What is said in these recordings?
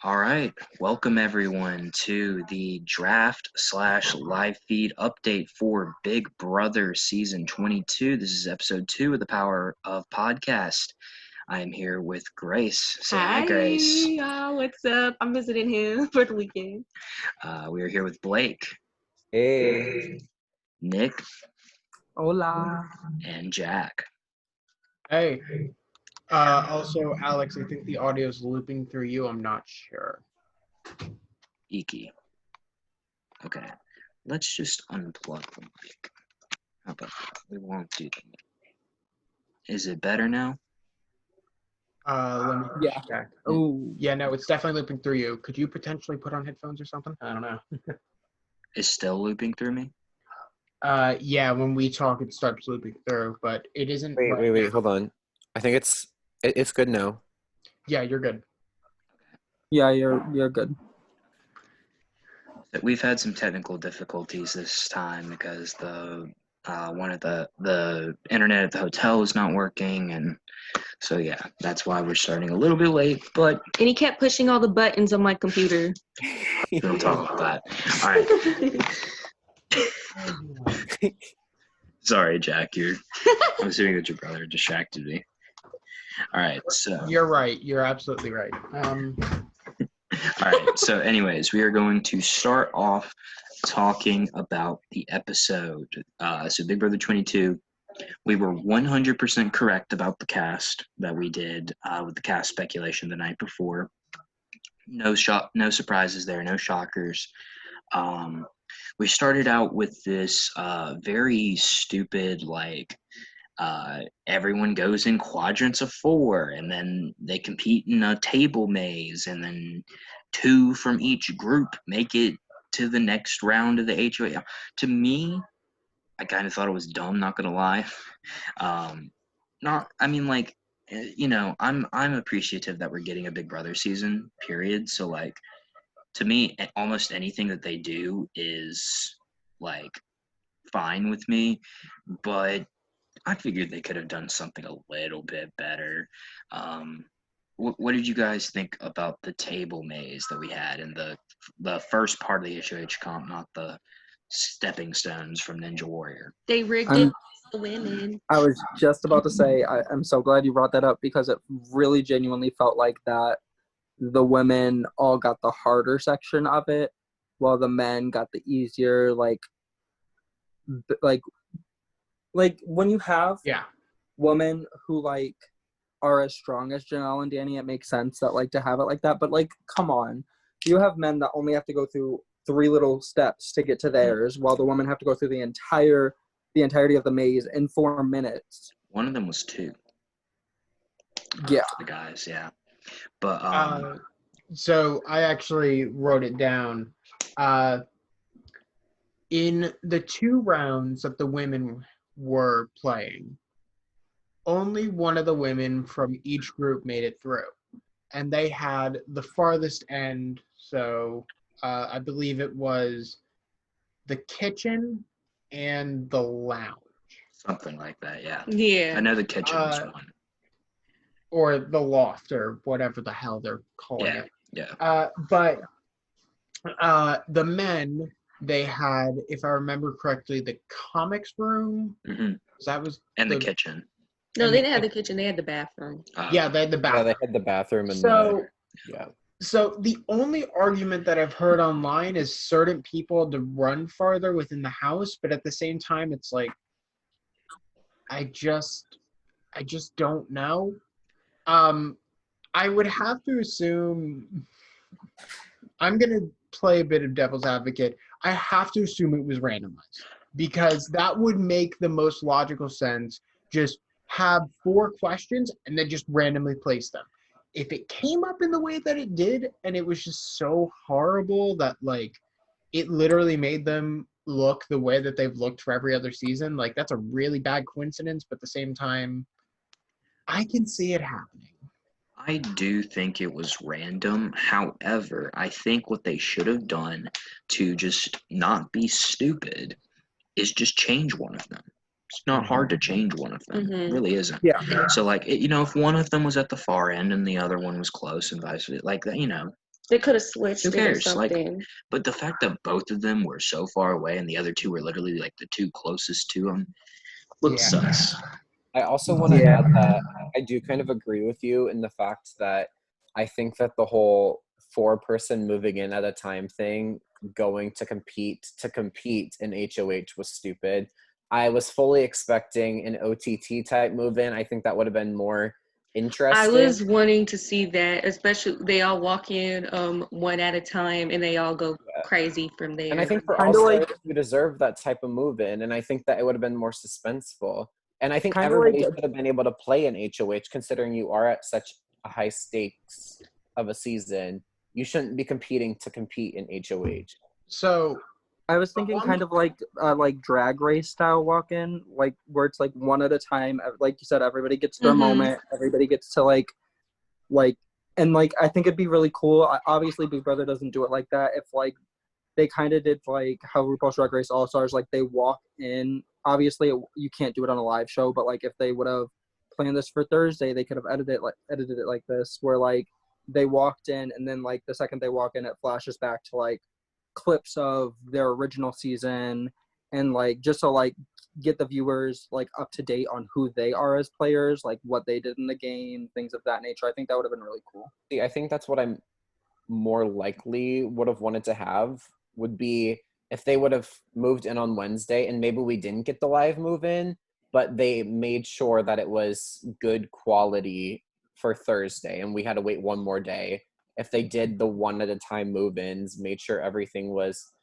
All right, welcome everyone to the draft/live feed update for Big Brother Season 22. This is episode 2 of the Power of Podcast. I am here with Grace. Say hi, Grace. What's up? I'm visiting him for the weekend. We are here with Blake, Hey. Nick, Hola. and Jack. Hey. Also, Alex, I think the audio is looping through you. I'm not sure. Iki. Okay, let's just unplug the mic. How about that? We won't do that. Is it better now? Let me Yeah. check. Oh, Yeah, no, it's definitely looping through you. Could you potentially put on headphones or something? I don't know. Is still looping through me? Yeah, when we talk, it starts looping through, but it isn't. Wait, hold on. I think it's good now. Yeah, you're good. yeah, you're good. We've had some technical difficulties this time because one of the internet at the hotel is not working, and so yeah, that's why we're starting a little bit late. But And he kept pushing all the buttons on my computer. we'll talk about that. All right. Sorry, Jack. I'm assuming that your brother distracted me. All right, so You're right. You're absolutely right. all right. So, anyways, we are going to start off talking about the episode. So, Big Brother 22, we were 100% correct about the cast that we did with the cast speculation the night before. No surprises there, no shockers. We started out with this very stupid, everyone goes in quadrants of 4, and then they compete in a table maze, and then 2 from each group make it to the next round of the HOA. To me, I kind of thought it was dumb, not gonna lie. I'm appreciative that we're getting a Big Brother season, period. So, to me, almost anything that they do is, fine with me, but I figured they could have done something a little bit better. What did you guys think about the table maze that we had in the first part of the HOH comp, not the stepping stones from Ninja Warrior? They rigged it for women. I was just about to say, I'm so glad you brought that up because it really genuinely felt like that the women all got the harder section of it, while the men got the easier, like when you have women who are as strong as Janelle and Danny, it makes sense that to have it like that. But come on, you have men that only have to go through 3 little steps to get to theirs, while the women have to go through the entirety of the maze in 4 minutes. One of them was 2. Yeah, the guys, yeah. But so I actually wrote it down. In the 2 rounds that the women were playing, only one of the women from each group made it through, and they had the farthest end. So I believe it was the kitchen and the lounge, something like that. Yeah. Yeah. I know the kitchen was one, or the loft, or whatever the hell they're calling it. Yeah. But the men, they had, if I remember correctly, the comics room. Mm-hmm. That was the kitchen. No, they didn't have the kitchen. They had the bathroom. Yeah, they had the bathroom. Yeah, they had the bathroom and So the only argument that I've heard online is certain people to run farther within the house, but at the same time, it's I just don't know. I would have to assume, I'm gonna play a bit of devil's advocate. I have to assume it was randomized, because that would make the most logical sense. Just have 4 questions and then just randomly place them. If it came up in the way that it did, and it was just so horrible that it literally made them look the way that they've looked for every other season, that's a really bad coincidence. But at the same time, I can see it happening. I do think it was random. However, I think what they should have done to just not be stupid is just change one of them. It's not hard to change one of them. It really isn't. Yeah. So, if one of them was at the far end and the other one was close and vice versa, They could have switched Who it or cares? Like, something. but the fact that both of them were so far away and the other two were literally like the two closest to him, little Yeah. sus. I also want to add that I do kind of agree with you in the fact that I think that the whole 4-person moving in at a time thing, going to compete in HOH was stupid. I was fully expecting an OTT type move in. I think that would have been more interesting. I was wanting to see that, especially they all walk in one at a time and they all go crazy from there. And I think for Kinda all like- players, you deserve that type of move in, and I think that it would have been more suspenseful. And I think Kinda everybody like- should have been able to play in HOH, considering you are at such a high stakes of a season. You shouldn't be competing to compete in HOH. So I was thinking kind of like drag race style walk-in, like where it's like one at a time. Like you said, everybody gets their moment. Everybody gets to like, and like I think it'd be really cool. Obviously, Big Brother doesn't do it like that. If like they kind of did like how RuPaul's Drag Race All Stars, like they walk in. Obviously, you can't do it on a live show, but like if they would have planned this for Thursday, they could have edited it like this, where like they walked in, and then like the second they walk in, it flashes back to like clips of their original season, and like just to like get the viewers like up to date on who they are as players, like what they did in the game, things of that nature. I think that would have been really cool. See, I think that's what I'm more likely would have wanted to have, would be if they would have moved in on Wednesday and maybe we didn't get the live move in, but they made sure that it was good quality for Thursday and we had to wait one more day. If they did the one at a time move-ins, made sure everything was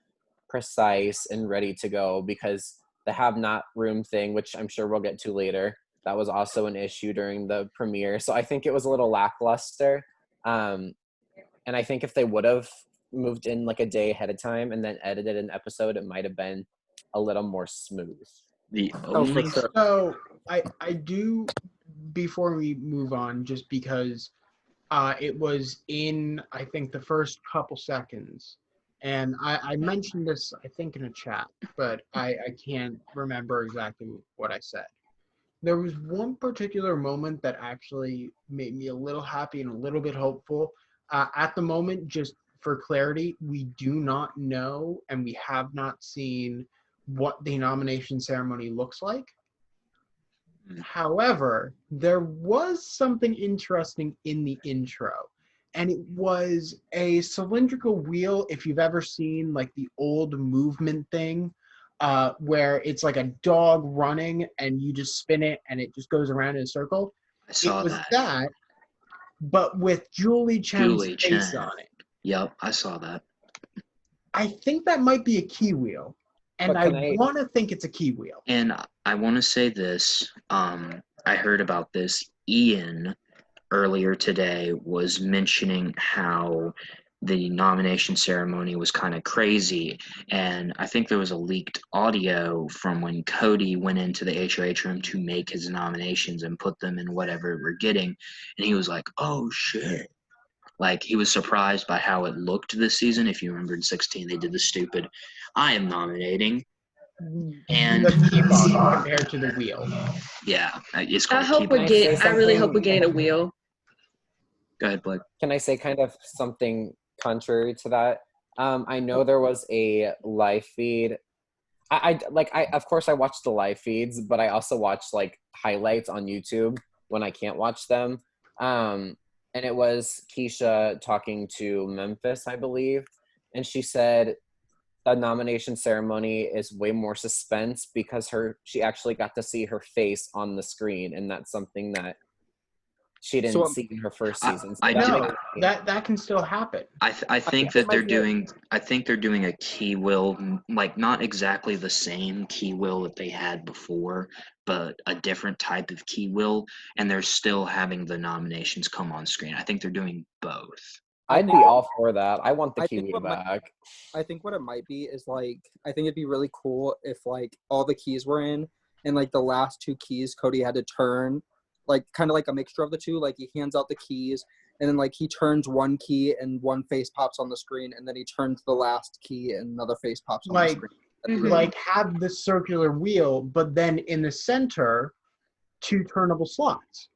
precise and ready to go, because the have not room thing, which I'm sure we'll get to later, that was also an issue during the premiere. So I think it was a little lackluster. And I think if they would have moved in like a day ahead of time and then edited an episode, it might have been a little more smooth. The Oh, for only sure. So I do, before we move on, just because it was in, I think, the first couple seconds, and I mentioned this, I think, in a chat, but I can't remember exactly what I said. There was one particular moment that actually made me a little happy and a little bit hopeful. At the moment, just for clarity, we do not know and we have not seen what the nomination ceremony looks like. However, there was something interesting in the intro, and it was a cylindrical wheel. If you've ever seen like the old movement thing, where it's like a dog running and you just spin it and it just goes around in a circle. I saw It was that. that, but with Julie Chen's Julie face Chen. on it. Yep, I saw that. I think that might be a key wheel, and But I can I- want to think it's a key wheel. And I want to say this. I heard about this. Ian earlier today was mentioning how the nomination ceremony was kind of crazy, and I think there was a leaked audio from when Cody went into the HOH room to make his nominations and put them in whatever we're getting, and he was like, "Oh shit." Like, he was surprised by how it looked this season. If you remember in 16, they did the stupid, I am nominating. And The key fob compared to the wheel. yeah, it's I called hope keyboard. we Can I say get. I really hope something? we get a wheel. Go ahead, Blake. Can I say kind of something contrary to that? I know there was a live feed. I of course I watch the live feeds, but I also watch like highlights on YouTube when I can't watch them. And it was Keisha talking to Memphis, I believe, and she said the nomination ceremony is way more suspense because she actually got to see her face on the screen, and that's something that she didn't see in her first season. So I that know. makes- That can still happen. I think that they're doing. I think they're doing a key will, like not exactly the same key will that they had before, but a different type of key will, and they're still having the nominations come on screen. I think they're doing both. I'd be all for that. I want the I Kiwi think what might- back. I think what it might be is like, I think it'd be really cool if like all the keys were in, and like the last two keys Cody had to turn, like kind of like a mixture of the two. Like he hands out the keys, and then like he turns one key and one face pops on the screen, and then he turns the last key and another face pops on the Like- screen. Like have the circular wheel, but then in the center, two turnable slots.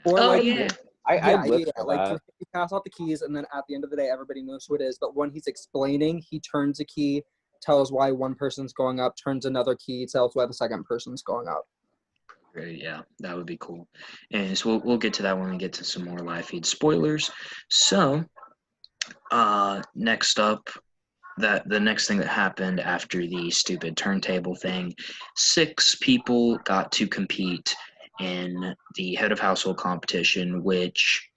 Or Oh like, yeah. I'd live for like that. you pass out the keys, and then at the end of the day, everybody knows who it is. But when he's explaining, he turns a key, tells why one person's going up, turns another key, tells why the second person's going up. Great, yeah, that would be cool. And so we'll get to that when we get to some more live feed spoilers. So, next up, the next thing that happened after the stupid turntable thing, 6 people got to compete in the head of household competition, which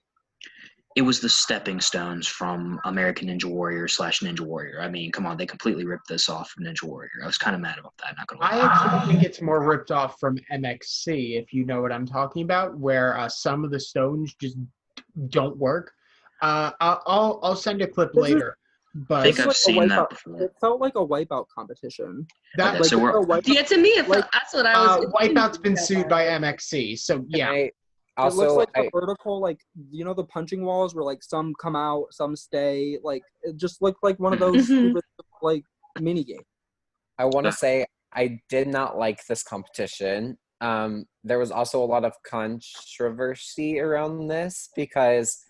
it was the stepping stones from American Ninja Warrior / Ninja Warrior. I mean, come on, they completely ripped this off from Ninja Warrior. I was kind of mad about that, not gonna lie. I actually think it's more ripped off from MXC, if you know what I'm talking about, where some of the stones just don't work. I'll send a clip later. But I think I've like seen that before. It felt like a wipeout competition. That Okay, so we're Yeah, to me, that's what I was. Wipeout's been sued by MXC, so yeah. It looks like a vertical, like, you know, the punching walls where like some come out, some stay. Like it just looked like one of those stupid, like, mini games. I want to say I did not like this competition. There was also a lot of controversy around this because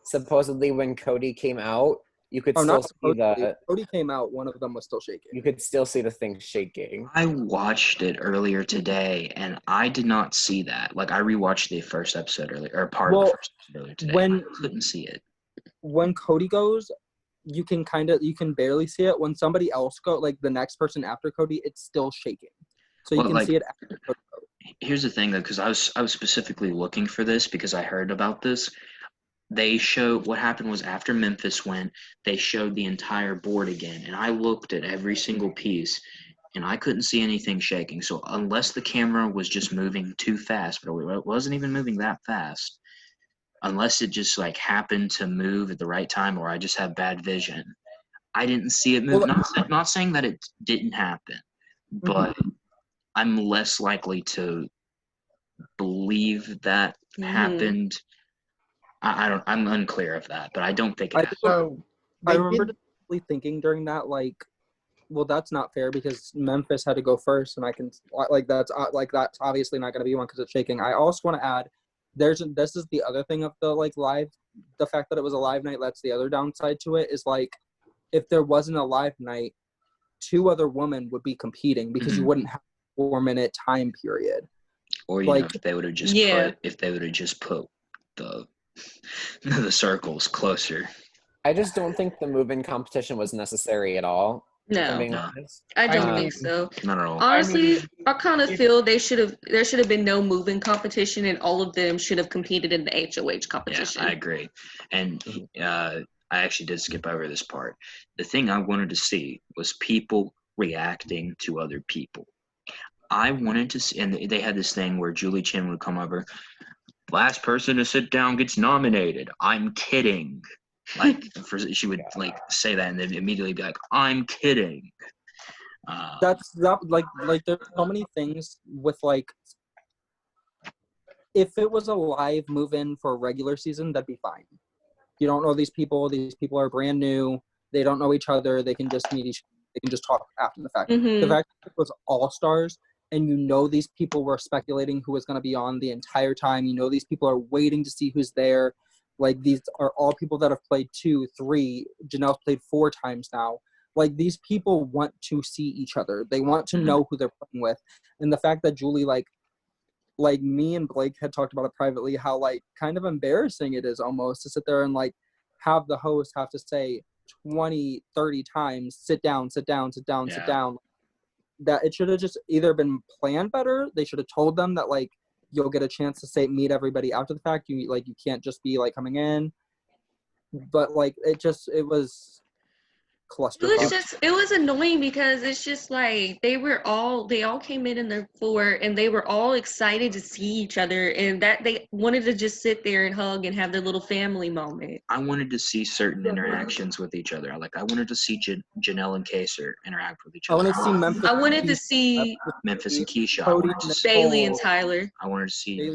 supposedly when Cody came out, you could still see Cody came out, one of them was still shaking. You could still see the thing shaking. I watched it earlier today, and I did not see that. Like, I rewatched the first episode earlier, or part of the first episode earlier today. I couldn't see it. When Cody goes, you can barely see it. When somebody else like the next person after Cody, it's still shaking. So you can see it after Cody goes. Here's the thing, though, because I was specifically looking for this because I heard about this. They showed what happened was after Memphis went, they showed the entire board again, and I looked at every single piece, and I couldn't see anything shaking. So unless the camera was just moving too fast, but it wasn't even moving that fast, unless it just like happened to move at the right time, or I just have bad vision, I didn't see it move. Not saying that it didn't happen, but I'm less likely to believe that happened. I'm unclear of that, but I don't think it happened. I remember thinking during that, like, well, that's not fair because Memphis had to go first, and I can that's obviously not going to be one because it's shaking. I also want to add, this is the other thing of the like live, the fact that it was a live night. That's the other downside to it is like, if there wasn't a live night, 2 other women would be competing because you wouldn't have a 4-minute time period. Or you know, if they would have just put the circles closer. I just don't think the move-in competition was necessary at all. No, I don't think so. Not at all. Honestly, I kind of feel there should have been no moving competition, and all of them should have competed in the HOH competition. Yeah, I agree. And I actually did skip over this part. The thing I wanted to see was people reacting to other people. I wanted to see, and they had this thing where Julie Chen would come over. Last person to sit down gets nominated. I'm kidding. Like, she would like say that and then immediately be like, I'm kidding. That's like there's so many things with like, if it was a live move-in for a regular season, that'd be fine. You don't know these people are brand new, they don't know each other, they can just meet each other, they can just talk after the fact. The fact that it was all-stars, and you know these people were speculating who was going to be on the entire time, you know these people are waiting to see who's there. Like, these are all people that have played 2, 3. Janelle's played 4 times now. Like, these people want to see each other. They want to know who they're playing with. And the fact that Julie, like me and Blake had talked about it privately, how, like, kind of embarrassing it is almost to sit there and, like, have the host have to say 20, 30 times, sit down, sit down, sit down, sit down. That it should have just either been planned better. They should have told them that, like, you'll get a chance to meet everybody after the fact. You can't just be like coming in. But like it was clusterfuck. It was annoying because it's just like they all came in their floor and they were all excited to see each other, and that they wanted to just sit there and hug and have their little family moment. I wanted to see certain interactions with each other. Like, I wanted to see Janelle and Kaser interact with each other. I wanted to see Memphis and Keisha. Bailey and Tyler. I wanted to see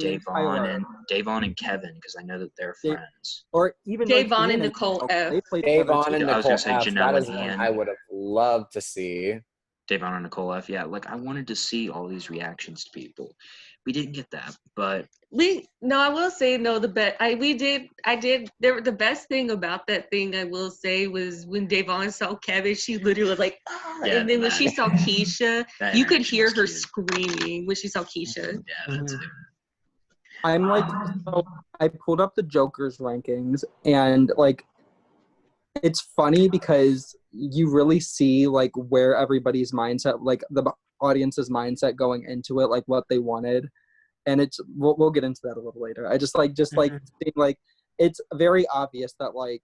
Davon and Kevin because I know that they're friends. Or even Davon and Nicole F. Davon and Nicole I was gonna say F. Janelle That is one I would have loved to see. Davon and Nicole F. Yeah, like I wanted to see all these reactions to people. we didn't get that, but I will say no. The best thing about that thing I will say was when Davon saw Kevin, she literally was like, ah, Yeah, and then when she saw Keisha, that you could interaction hear was her cute. screaming when she saw Keisha. Yeah, that's it. I'm like, so I pulled up the Joker's rankings, and like, it's funny because you really see like where everybody's mindset, like the audience's mindset going into it, like what they wanted, and it's we'll get into that a little later. I just like seeing, like, it's very obvious that like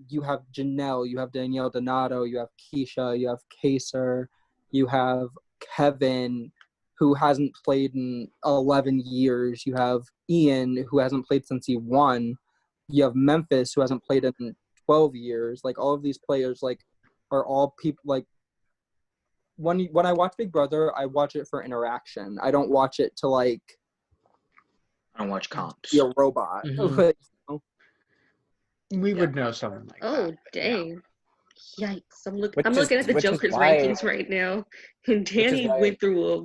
you have Janelle, you have Danielle Donato, you have Keisha, you have Kaser, you have Kevin, who hasn't played in 11 years. You have Ian, who hasn't played since he won. You have Memphis, who hasn't played in 12 years. Like, all of these players, like, are all people, like, when I watch Big Brother, I watch it for interaction. I don't watch it to, like, I don't watch comps. be a robot. Mhm. We would know someone like that. Oh, dang. Yikes. I'm looking at the which is Joker's why- rankings right now. And Danny why- went through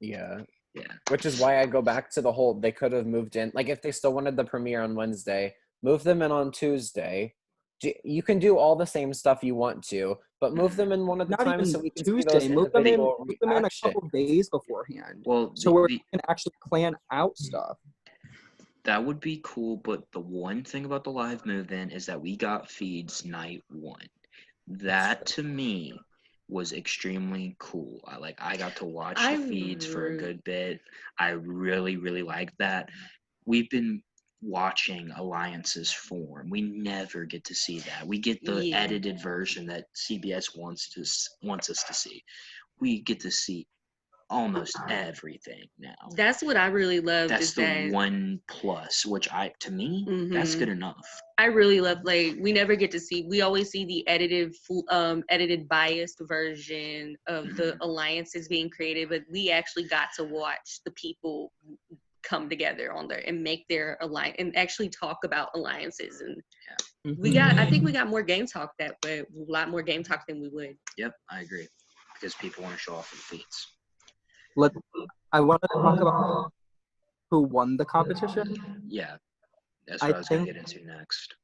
Yeah. Yeah. Which is why I go back to the whole, they could have moved in. Like, if they still wanted the premiere on Wednesday, move them in on Tuesday. You can do all the same stuff you want to, but move them in one at a Not time even so we can Tuesday. see those Move them in individual a reactions. couple days beforehand. Well, So we can actually plan out stuff. that would be cool, but the one thing about the live move-in is that we got feeds night one. That, to me, was extremely cool. I got to watch the feeds for a good bit. I really, really liked that. We've been watching alliances form. We never get to see that. We get the edited version that CBS wants us to see. We get to see almost everything now. That's what I really love. That's the one plus, which to me, that's good enough. I really love, like, we never get to see, we always see the edited biased version of the alliances being created, but we actually got to watch the people come together on there and make their alliance and actually talk about alliances. And I think we got more game talk that way, a lot more game talk than we would. Yep, I agree. Because people want to show off their feats. I want to talk about who won the competition. Yeah, that's what I was going to get into next.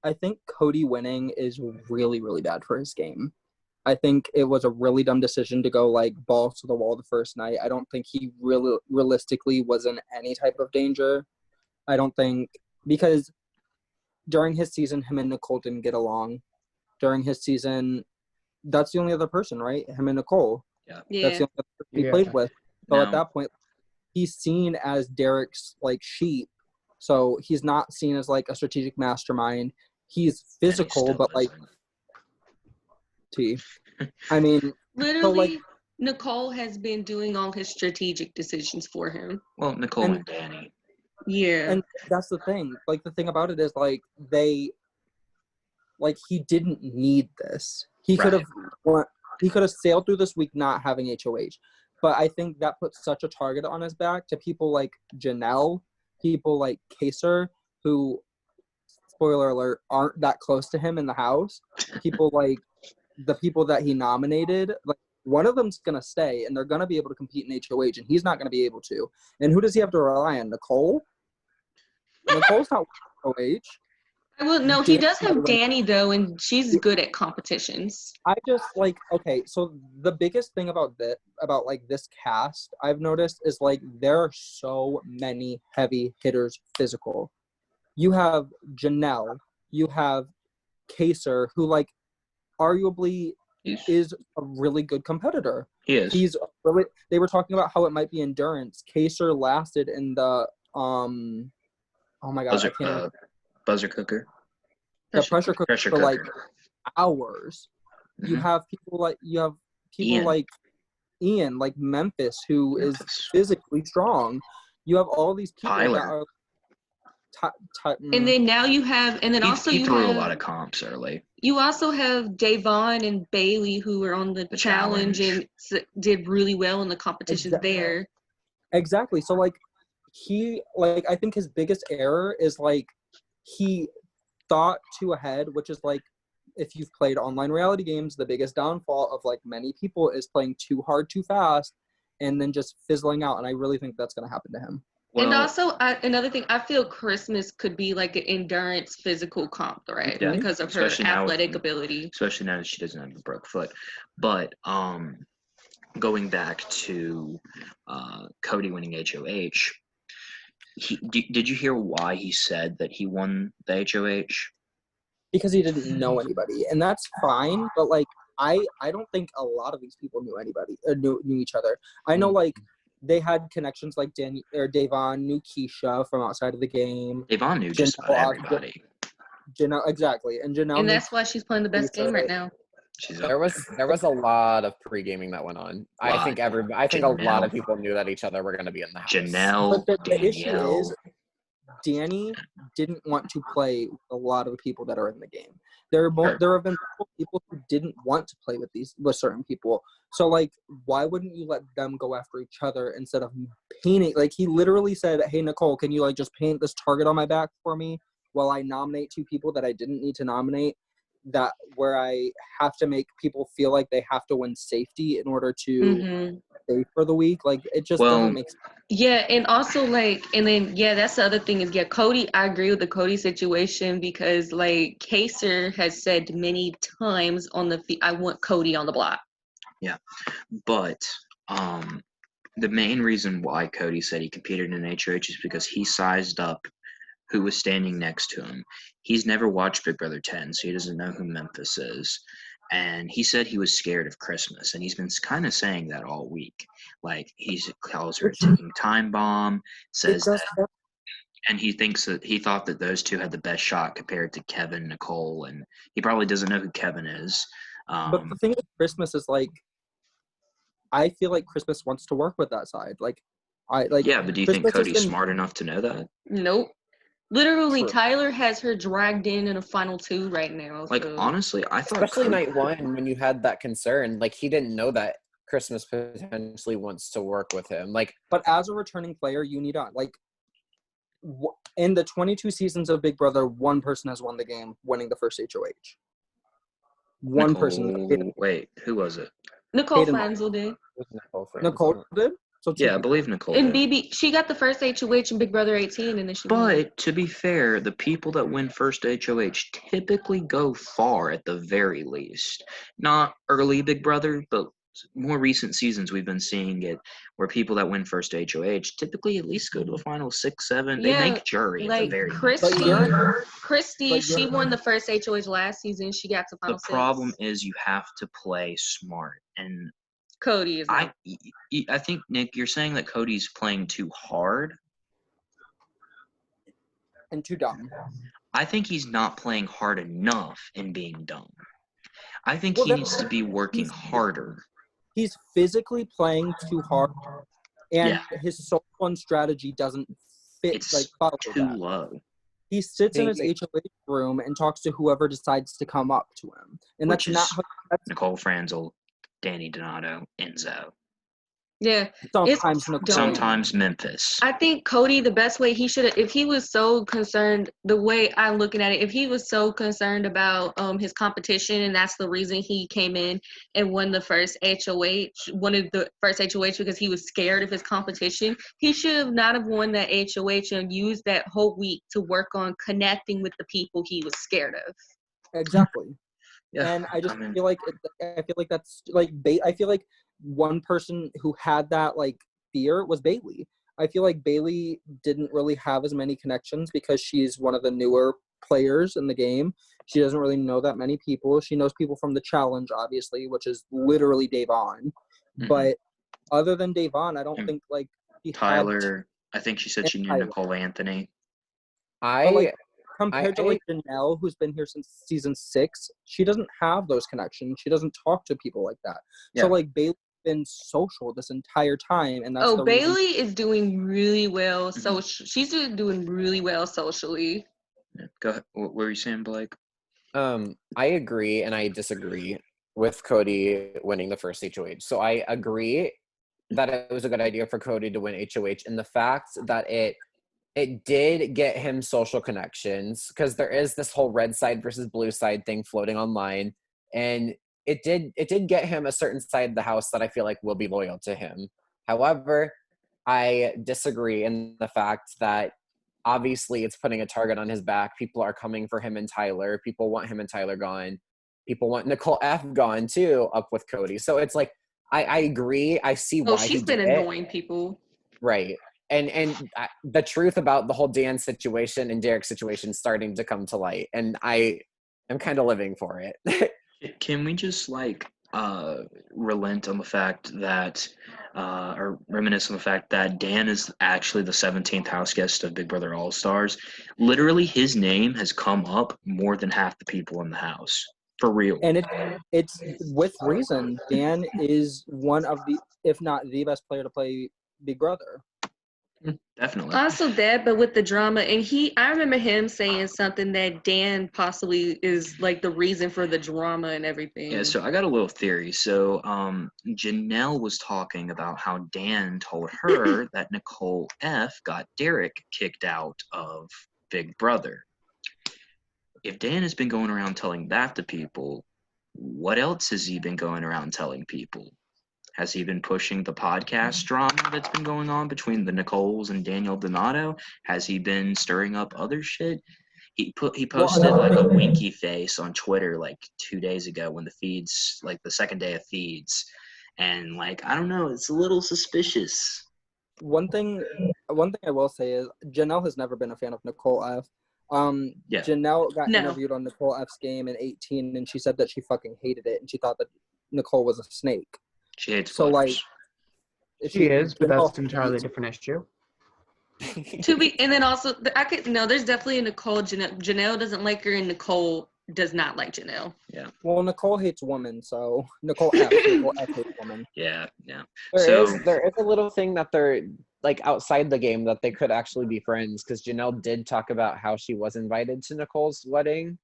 I think Cody winning is really, really bad for his game. I think it was a really dumb decision to go, like, balls to the wall the first night. I don't think he really realistically was in any type of danger. I don't think, because during his season, him and Nicole didn't get along. During his season, that's the only other person, right? Him and Nicole. Yeah. That's the only other person he played with. So at that point, he's seen as Derek's, like, sheep. So he's not seen as, like, a strategic mastermind. He's physical, but, like, I mean, literally, so, like, Nicole has been doing all his strategic decisions for him. Well, Nicole and Danny. Yeah. And that's the thing. Like, the thing about it is, like, he didn't need this. He could have sailed through this week not having HOH. But I think that puts such a target on his back to people like Janelle, people like Kaser, who, spoiler alert, aren't that close to him in the house. People like the people that he nominated, like, one of them's going to stay, and they're going to be able to compete in HOH, and he's not going to be able to. And who does he have to rely on? Nicole? Nicole's not HOH. Well, no, he does have Danny, though, and she's good at competitions. I just, like, okay, so the biggest thing about this cast I've noticed is, like, there are so many heavy hitters physical. You have Janelle, you have Kaser, who, like, arguably is a really good competitor. He is. They were talking about how it might be endurance. Kaser lasted in the oh my god, I can't remember. Buzzer cooker. The pressure cooker for like hours. Mm-hmm. You have people like Ian. like Ian, like Memphis, who is physically strong. You have all these people Tyler. that are and then now you have, and then also he you threw have a lot of comps early. You also have Davon and Bailey, who were on the challenge and did really well in the competitions there. Exactly. So, like, I think his biggest error is, like, he thought too ahead, which is, like, if you've played online reality games, the biggest downfall of, like, many people is playing too hard too fast and then just fizzling out. And I really think that's going to happen to him. And also, another thing, I feel Christmas could be like an endurance physical comp threat because of her athletic ability. Especially now that she doesn't have a broke foot. But going back to Cody winning HOH, did you hear why he said that he won the HOH? Because he didn't know anybody, and that's fine. But like, I don't think a lot of these people knew anybody, knew each other. I know like they had connections, like Davon knew Keisha from outside of the game. Davon knew just about everybody. Janelle, exactly, and Janelle. And that's why she's playing the best game right now. There was a lot of pre-gaming that went on. I think Janelle, a lot of people knew that each other were going to be in the house. Janelle, but the issue is, Danny didn't want to play with a lot of the people that are in the game. There have been people who didn't want to play with certain people. So like, why wouldn't you let them go after each other instead of painting? Like, he literally said, "Hey Nicole, can you like just paint this target on my back for me while I nominate 2 people that I didn't need to nominate?" That where I have to make people feel like they have to win safety in order to stay for the week. Like, it just doesn't make sense. Yeah, and also like, and then that's the other thing is Cody. I agree with the Cody situation because like Kaser has said many times on I want Cody on the block. Yeah, but the main reason why Cody said he competed in HOH is because he sized up who was standing next to him. He's never watched Big Brother 10, so he doesn't know who Memphis is. And he said he was scared of Christmas, and he's been kind of saying that all week. Like, he calls her a ticking time bomb, says that, and he thought that those 2 had the best shot compared to Kevin, Nicole, and he probably doesn't know who Kevin is. But the thing with Christmas is, like, I feel like Christmas wants to work with that side. Yeah, but do you think Cody's smart enough to know that? Nope. Literally, true. Tyler has her dragged in a final 2 right now. Like, honestly, I thought... Especially night 1, when you had that concern, like, he didn't know that Christmas potentially wants to work with him. Like, but as a returning player, you need on. Like, in the 22 seasons of Big Brother, 1 person has won the game, winning the first HOH. One person. Wait, who was it? Nicole Franzel did. Nicole did? So yeah, I believe Nicole and did. BB, she got the first HOH in Big Brother 18, and then she. But to be fair, the people that win first HOH typically go far at the very least. Not early Big Brother, but more recent seasons we've been seeing it where people that win first HOH typically at least go to the final 6, 7. They make jury like at the very Christy, she won the first HOH last season. She got to final 6. The problem is you have to play smart, and Cody is not. I think, Nick, you're saying that Cody's playing too hard and too dumb. I think he's not playing hard enough in being dumb. I think he needs to be working harder. He's physically playing too hard, and his social and strategy doesn't fit. It's follow too that. low. He sits in his HOH room and talks to whoever decides to come up to him, and Which that's not Nicole Franzel, Danny Donato, Enzo. Yeah. Sometimes Memphis. I think Cody, the best way he should have, if he was so concerned, the way I'm looking at it, if he was so concerned about his competition, and that's the reason he came in and won the first HOH, because he was scared of his competition, he should have not have won that HOH and used that whole week to work on connecting with the people he was scared of. Exactly. Yeah, and I just feel like that's like I feel like one person who had that like fear was Bailey. I feel like Bailey didn't really have as many connections because she's one of the newer players in the game. She doesn't really know that many people. She knows people from the challenge, obviously, which is literally Davon. Mm-hmm. But other than Davon, I don't think like Tyler. I think she said she knew Nicole Anthony. Compared to like Janelle, who's been here since season 6, she doesn't have those connections. She doesn't talk to people like that. Yeah. So like Bailey's been social this entire time, and that's Bailey is doing really well. So she's doing really well socially. Yeah. Go ahead. What were you saying, Blake? I agree and I disagree with Cody winning the first HOH. So I agree that it was a good idea for Cody to win HOH, and the fact that it did get him social connections, because there is this whole red side versus blue side thing floating online, and it did get him a certain side of the house that I feel like will be loyal to him. However, I disagree in the fact that obviously it's putting a target on his back. People are coming for him and Tyler. People want him and Tyler gone. People want Nicole F gone too, up with Cody. So it's like, I agree. I see why she's he been did it. annoying people. Right. And the truth about the whole Dan situation and Derek situation starting to come to light. And I am kind of living for it. Can we just relent on the fact that, or reminisce on the fact that Dan is actually the 17th house guest of Big Brother All Stars? Literally, his name has come up more than half the people in the house. For real. And it's with reason. Dan is one of the, if not the best player to play Big Brother. Definitely. Also that, but with the drama, and I remember him saying something that Dan possibly is like the reason for the drama and everything. Yeah, so I got a little theory. So Janelle was talking about how Dan told her that Nicole F got Derek kicked out of Big Brother. If Dan has been going around telling that to people, what else has he been going around telling people? Has he been pushing the podcast drama that's been going on between the Nicoles and Daniel Donato? Has he been stirring up other shit? He posted like a winky face on Twitter like 2 days ago when the feeds, like the second day of feeds, and like I don't know, it's a little suspicious. One thing I will say is Janelle has never been a fan of Nicole F. Yeah. Janelle got No. interviewed on Nicole F's game in 18, and she said that she fucking hated it, and she thought that Nicole was a snake. She hates So like, flutters. She is, but Janelle that's an entirely different issue. And then also there's definitely a Nicole. Janelle doesn't like her, and Nicole does not like Janelle. Yeah. Well, Nicole hates women, so Nicole F hates women. Yeah. There is a little thing that they're like outside the game that they could actually be friends, because Janelle did talk about how she was invited to Nicole's wedding.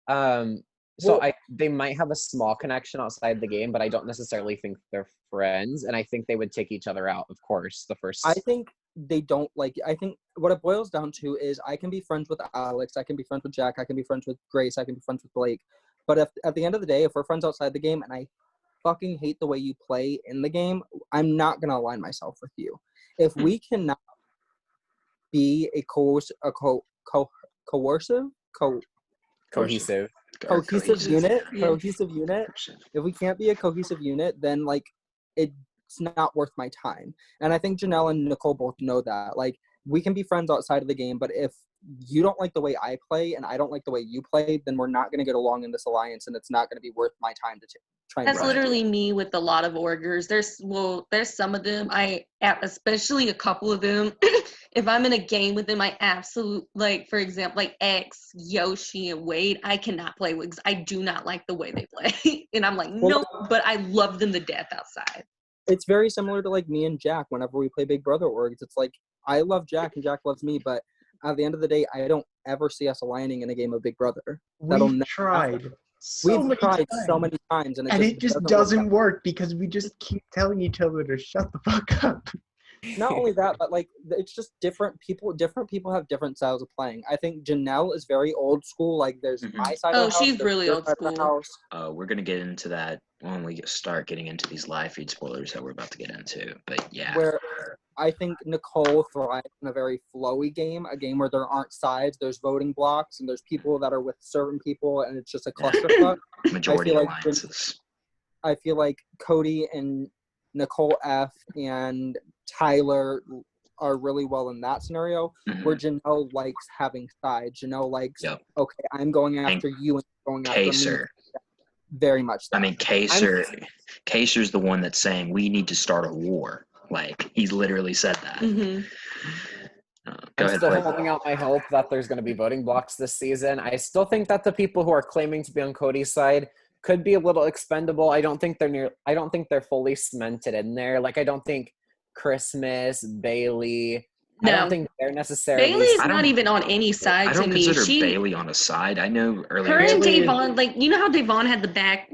They might have a small connection outside the game, but I don't necessarily think they're friends, and I think they would take each other out, of course, the first. I think they don't like. I think what it boils down to is I can be friends with Alex, I can be friends with Jack, I can be friends with Grace, I can be friends with Blake, but if at the end of the day, if we're friends outside the game and I fucking hate the way you play in the game, I'm not gonna align myself with you. If we cannot be a cohesive unit, if we can't be a cohesive unit, then like it's not worth my time. And I think Janelle and Nicole both know that. Like, we can be friends outside of the game, but if you don't like the way I play and I don't like the way you play, then we're not going to get along in this alliance, and it's not going to be worth my time to try. That's literally me with a lot of orgers. There's some of them, especially a couple of them, if I'm in a game with them, I absolutely, like, for example, like X, Yoshi, and Wade, I cannot play with because I do not like the way they play. And I'm like, nope, but I love them to death outside. It's very similar to, like, me and Jack whenever we play Big Brother orgs. It's like, I love Jack and Jack loves me, but at the end of the day, I don't ever see us aligning in a game of Big Brother. We've tried so many times, and it just doesn't work because we just keep telling each other to shut the fuck up. Not only that, but like it's just different people have different styles of playing. I think Janelle is very old school. Like there's my side of the house. Oh, she's really old school. We're gonna get into that when we start getting into these live feed spoilers that we're about to get into. But yeah. Where I think Nicole thrives in a very flowy game, a game where there aren't sides, there's voting blocks, and there's people that are with certain people, and it's just a clusterfuck. Majority alliances. I feel like Cody and Nicole F and Tyler are really well in that scenario, where Janelle likes having sides. Janelle likes, okay, I'm going after you and going after me. Very much that. I mean, Kaser's the one that's saying we need to start a war. Like, he's literally said that. I'm still holding out my hope that there's going to be voting blocks this season. I still think that the people who are claiming to be on Cody's side could be a little expendable. I don't think they're fully cemented in there. Like, I don't think Christmas, Bailey. No. I don't think they're necessarily. Bailey's not even on any side to me. I don't consider Bailey on a side. I know earlier. Her and Davon, like, you know how Davon had the back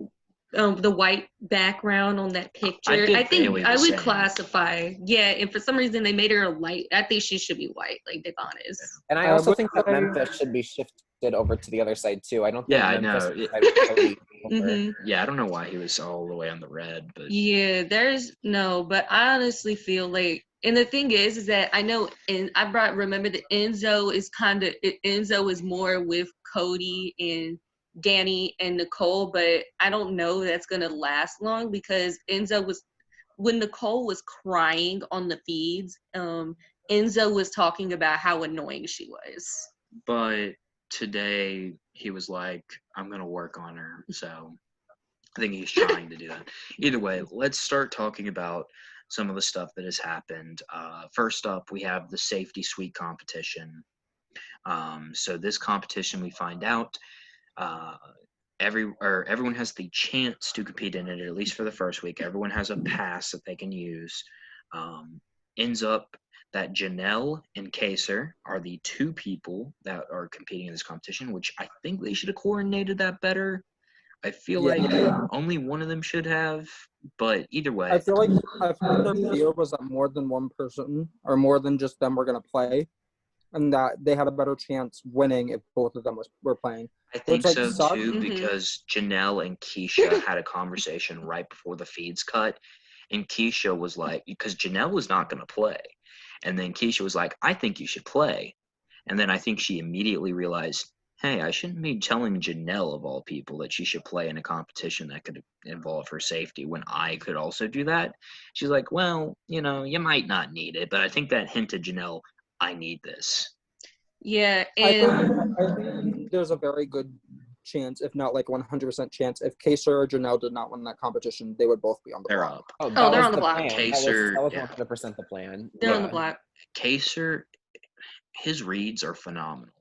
the white background on that picture. I'd give I think Bailey the I would same. classify. Yeah, and for some reason they made her a light. I think she should be white, like Devon is. And I also think that Memphis should be shifted over to the other side too. I don't think Memphis I know. had Cody over. Mhm. Yeah, I don't know why he was all the way on the red, but Yeah, but I honestly feel like, and the thing is that I know, and remember that Enzo is more with Cody and Danny and Nicole, but I don't know that's gonna last long because when Nicole was crying on the feeds, Enzo was talking about how annoying she was. But today he was like, I'm gonna work on her, so I think he's trying to do that. Either way, let's start talking about some of the stuff that has happened. First up, we have the safety suite competition. So this competition, we find out everyone has the chance to compete in it, at least for the first week. Everyone has a pass that they can use. Ends up that Janelle and Kaser are the two people that are competing in this competition, which I think they should have coordinated that better. I feel like only one of them should have, but either way. I feel like their fear was that more than one person or more than just them were going to play, and that they had a better chance winning if both of them were playing. I think Which, so sucked. too, because Janelle and Keisha had a conversation right before the feeds cut, and Keisha was like, because Janelle was not going to play, and then Keisha was like, I think you should play, and then I think she immediately realized, hey, I shouldn't be telling Janelle of all people that she should play in a competition that could involve her safety when I could also do that. She's like, well, you might not need it, but I think that hinted Janelle, I need this. Yeah, and I think there's a very good chance, if not like 100% chance, if Kaser or Janelle did not win that competition, they would both be on the block. Oh, they're on the block. Kaser, that was 100% the plan. They're on the block. Kaser, his reads are phenomenal.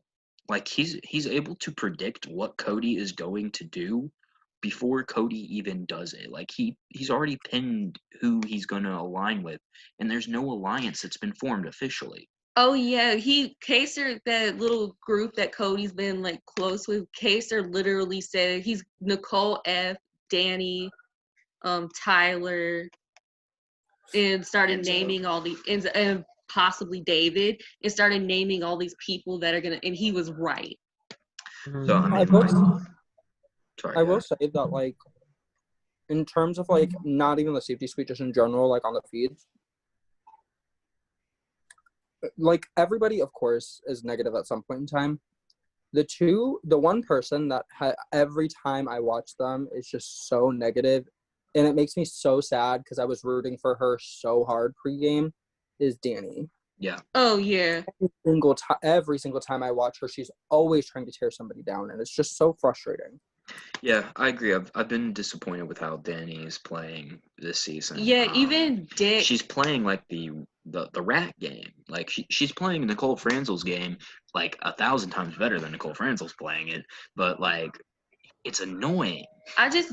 Like he's able to predict what Cody is going to do before Cody even does it. Like he's already pinned who he's going to align with, and there's no alliance that's been formed officially. Oh yeah, Kaser, that little group that Cody's been like close with, Kaser literally said he's Nicole F, Danny, Tyler, and started naming all the and possibly David, and started naming all these people that are gonna, and he was right. So I will say that, like, in terms of like not even the safety suite, just in general, like on the feeds, like everybody of course is negative at some point in time. The one person that every time I watch them is just so negative, and it makes me so sad because I was rooting for her so hard pregame, is Danny. Yeah. Oh yeah. Every single time I watch her, she's always trying to tear somebody down, and it's just so frustrating. Yeah, I agree. I've been disappointed with how Danny is playing this season. Yeah, even Dick. She's playing like the rat game. Like she's playing Nicole Franzel's game like 1,000 times better than Nicole Franzel's playing it. But like, it's annoying. I just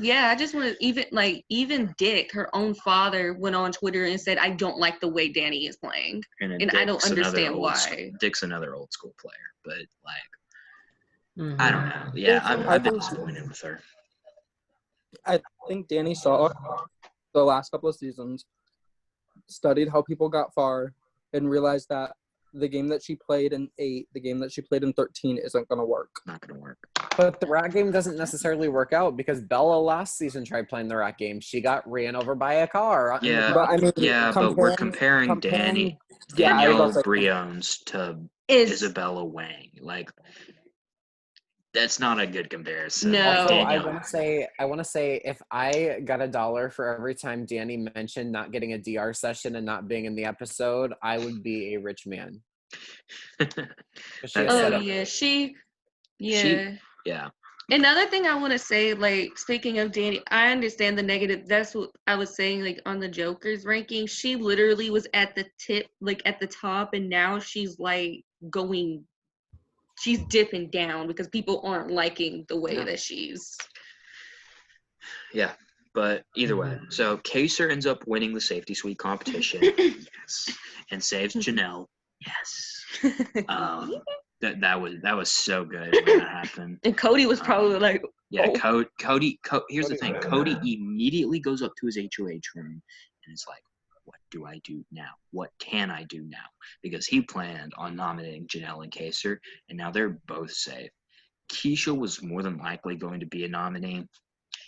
want to even Dick, her own father, went on Twitter and said, I don't like the way Danny is playing, and I don't understand why. Dick's another old school player, but like. I don't know. Yeah, I've been disappointed with her. I think Danny saw the last couple of seasons, studied how people got far, and realized that the game that she played in 8, the game that she played in 13 isn't going to work. Not going to work. But the rat game doesn't necessarily work out because Bella last season tried playing the rat game. She got ran over by a car. Yeah, but I mean, but we're comparing Danielle Briones to Isabella Wang. Like, that's not a good comparison. No. Also, I want to say if I got $1 for every time Danny mentioned not getting a DR session and not being in the episode, I would be a rich man. Yeah. Another thing I want to say, like, speaking of Danny, I understand the negative. That's what I was saying, like, on the Joker's ranking. She literally was at the tip, like, at the top, and now she's, like, she's dipping down because people aren't liking the way that she's. Yeah, but either way. So Kaser ends up winning the safety suite competition. Yes. And saves Janelle. Yes. That was so good when that happened. And Cody was probably like, Yeah, Oh. Cody. Here's the Cody thing. was Cody immediately goes up to his HOH room and is like, "What do I do now? What can I do now?" Because he planned on nominating Janelle and Kaser, and now they're both safe. Keisha was more than likely going to be a nominee.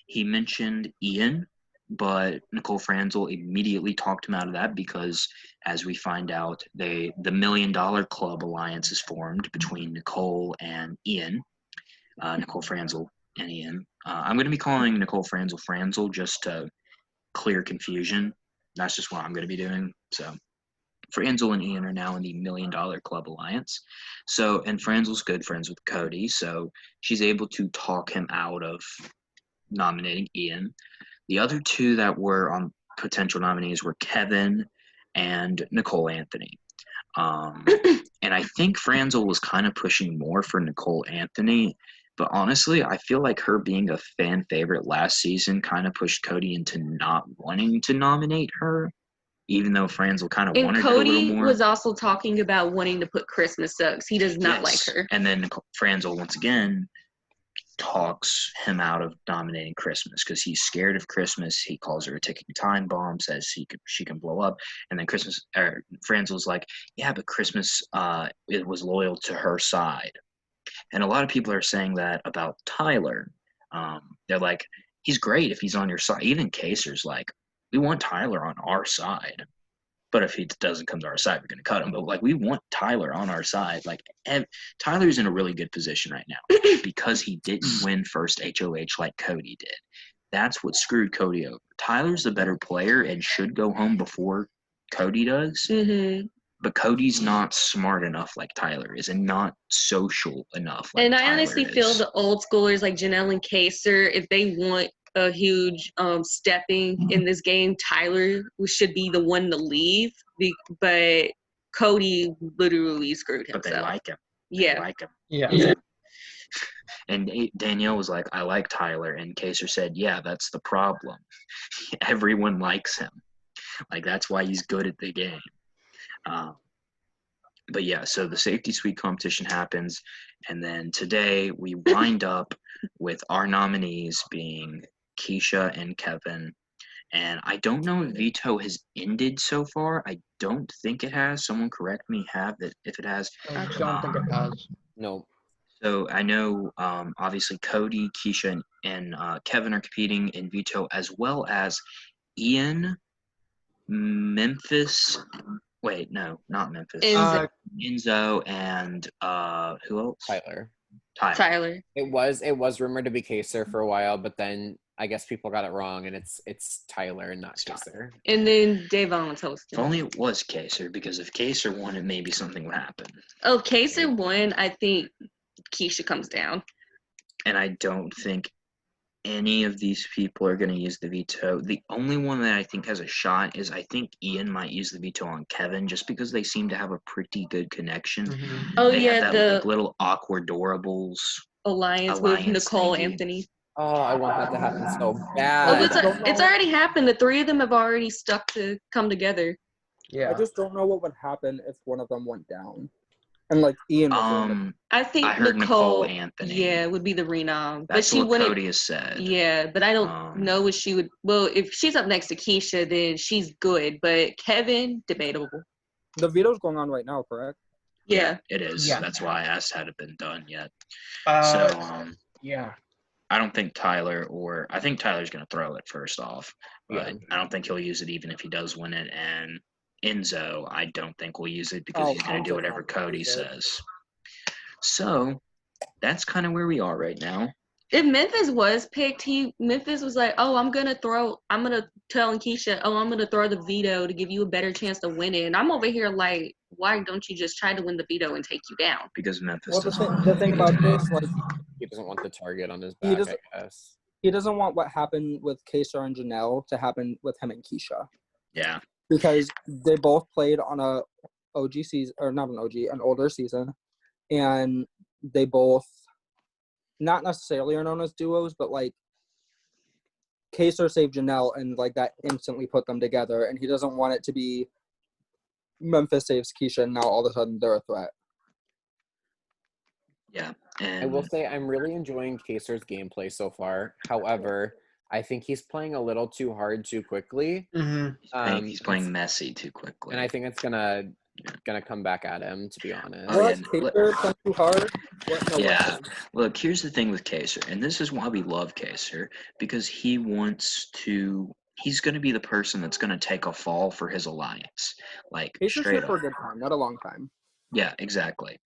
He mentioned Ian, but Nicole Franzel immediately talked him out of that because, as we find out, the $1 Million Club alliance is formed between Nicole and Ian. Nicole Franzel and Ian. I'm going to be calling Nicole Franzel just to clear confusion. That's just what I'm going to be doing. So Franzel and Ian are now in the $1 Million Club alliance. So, and Franzel's good friends with Cody, so she's able to talk him out of nominating Ian. The other two that were on potential nominees were Kevin and Nicole Anthony. And I think Franzel was kind of pushing more for Nicole Anthony, but honestly, I feel like her being a fan favorite last season kind of pushed Cody into not wanting to nominate her, even though Franzel kind of And wanted it a little Cody more. was also talking about wanting to put Christmas Sucks. He does not like her. And then Franzel, once again, talks him out of nominating Christmas because he's scared of Christmas. He calls her a ticking time bomb, says she can blow up, and then Franzel's like, yeah, but Christmas it was loyal to her side, and a lot of people are saying that about Tyler. They're like, he's great if he's on your side. Even Kaser's like, we want Tyler on our side. But if he doesn't come to our side, we're going to cut him. But, like, we want Tyler on our side. Like, Tyler's in a really good position right now because he didn't win first HOH like Cody did. That's what screwed Cody over. Tyler's the better player and should go home before Cody does. Mm-hmm. But Cody's not smart enough like Tyler is and not social enough like And I Tyler honestly is. feel the old schoolers like Janelle and Kaser, if they want a huge stepping in this game, Tyler should be the one to leave. But Cody literally screwed himself. But they like him. Yeah. They like him. Yeah. And Danielle was like, I like Tyler. And Kaser said, yeah, that's the problem. Everyone likes him. Like, that's why he's good at the game. But yeah, so the safety suite competition happens. And then today we wind up with our nominees being Keisha and Kevin. And I don't know if veto has ended so far. I don't think it has. Someone correct me if it has. I don't think it has. No. So I know, obviously, Cody, Keisha, and Kevin are competing in veto, as well as Ian, Memphis. Wait, no, not Memphis. Enzo, and who else? Tyler. It was rumored to be Kaser for a while, but then I guess people got it wrong, and it's Tyler and not Kaser. And then Davon's hosting. If only it was Kaser, because if Kaser won it, maybe something would happen. Oh, Kaser won, I think Keisha comes down. And I don't think any of these people are going to use the veto. The only one that I think has a shot is I think Ian might use the veto on Kevin just because they seem to have a pretty good connection. Mm-hmm. Oh, they yeah, have that like, little awkward adorables alliance with Nicole Anthony. Oh, I want that to happen so bad. It's already happened. The three of them have already stuck to come together. Yeah. I just don't know what would happen if one of them went down. And like Ian was I think I heard Nicole Anthony. Yeah, would be the renom. That's but she what Cody has said. Yeah, but I don't know what she would. Well, if she's up next to Keisha, then she's good. But Kevin, debatable. The veto's going on right now, correct? Yeah, it is. Yeah. That's why I asked had it been done yet. Yeah. I don't think I think Tyler's going to throw it first off, but I don't think he'll use it even if he does win it. And Enzo, I don't think will use it because he's going to do whatever Cody says. So that's kind of where we are right now. If Memphis was picked, Memphis was like, oh, I'm going to tell Keisha, oh, I'm going to throw the veto to give you a better chance to win it. And I'm over here like, why don't you just try to win the veto and take you down? Because Memphis the thing about this, like, he doesn't want the target on his back, I guess. He doesn't want what happened with Kaser and Janelle to happen with him and Keisha. Yeah. Because they both played on an older season, and they both not necessarily are known as duos, but like Kaser saved Janelle, and like that instantly put them together, and he doesn't want it to be Memphis saves Keisha, and now all of a sudden they're a threat. Yeah, I will and say I'm really enjoying Kaser's gameplay so far. However, I think he's playing a little too hard too quickly. Mm-hmm. he's playing Messi too quickly. And I think it's gonna come back at him, to be honest. Oh, yeah. Kaser playing too hard? What? No Yeah. way. Look, here's the thing with Kaser, and this is why we love Kaser, because he wants to. He's going to be the person that's going to take a fall for his alliance, like Kaser's straight here for a up. good time, not a long time. Yeah, exactly.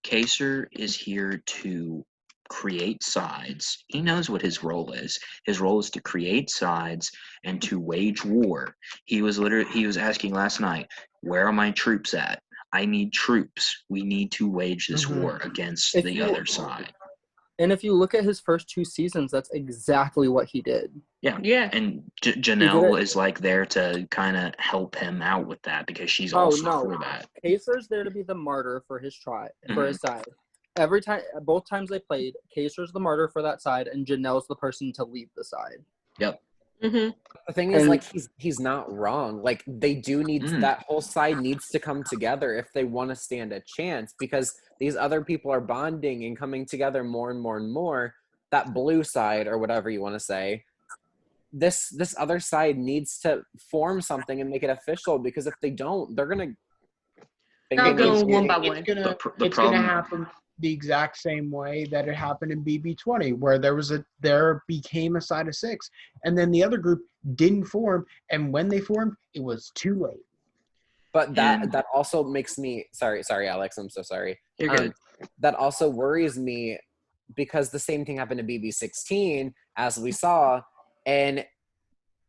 Kaser is here to create sides. He knows what his role is. His role is to create sides and to wage war. He was asking last night, "Where are my troops at? I need troops. We need to wage this Mhm. war against If the you- other side." And if you look at his first 2 seasons, that's exactly what he did. Yeah. And did Janelle it. is like there to kind of help him out with that because she's Oh, also no. for that. Kaser's there to be the martyr for his Mm-hmm. his side. Every time, both times they played, Kaser's the martyr for that side, and Janelle's the person to leave the side. Yep. Mm-hmm. The thing is, And- like, he's not wrong. Like, they do need that whole side needs to come together if they want to stand a chance, because these other people are bonding and coming together more and more and more. That blue side, or whatever you want to say, this other side needs to form something and make it official, because if they don't, they're gonna They'll go It's one by gonna- one. It's gonna, The it's gonna problem- happen the exact same way that it happened in BB20, where there became a side of 6, and then the other group didn't form, and when they formed, it was too late. But that And- that also makes me sorry, Alex. I'm so sorry. You're good. That also worries me, because the same thing happened to BB16, as we saw, and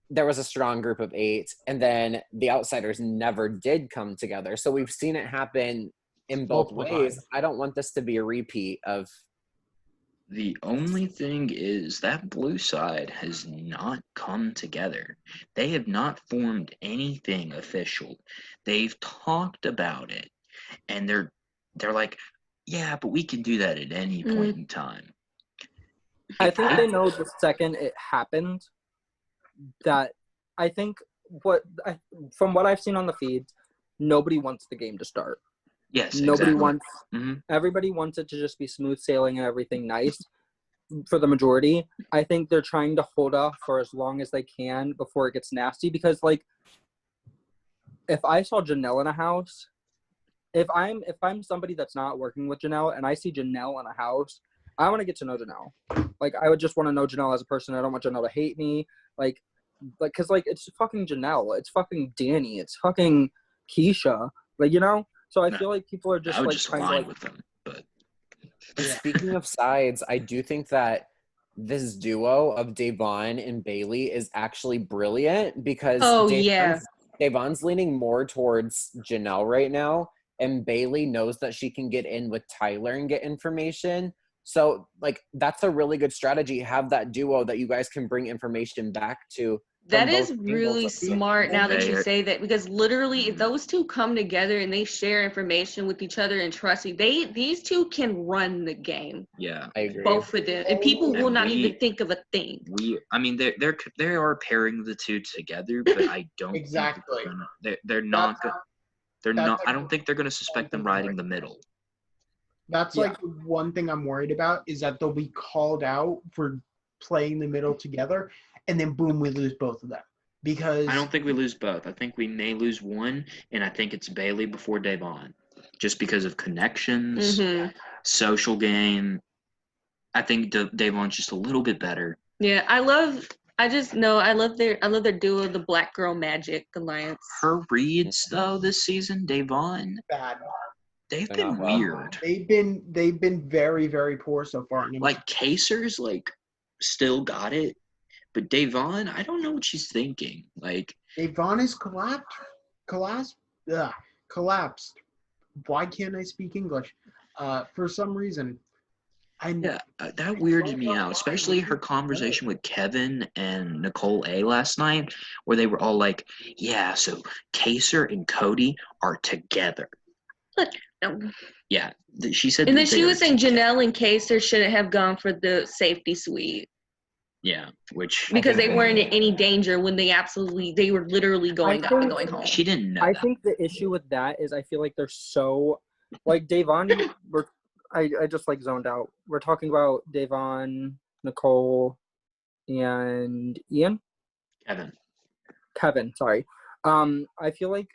there was a strong group of 8, and then the outsiders never did come together. So we've seen it happen in both Multiple ways. times. I don't want this to be a repeat of. The only thing is that blue side has not come together. They have not formed anything official. They've talked about it, and they're like, yeah, but we can do that at any point in time. I think they know the second it happened that I think from what I've seen on the feeds, nobody wants the game to start. Yes, Nobody exactly. wants. Mhm. Everybody wants it to just be smooth sailing and everything nice. For the majority, I think they're trying to hold off for as long as they can before it gets nasty. Because, like, if I saw Janelle in a house, if I'm somebody that's not working with Janelle and I see Janelle in a house, I want to get to know Janelle. Like, I would just want to know Janelle as a person. I don't want Janelle to hate me. Like, cause like it's fucking Janelle, it's fucking Danny, it's fucking Keisha. Like, you know. So I feel like people are just I would like just trying to align like. with them, but Speaking of sides, I do think that this duo of Devon and Bailey is actually brilliant, because Devon's leaning more towards Janelle right now, and Bailey knows that she can get in with Tyler and get information. So, like, that's a really good strategy. Have that duo that you guys can bring information back to. That is really smart now that you They- say that, because literally if those two come together and they share information with each other and trust these two can run the game. Yeah, I agree. Both of them. And people will not we- even think of a thing. I mean, they are pairing the two together, but I don't Exactly. think they're not. They're that's not. like I don't think they're going to suspect them riding the middle. That's Yeah. like one thing I'm worried about, is that they'll be called out for playing the middle together, and then boom, we lose both of them. Because I don't think we lose both. I think we may lose one, and I think it's Bailey before Devon, just because of connections, Mm-hmm. social game. I think Devon's just a little bit better. Yeah, I love their duo, the Black Girl Magic Alliance. Her reads though this season, Devon, bad. they've They're been not well. weird. They've been very, very poor so far. And Like Kaser's like still got it, but Devon, I don't know what she's thinking. Like Devon is collapsed. Why can't I speak English? For some reason, that weirded me out, especially her conversation with Kevin and Nicole A last night, where they were all like, "Yeah, so Kaser and Cody are together." Yeah, she said. And that then she they was are saying together. Janelle and Kaser shouldn't have gone for the safety suite Yeah, which because they weren't in any danger when they were literally going up and going home. she didn't know. I that. think the issue with that is I feel like they're so like Devon. I just like zoned out. We're talking about Davon, Nicole, and Ian. Kevin, sorry. I feel like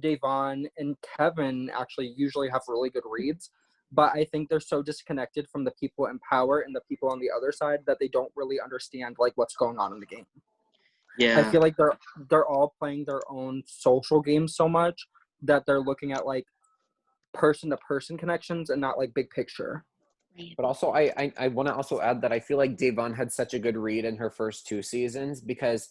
Davon and Kevin actually usually have really good reads, but I think they're so disconnected from the people in power and the people on the other side that they don't really understand like what's going on in the game. Yeah. I feel like they're all playing their own social games so much that they're looking at like person to person connections and not like big picture. But also, I want to also add that I feel like Davon had such a good read in her first 2 seasons because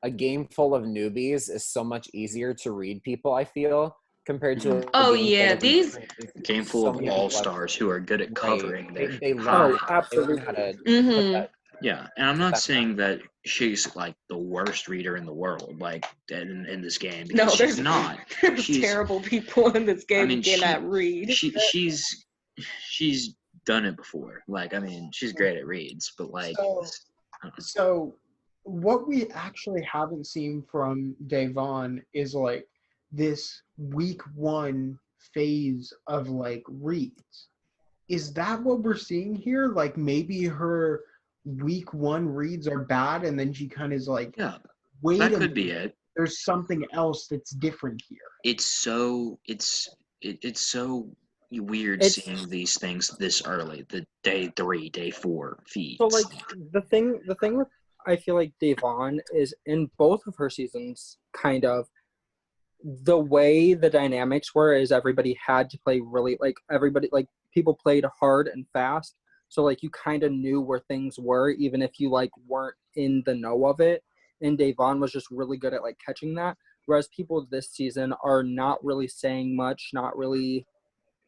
a game full of newbies is so much easier to read people, I feel, compared to Oh, a game yeah, full of these A game full so of many all people have- stars who are good at covering their They Oh, learn, high. absolutely. they learn how to put Mhm. that. Yeah, and I'm not That saying that she's like the worst reader in the world, like in this game, No, because she's there's not. there's She's terrible people in this game mean, who cannot read. she's done it before. Like, I mean, she's great at reads, but like, So what we actually haven't seen from Davon is like this week 1 phase of like reads. Is that what we're seeing here? Like maybe her week 1 reads are bad and then she kind of is like, yeah, wait that a could minute, be it. there's something else that's different here. It's so weird It's- seeing these things this early, the day 3, day 4 feeds. So like the thing with I feel like Davon is in both of her seasons kind of the way the dynamics were is everybody had to play really like everybody like people played hard and fast. So like you kind of knew where things were even if you like weren't in the know of it. And Davon was just really good at like catching that. Whereas people this season are not really saying much, not really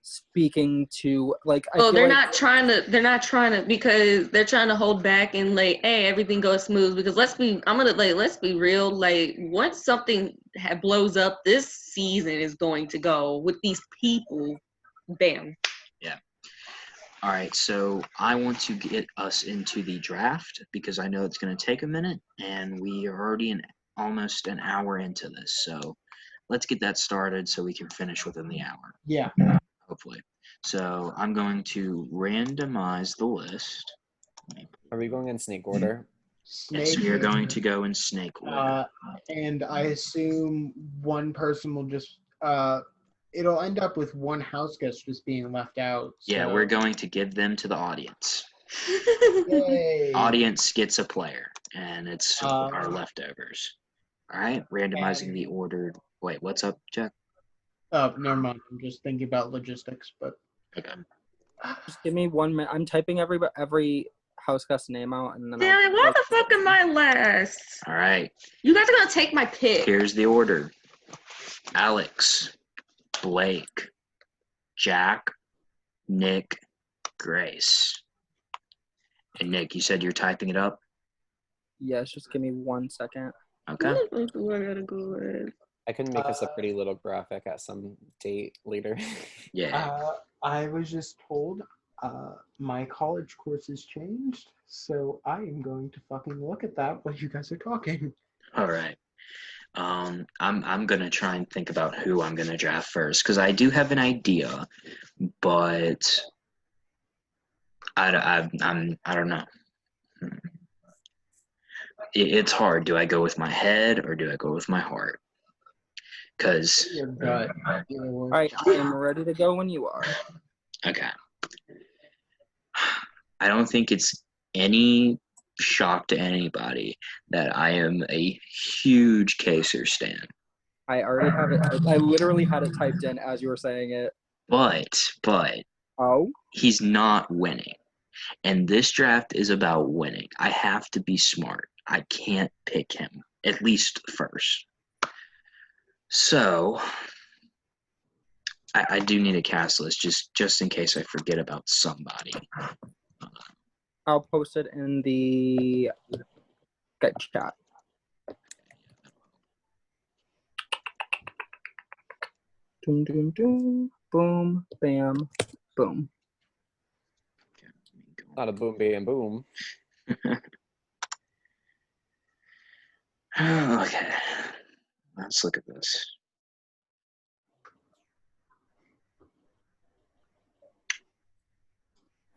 speaking to like I feel They're like, not trying to because they're trying to hold back and like, hey, everything goes smooth because let's be real, like once something blows up, this season is going to go with these people, bam. Yeah. All right, so I want to get us into the draft because I know it's going to take a minute and we are already almost an hour into this. So let's get that started so we can finish within the hour. Yeah. Hopefully. So I'm going to randomize the list. Are we going in snake order? Yes, we are going to go in snake order. And I assume one person will just it'll end up with one house guest just being left out. So. Yeah, we're going to give them to the audience. Yay. Audience gets a player, and it's our leftovers. All right, randomizing the ordered. Wait, what's up, Jack? Oh, never mind. I'm just thinking about logistics, but Okay. just give me 1 minute. I'm typing every house guest name out and then Damn it, why the fuck am I last? All right. You guys are gonna take my pick. Here's the order: Alex, Blake, Jack, Nick, Grace. And Nick, you said you're typing it up? Yes, just give me 1 second. Okay. I can make us a pretty little graphic at some date later. Yeah. I was just told my college course has changed, so I am going to fucking look at that while you guys are talking. All right. I'm gonna try and think about who I'm gonna draft first because I do have an idea, but I don't know. It's hard. Do I go with my head or do I go with my heart? Because Your gut. All right, I am ready to go when you are. okay, I don't think it's any shock to anybody that I am a huge Kaser stan. I already have it. I literally had it typed in as you were saying it. But Oh, he's not winning. And this draft is about winning. I have to be smart. I can't pick him, at least first. So I do need a cast list just in case I forget about somebody. I'll post it in the get chat. Doom, doom, doom. Boom, bam, boom. Not a boom, bam, boom. Okay, let's look at this.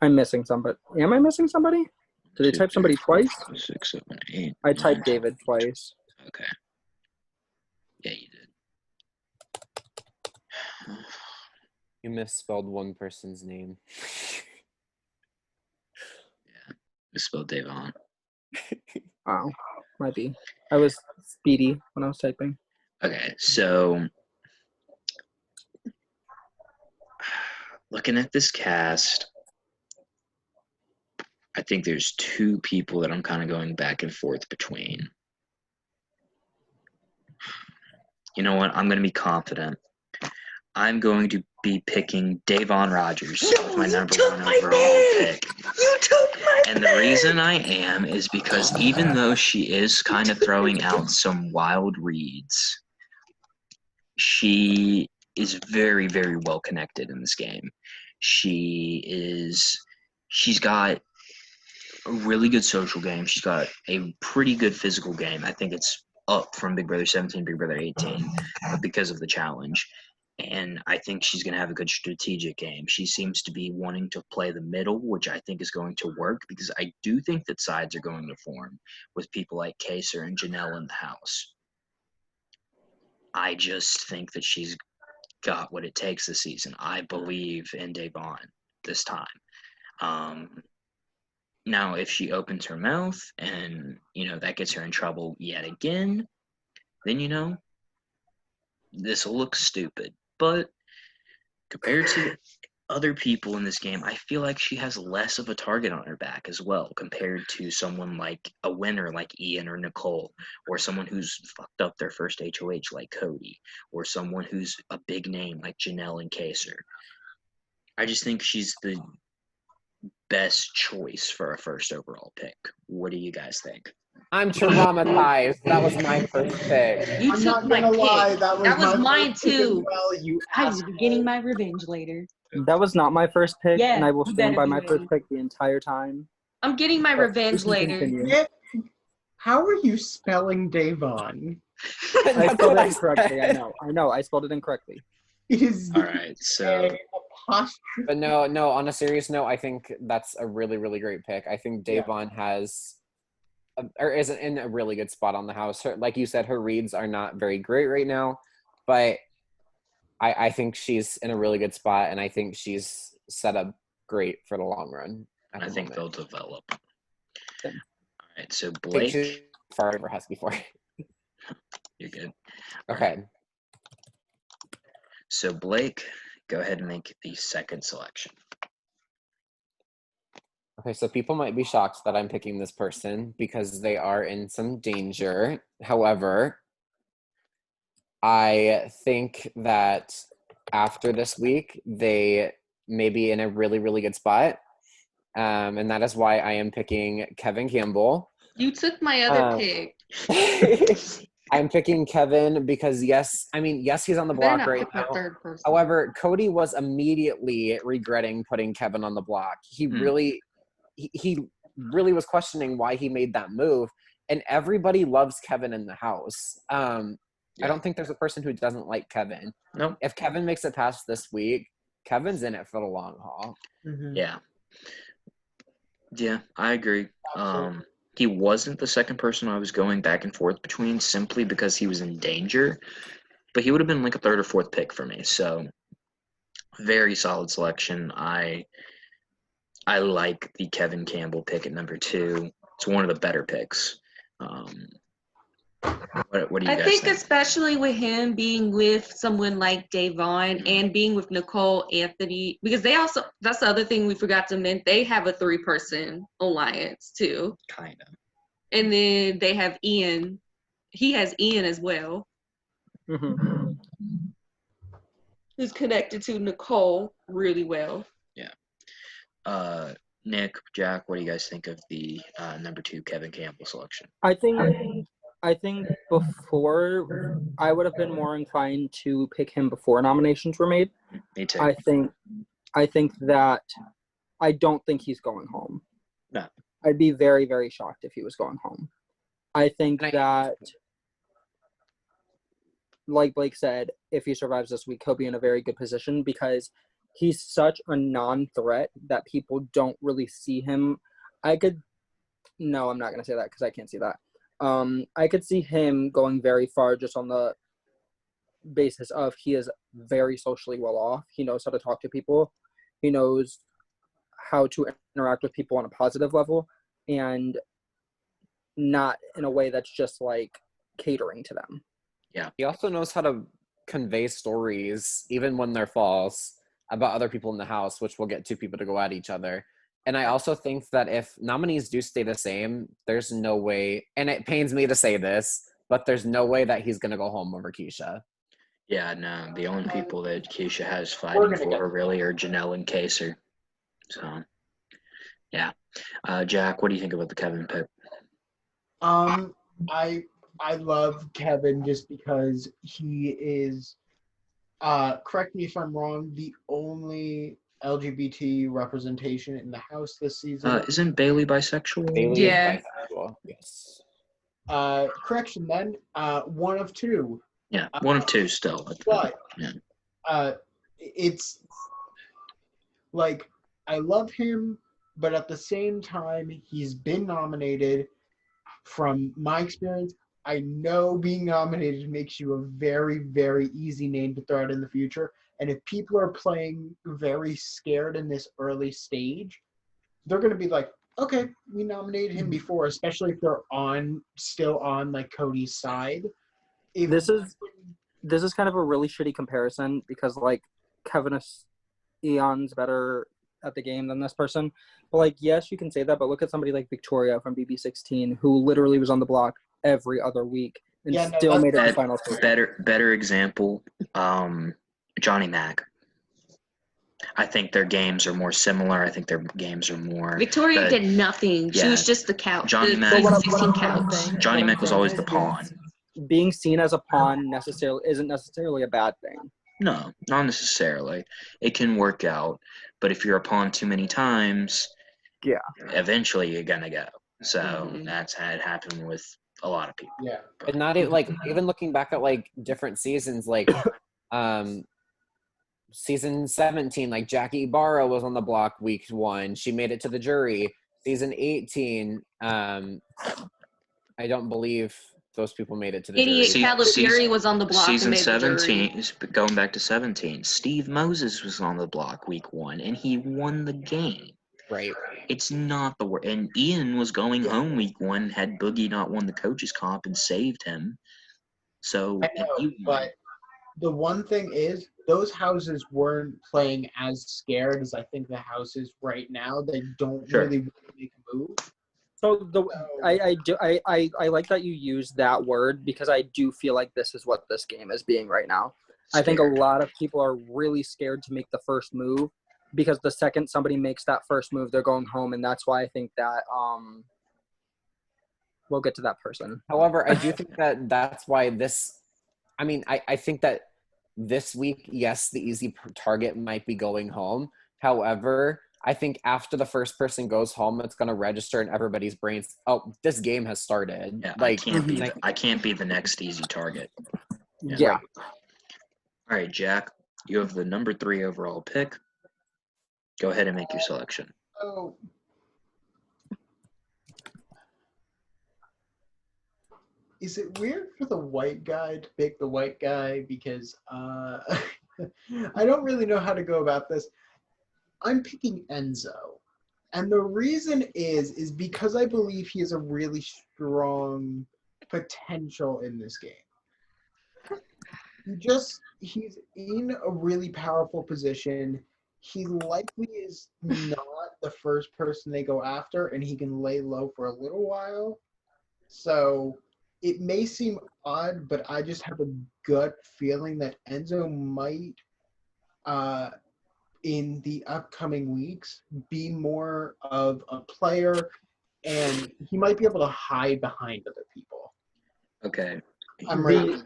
I'm missing somebody. Am I missing somebody? Did I type somebody twice? 6, 7, 8. I typed David twice. Okay. Yeah, you did. You misspelled one person's name. Yeah, misspelled Davon. Wow, might be. I was speedy when I was typing. Okay, so looking at this cast, I think there's two people that I'm kind of going back and forth between. You know what? I'm going to be confident. I'm going to be picking Davon Rogers with my number one overall pick. You took my And the reason I am is because even though she is kind of throwing out some wild reads, she is very, very well connected in this game. She's got a really good social game. She's got a pretty good physical game. I think it's up from Big Brother 17, Big Brother 18, but because of the challenge. And I think she's going to have a good strategic game. She seems to be wanting to play the middle, which I think is going to work because I do think that sides are going to form with people like Kaser and Janelle in the house. I just think that she's got what it takes this season. I believe in Davon this time. Now, if she opens her mouth and, that gets her in trouble yet again, then, this will look stupid. But compared to other people in this game, I feel like she has less of a target on her back as well compared to someone like a winner like Ian or Nicole, or someone who's fucked up their first HOH like Cody, or someone who's a big name like Janelle and Kaser. I just think she's the best choice for a first overall pick. What do you guys think? I'm traumatized. That was my first pick. You I'm took not my gonna pick. lie, that was my mine first pick as too. well, you I will be asshole. getting my revenge later. That was not my first pick, Yeah, and I will you stand better by be my ready. first pick the entire time. I'm getting my But revenge we can later. continue. Nick, how are you spelling Davon? I That's spelled what it incorrectly. I said. know. I spelled it incorrectly. It is All right, so apostrophe. But no, on a serious note, I think that's a really, really great pick. I think Davon is in a really good spot on the house. Like you said, her reads are not very great right now, but I think she's in a really good spot, and I think she's set up great for the long run. I think they'll develop. Yeah. All right, so I think Blake, she's far over Husky for. you're good. Okay. So Blake, go ahead and make the second selection. Okay, so people might be shocked that I'm picking this person because they are in some danger. However, I think that after this week, they may be in a really, really good spot. And that is why I am picking Kevin Campbell. You took my other pick. I'm picking Kevin because yes, he's on the Better block not right pick my now. third person. However, Cody was immediately regretting putting Kevin on the block. He really was questioning why he made that move. And everybody loves Kevin in the house. I don't think there's a person who doesn't like Kevin. Nope. If Kevin makes it past this week, Kevin's in it for the long haul. Mm-hmm. Yeah, I agree. He wasn't the second person I was going back and forth between simply because he was in danger, but he would have been like a third or fourth pick for me. So very solid selection. I like the Kevin Campbell pick at number 2. It's one of the better picks. What do you I guys think think? especially with him being with someone like Davon and being with Nicole, Anthony, because that's the other thing we forgot to mention. They have a 3-person alliance too. Kind of. And then they have Ian. He has Ian as well, Mm-hmm. who's connected to Nicole really well. Yeah. Nick, Jack, what do you guys think of the number 2 Kevin Campbell selection? I think before I would have been more inclined to pick him before nominations were made. Me too. I think that I don't think he's going home. No. I'd be very, very shocked if he was going home. I think that, like Blake said, if he survives this week, he'll be in a very good position because he's such a non-threat that people don't really see him. No, I'm not going to say that because I can't see that. I could see him going very far just on the basis of he is very socially well off. He knows how to talk to people. He knows how to interact with people on a positive level and not in a way that's just like catering to them. Yeah. He also knows how to convey stories, even when they're false, about other people in the house, which will get two people to go at each other. And I also think that if nominees do stay the same, there's no way, and it pains me to say this, but there's no way that he's going to go home over Keisha. Yeah, no. The only people that Keisha has fighting for her really are Janelle and Kaser. So, yeah. Jack, what do you think about the Kevin pick? I love Kevin just because he is, correct me if I'm wrong, the only LGBT representation in the house this season. Isn't Bailey bisexual? Bailey Yeah. is bisexual. Yes. Correction then, one of two. Yeah, one of two still. But yeah. It's like I love him, but at the same time, he's been nominated. From my experience, I know being nominated makes you a very, very easy name to throw out in the future. And if people are playing very scared in this early stage, they're going to be like, okay, we nominated him before, especially if they're still on like Cody's side. This is kind of a really shitty comparison because like Kevin is eons better at the game than this person. But like, yes, you can say that, but look at somebody like Victoria from BB16 who literally was on the block every other week and still made it to the final stage. Better example, Johnny Mac. I think their games are more similar. I think their games are more. Victoria did nothing. She was just the couch. Johnny Mac. Johnny Mac was always the pawn. Being seen as a pawn isn't necessarily a bad thing. No, not necessarily. It can work out, but if you're a pawn too many times, yeah, eventually you're gonna go. So that's had happened with a lot of people. Yeah, and not like even looking back at like different seasons, like season 17, like Jackie Ibarra was on the block week 1. She made it to the jury. Season 18, I don't believe those people made it to the jury. Calipari was on the block. Season 17, going back to 17, Steve Moses was on the block week 1, and he won the game. Right. It's not the word. And Ian was going home week 1, had Boogie not won the coach's comp and saved him. So, I know, but the one thing is, those houses weren't playing as scared as I think the houses right now. They don't really make a move. So I like that you use that word because I do feel like this is what this game is being right now. Scared. I think a lot of people are really scared to make the first move because the second somebody makes that first move, they're going home, and that's why I think that we'll get to that person. However, I do think that that's why this. I mean, I think that this week, yes, the easy target might be going home. However, I think after the first person goes home, it's going to register in everybody's brains. Oh, this game has started. Yeah, like I can't be the next easy target. Yeah. All right, Jack, you have the number 3 overall pick. Go ahead and make your selection. Oh. Is it weird for the white guy to pick the white guy? Because I don't really know how to go about this. I'm picking Enzo. And the reason is because I believe he has a really strong potential in this game. He's in a really powerful position. He likely is not the first person they go after, and he can lay low for a little while. So it may seem odd, but I just have a gut feeling that Enzo might, in the upcoming weeks, be more of a player, and he might be able to hide behind other people. Okay. I'm ready.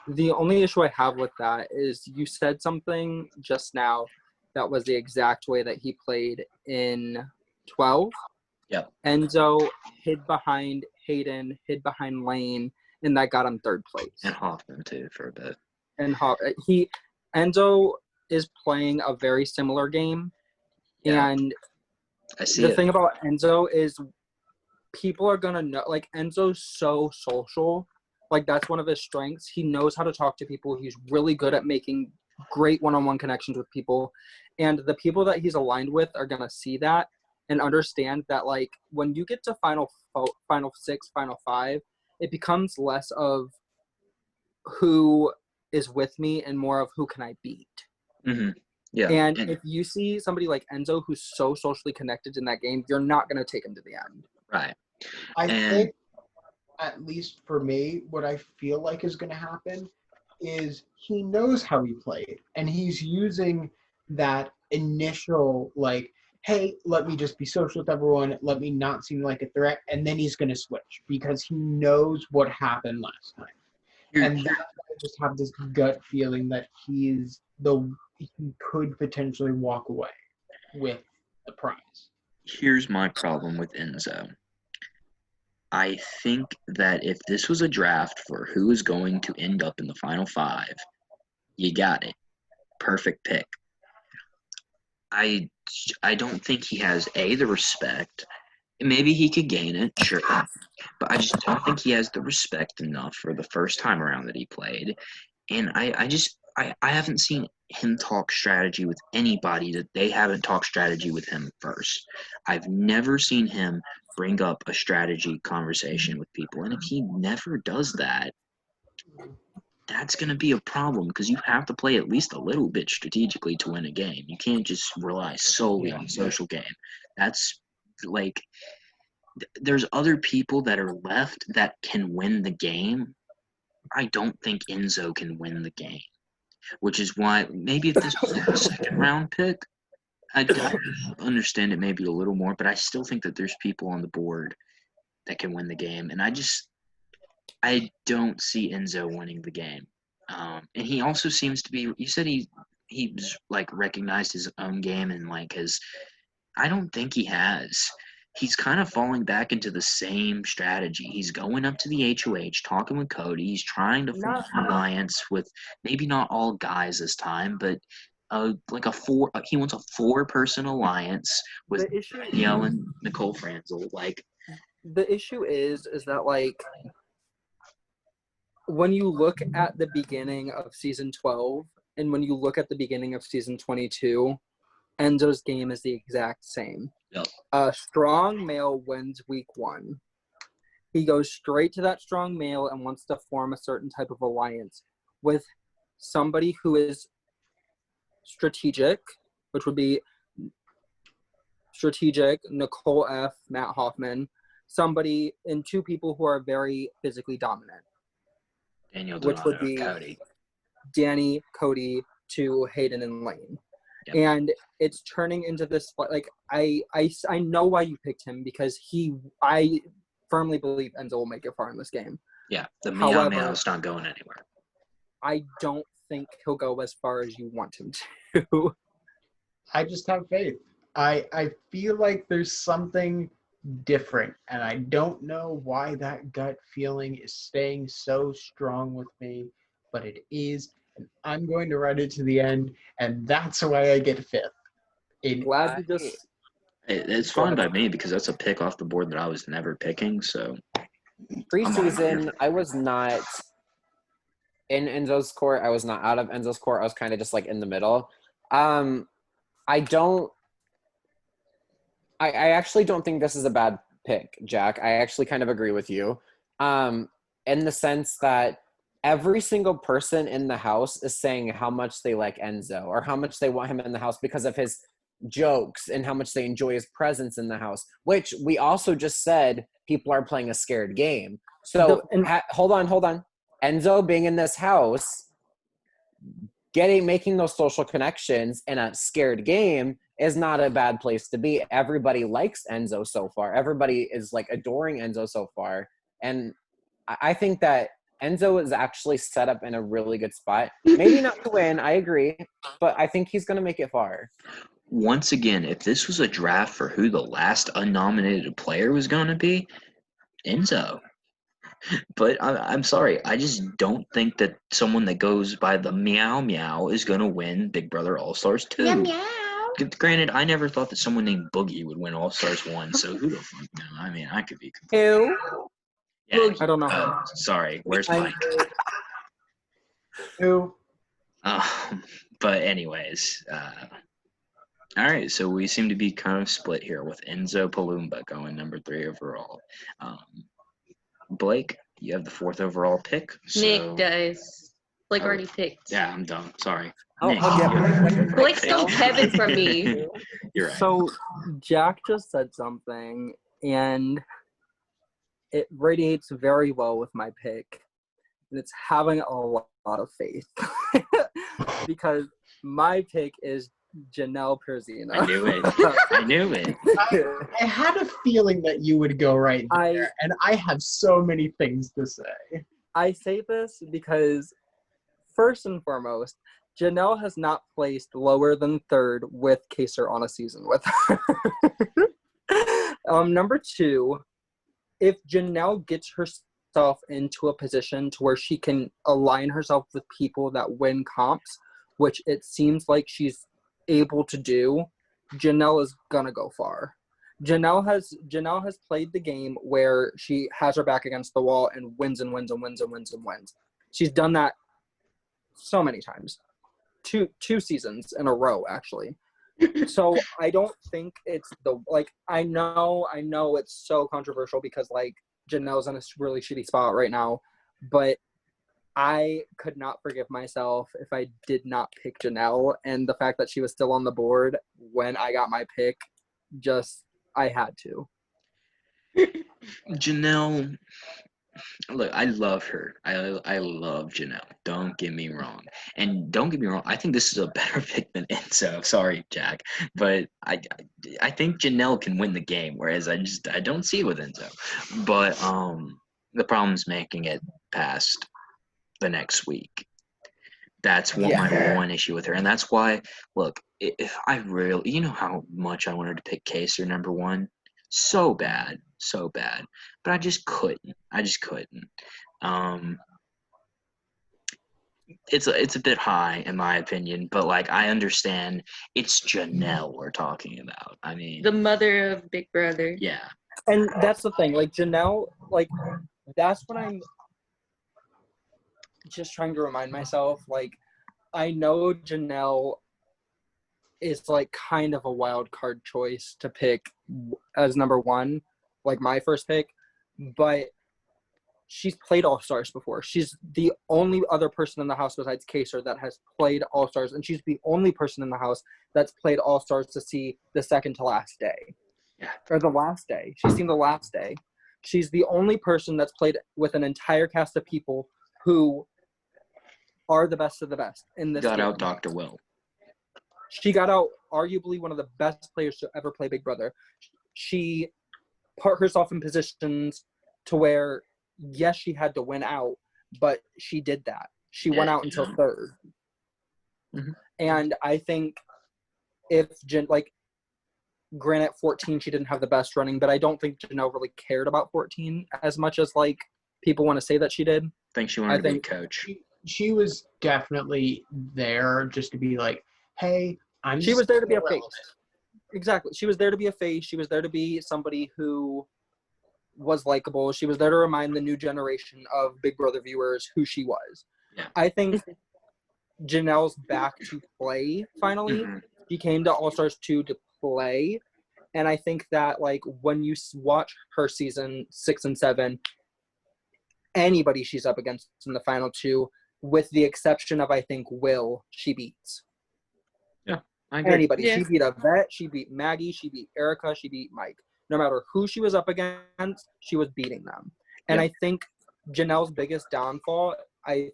The only issue I have with that is you said something just now that was the exact way that he played in 12. Yep. Enzo hid behind Hayden, hid behind Lane, and that got him third place. And Hoffman, too, for a bit. And Enzo is playing a very similar game. Yeah. And I see the it. thing about Enzo is people are going to know, like, Enzo's so social. Like, that's one of his strengths. He knows how to talk to people. He's really good at making great one-on-one connections with people. And the people that he's aligned with are going to see that and understand that, like, when you get to final 6, final 5, it becomes less of who is with me and more of who can I beat. Mm-hmm. Yeah. And if you see somebody like Enzo who's so socially connected in that game, you're not going to take him to the end. Right. I think, at least for me, what I feel like is going to happen is he knows how he played, and he's using that initial, like, hey, let me just be social with everyone, let me not seem like a threat, and then he's going to switch because he knows what happened last time. And that's why I just have this gut feeling that he could potentially walk away with the prize. Here's my problem with Enzo. I think that if this was a draft for who is going to end up in the final 5, you got it. Perfect pick. I don't think he has, the respect. Maybe he could gain it, sure. But I just don't think he has the respect enough for the first time around that he played. And I haven't seen him talk strategy with anybody that they haven't talked strategy with him first. I've never seen him bring up a strategy conversation with people. And if he never does that, that's going to be a problem because you have to play at least a little bit strategically to win a game. You can't just rely solely on social game. That's like there's other people that are left that can win the game. I don't think Enzo can win the game, which is why maybe if this was like a second round pick, I'd understand it maybe a little more, but I still think that there's people on the board that can win the game, and I don't see Enzo winning the game. And he also seems to be. You said he's like recognized his own game and like his. I don't think he has. He's kind of falling back into the same strategy. He's going up to the HOH, talking with Cody. He's trying to form an alliance with maybe not all guys this time, but like he wants a 4-person alliance with Danielle and Nicole Franzel. Like the issue is that like when you look at the beginning of season 12 and when you look at the beginning of season 22, Enzo's game is the exact same. Yep. A strong male wins week 1. He goes straight to that strong male and wants to form a certain type of alliance with somebody who is strategic, which would be strategic, Nicole F., Matt Hoffman, somebody, and 2 people who are very physically dominant. Daniel which would be Cody. Danny, Cody, to Hayden and Lane. Yep. And it's turning into this, like, I know why you picked him because I firmly believe Enzo will make it far in this game. Yeah, the meow's not going anywhere. I don't think he'll go as far as you want him to. I just have faith. I feel like there's something different, and I don't know why that gut feeling is staying so strong with me, but it is. And I'm going to ride it to the end, and that's why I get 5th. Glad you just. It's fine by me because that's a pick off the board that I was never picking. So preseason, I was not in Enzo's court. I was not out of Enzo's court. I was kind of just like in the middle. I actually don't think this is a bad pick, Jack. I actually kind of agree with you, in the sense that every single person in the house is saying how much they like Enzo or how much they want him in the house because of his jokes and how much they enjoy his presence in the house, which we also just said people are playing a scared game. So hold on. Enzo being in this house, making those social connections in a scared game is not a bad place to be. Everybody likes Enzo so far. Everybody is like adoring Enzo so far. And I think that Enzo is actually set up in a really good spot. Maybe not to win, I agree, but I think he's going to make it far. Once again, if this was a draft for who the last unnominated player was going to be, Enzo. But I'm sorry. I just don't think that someone that goes by the meow meow is going to win Big Brother All Stars 2. Meow meow. Granted, I never thought that someone named Boogie would win All Stars 1, so who the fuck knows? I mean, I could be Who? Yeah. Boogie. I don't know. Sorry, where's Mike? Who? But anyways, all right, so we seem to be kind of split here with Enzo Palumba going number 3 overall. Blake, you have the 4th overall pick. So, Nick does. Blake Oh. already picked. Yeah, I'm done. Sorry. Oh, Nick, yeah, you have the 4th Blake pick. stole Kevin from me. You're right. So Jack just said something, and it radiates very well with my pick, and it's having a lot of faith because my pick is Janelle Perzina. I knew it. I knew it. I had a feeling that you would go right there, and I have so many things to say. I say this because, first and foremost, Janelle has not placed lower than 3rd with Kaser on a season with her. Number 2, if Janelle gets herself into a position to where she can align herself with people that win comps, which it seems like she's able to do, Janelle is gonna go far. Janelle has played the game where she has her back against the wall and wins and wins and wins and wins and wins. She's done that so many times. Two seasons in a row, actually. So I don't think it's I know it's so controversial because Janelle's in a really shitty spot right now, but I could not forgive myself if I did not pick Janelle, and the fact that she was still on the board when I got my pick, I had to. Janelle, look, I love her. I love Janelle. Don't get me wrong. And don't get me wrong, I think this is a better pick than Enzo. Sorry, Jack. But I think Janelle can win the game, whereas I don't see it with Enzo. But the problem is making it past the next week. That's my one issue with her. And that's why, look, if I really, you know how much I wanted to pick Kaser number 1? So bad. But I just couldn't. It's a bit high in my opinion, but I understand it's Janelle we're talking about. I mean, The mother of Big Brother. yeah. And that's the thing, Janelle, that's what I'm just trying to remind myself, I know Janelle is kind of a wild card choice to pick as number 1, my first pick, but she's played All-Stars before. She's the only other person in the house besides Kaser that has played All-Stars, and she's the only person in the house that's played All-Stars to see the second to last day. Yeah. Or the last day. She's seen the last day. She's the only person that's played with an entire cast of people who are the best of the best in this Got game. out Dr. Will. She got out arguably one of the best players to ever play Big Brother. She put herself in positions to where, yes, she had to win out, but she did that. She went out until 3rd. Mm-hmm. And I think if granted 14, she didn't have the best running, but I don't think Janelle really cared about 14 as much as people want to say that she did. I think she wanted to be a coach. She was definitely there just to be hey, She was there to be a face. Exactly. She was there to be a face. She was there to be somebody who was likable. She was there to remind the new generation of Big Brother viewers who she was. Yeah. I think Janelle's back to play finally. Mm-hmm. She came to All-Stars 2 to play. And I think that when you watch her season 6 and 7, anybody she's up against in the final 2, with the exception of, I think, Will, she beats. Yeah, I agree. Anybody. Yeah. She beat Yvette, she beat Maggie, she beat Erica, she beat Mike. No matter who she was up against, she was beating them. And I think Janelle's biggest downfall, I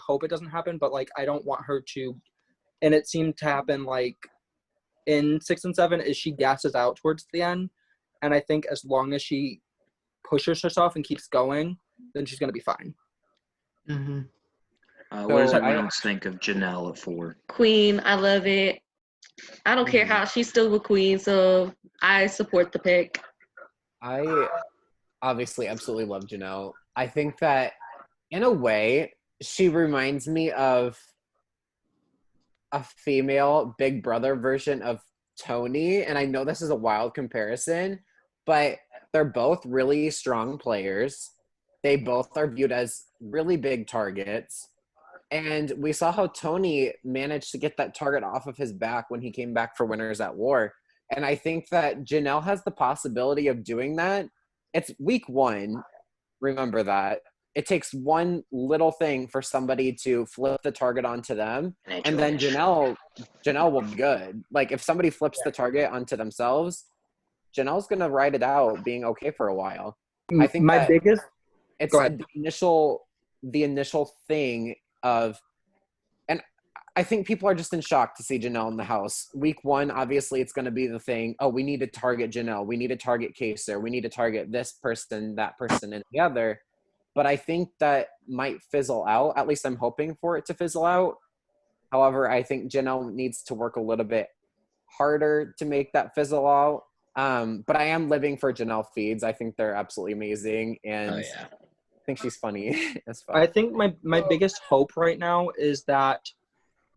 hope it doesn't happen, but I don't want her to, and it seemed to happen in 6 and 7, is she gasses out towards the end. And I think as long as she pushes herself and keeps going, then she's going to be fine. Mm-hmm. What does everyone else think of Janelle at 4? Queen, I love it. I don't care how she's still a queen, so I support the pick. I obviously absolutely love Janelle. I think that in a way, she reminds me of a female Big Brother version of Tony. And I know this is a wild comparison, but they're both really strong players. They both are viewed as really big targets. And we saw how Tony managed to get that target off of his back when he came back for Winners at War. And I think that Janelle has the possibility of doing that. It's week 1. Remember that. It takes one little thing for somebody to flip the target onto them. And then Janelle will be good. Like, if somebody flips the target onto themselves, Janelle's going to ride it out being okay for a while. I think my biggest... It's the initial thing of, and I think people are just in shock to see Janelle in the house. Week 1, obviously, it's going to be the thing. Oh, we need to target Janelle. We need to target Kaser. We need to target this person, that person, and the other. But I think that might fizzle out. At least I'm hoping for it to fizzle out. However, I think Janelle needs to work a little bit harder to make that fizzle out. But I am living for Janelle feeds. I think they're absolutely amazing. And I think she's funny as fuck. I think my biggest hope right now is that,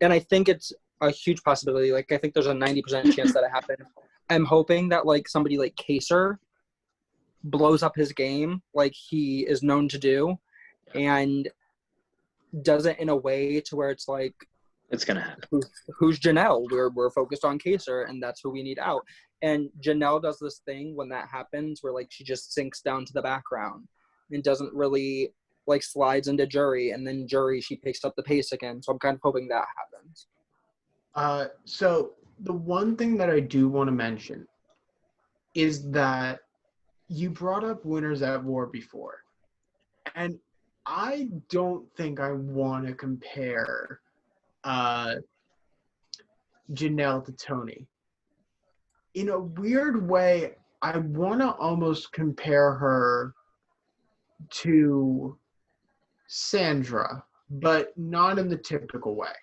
and I think it's a huge possibility, like I think there's a 90% chance that it happens. I'm hoping that like somebody like Kaser blows up his game like he is known to do and does it in a way to where it's like, it's gonna happen. Who's Janelle? We're focused on Kaser, and that's who we need out. And Janelle does this thing when that happens where like she just sinks down to the background and doesn't really like slides into Jury, and then Jury she picks up the pace again. So I'm kind of hoping that happens. So the one thing that I do want to mention is that you brought up Winners at War before, and I don't think I want to compare Janelle to Tony. In a weird way, I want to almost compare her to Sandra, but not in the typical way.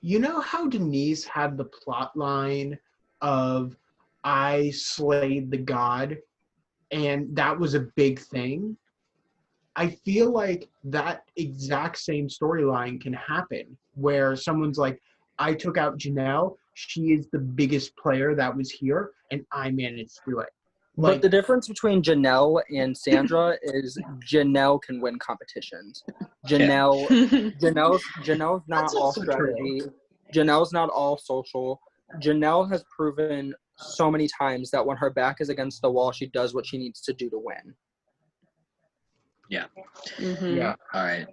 You know how Denise had the plot line of I slayed the god, and that was a big thing? I feel like that exact same storyline can happen where someone's like, I took out Janelle, she is the biggest player that was here, and I managed to do it. Like, but the difference between Janelle and Sandra is Janelle can win competitions. Janelle's not all strategy. Janelle's not all social. Janelle has proven so many times that when her back is against the wall, she does what she needs to do to win. Yeah. Mm-hmm. Yeah. All right.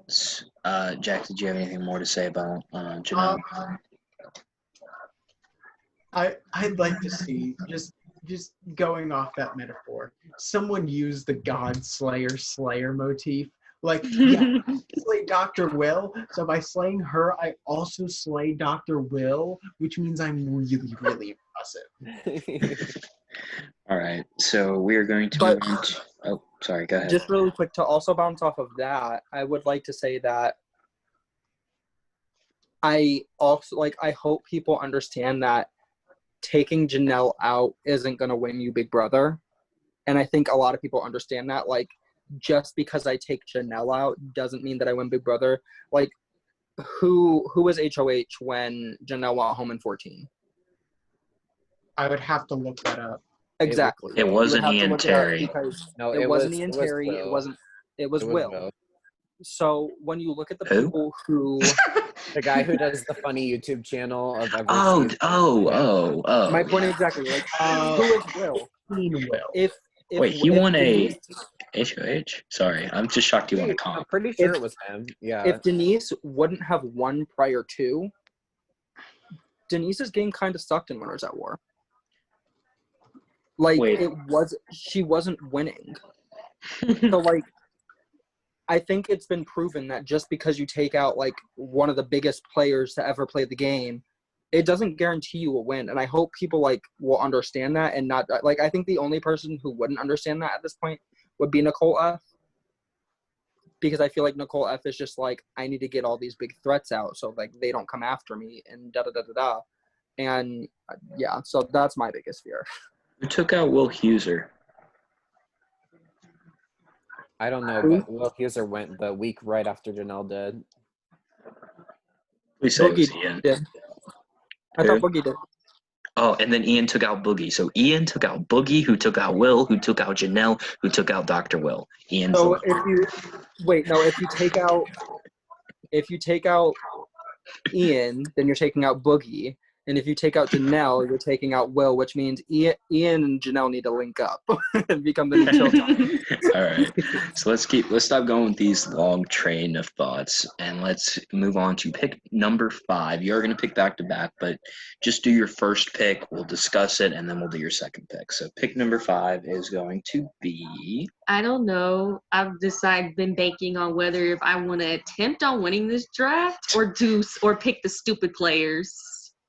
Jack, did you have anything more to say about Janelle? I'd like to see, just going off that metaphor, someone use the God Slayer motif. Like, yeah, I slay Dr. Will, so by slaying her, I also slay Dr. Will, which means I'm really, really impressive. All right, so we are going to move on to... Oh, sorry, go ahead. Just really quick, to also bounce off of that, I would like to say that I also, like, I hope people understand that taking Janelle out isn't going to win you Big Brother. And I think a lot of people understand that. Like, just because I take Janelle out doesn't mean that I win Big Brother. Like, who was HOH when Janelle went home in 14? I would have to look that up. Exactly. It wasn't Ian Terry. No, it wasn't Ian was Terry. Will. It was Will. So when you look at the people who... The guy who does the funny YouTube channel of every Oh. My point exactly. Like, who is Will? If he won a HOH? Sorry, I'm just shocked he won a comp. I'm pretty sure it was him. Yeah. If Denise wouldn't have won prior to, Denise's game kind of sucked in Winners at War. Like, she wasn't winning. So, like, I think it's been proven that just because you take out, like, one of the biggest players to ever play the game, it doesn't guarantee you a win. And I hope people, like, will understand that and not, like, I think the only person who wouldn't understand that at this point would be Nicole F. Because I feel like Nicole F is just like, I need to get all these big threats out so, like, they don't come after me and da-da-da-da-da. And, yeah, so that's my biggest fear. Who took out Will Huser? I don't know, but Will Huser went the week right after Janelle did. We say it was Boogie Ian. did. I thought Boogie did. Oh, and then Ian took out Boogie. So Ian took out Boogie, who took out Will, who took out Janelle, who took out Dr. Will. Ian's So if you take out Ian, then you're taking out Boogie. And if you take out Janelle, you're taking out Will, which means Ian and Janelle need to link up and become the new children. All right. So let's stop going with these long train of thoughts and let's move on to pick number 5. You're going to pick back to back, but just do your first pick. We'll discuss it and then we'll do your second pick. So pick number 5 is going to be. I don't know. I've been banking on whether if I want to attempt on winning this draft or pick the stupid players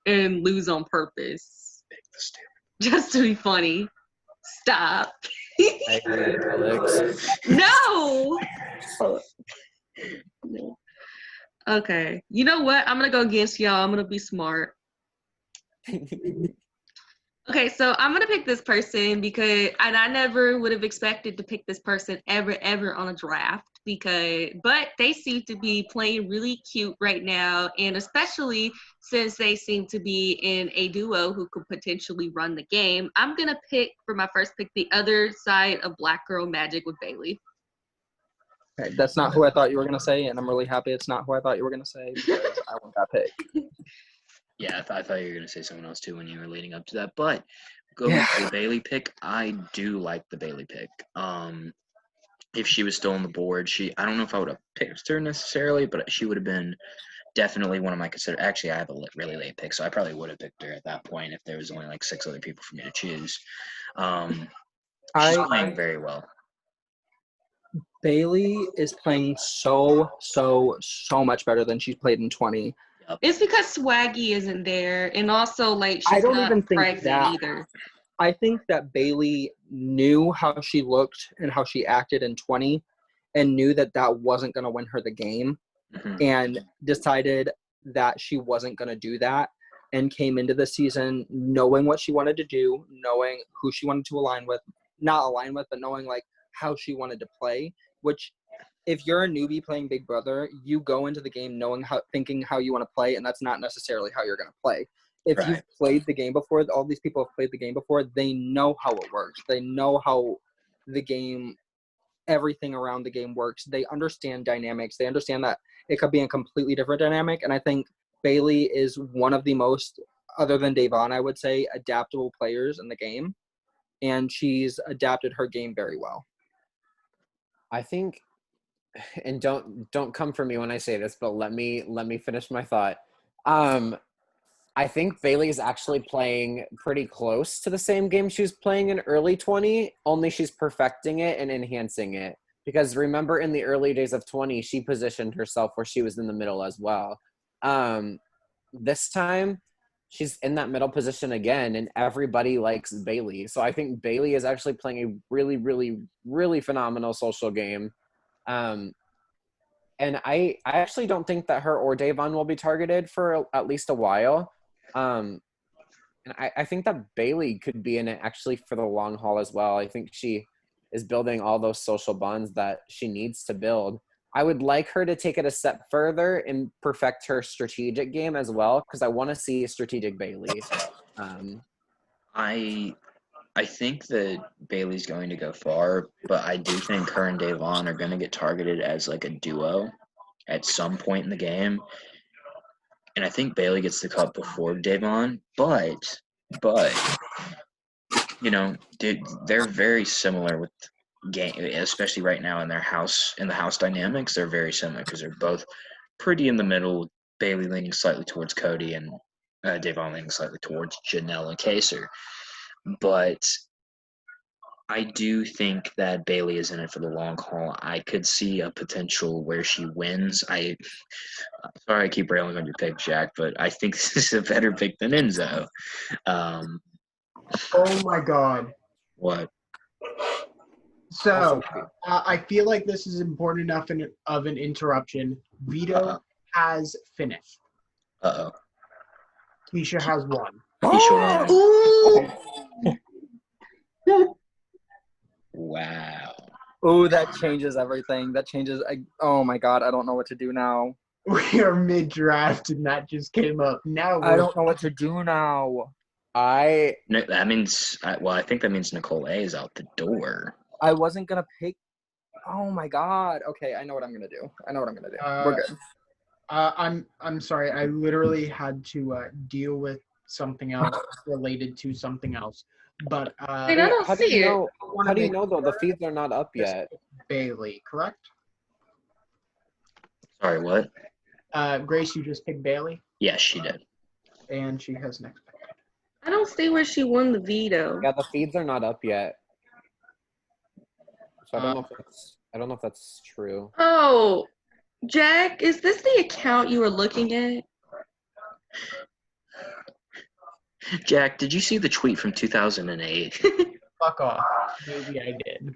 and lose on purpose. Pick the stupid. Just to be funny. Stop. I agree, Alex. No. No. Okay. You know what? I'm going to go against y'all. I'm going to be smart. Okay, so I'm going to pick this person because I never would have expected to pick this person ever on a draft but they seem to be playing really cute right now, and especially since they seem to be in a duo who could potentially run the game, I'm going to pick, for my first pick, the other side of Black Girl Magic with Bailey. Okay, that's not who I thought you were going to say, and I'm really happy it's not who I thought you were going to say because I want that pick. Yeah, I thought you were going to say someone else too when you were leading up to that. But going to the Bailey pick, I do like the Bailey pick. If she was still on the board, I don't know if I would have picked her necessarily, but she would have been definitely one of my Actually, I have a really late pick, so I probably would have picked her at that point if there was only like 6 other people for me to choose. She's playing very well. Bailey is playing so much better than she's played in 20. It's because Swaggy isn't there, and also like she's I don't not even think pregnant that either. I think that Bailey knew how she looked and how she acted in 20 and knew that wasn't going to win her the game and decided that she wasn't going to do that and came into the season knowing what she wanted to do, knowing who she wanted to not align with, but knowing like how she wanted to play, which if you're a newbie playing Big Brother, you go into the game thinking how you want to play, and that's not necessarily how you're going to play. If you've played the game before, all these people have played the game before, they know how it works. They know how the game, everything around the game works. They understand dynamics. They understand that it could be a completely different dynamic. And I think Bailey is one of the most, other than Davon, I would say, adaptable players in the game. And she's adapted her game very well. I think, and don't come for me when I say this, but let me finish my thought. I think Bailey is actually playing pretty close to the same game she was playing in early 20, only she's perfecting it and enhancing it. Because remember in the early days of 20, she positioned herself where she was in the middle as well. This time, she's in that middle position again, and everybody likes Bailey. So I think Bailey is actually playing a really, really, really phenomenal social game. And I actually don't think that her or Davon will be targeted for at least a while. And I think that Bailey could be in it actually for the long haul as well. I think she is building all those social bonds that she needs to build. I would like her to take it a step further and perfect her strategic game as well, because I want to see strategic Bailey. I think that Bailey's going to go far, but I do think her and Davon are going to get targeted as like a duo at some point in the game. And I think Bailey gets the cup before Davon, but you know, they're very similar with game, especially right now in the house dynamics. They're very similar because they're both pretty in the middle. Bailey leaning slightly towards Cody and Davon leaning slightly towards Janelle and Kaser. But I do think that Bailey is in it for the long haul. I could see a potential where she wins. Sorry I keep railing on your pick, Jack, but I think this is a better pick than Enzo. Oh my God. What? So I feel like this is important enough of an interruption. Vito has finished. Uh-oh. Keisha has won. Keisha won. Wow. Oh, that changes everything. That changes. Oh my god, I don't know what to do now. We are mid-draft, and that just came up. Now I don't know what to do now. No, that means. I think that means Nicole A is out the door. I wasn't gonna pick. Oh my god. Okay, I know what I'm gonna do. We're good. I'm sorry. I literally had to deal with something else related to something else. But Wait, I don't How do see you it. know? How do you know though? The feeds are not up yet. Bailey, correct? Sorry, what? Grace, you just picked Bailey, Yes, she did. and she has next pick. I don't see where she won the veto. Yeah, the feeds are not up yet. So I don't know if that's true. Oh, Jack, is this the account you were looking at? Jack, did you see the tweet from 2008? Fuck off. Maybe I did.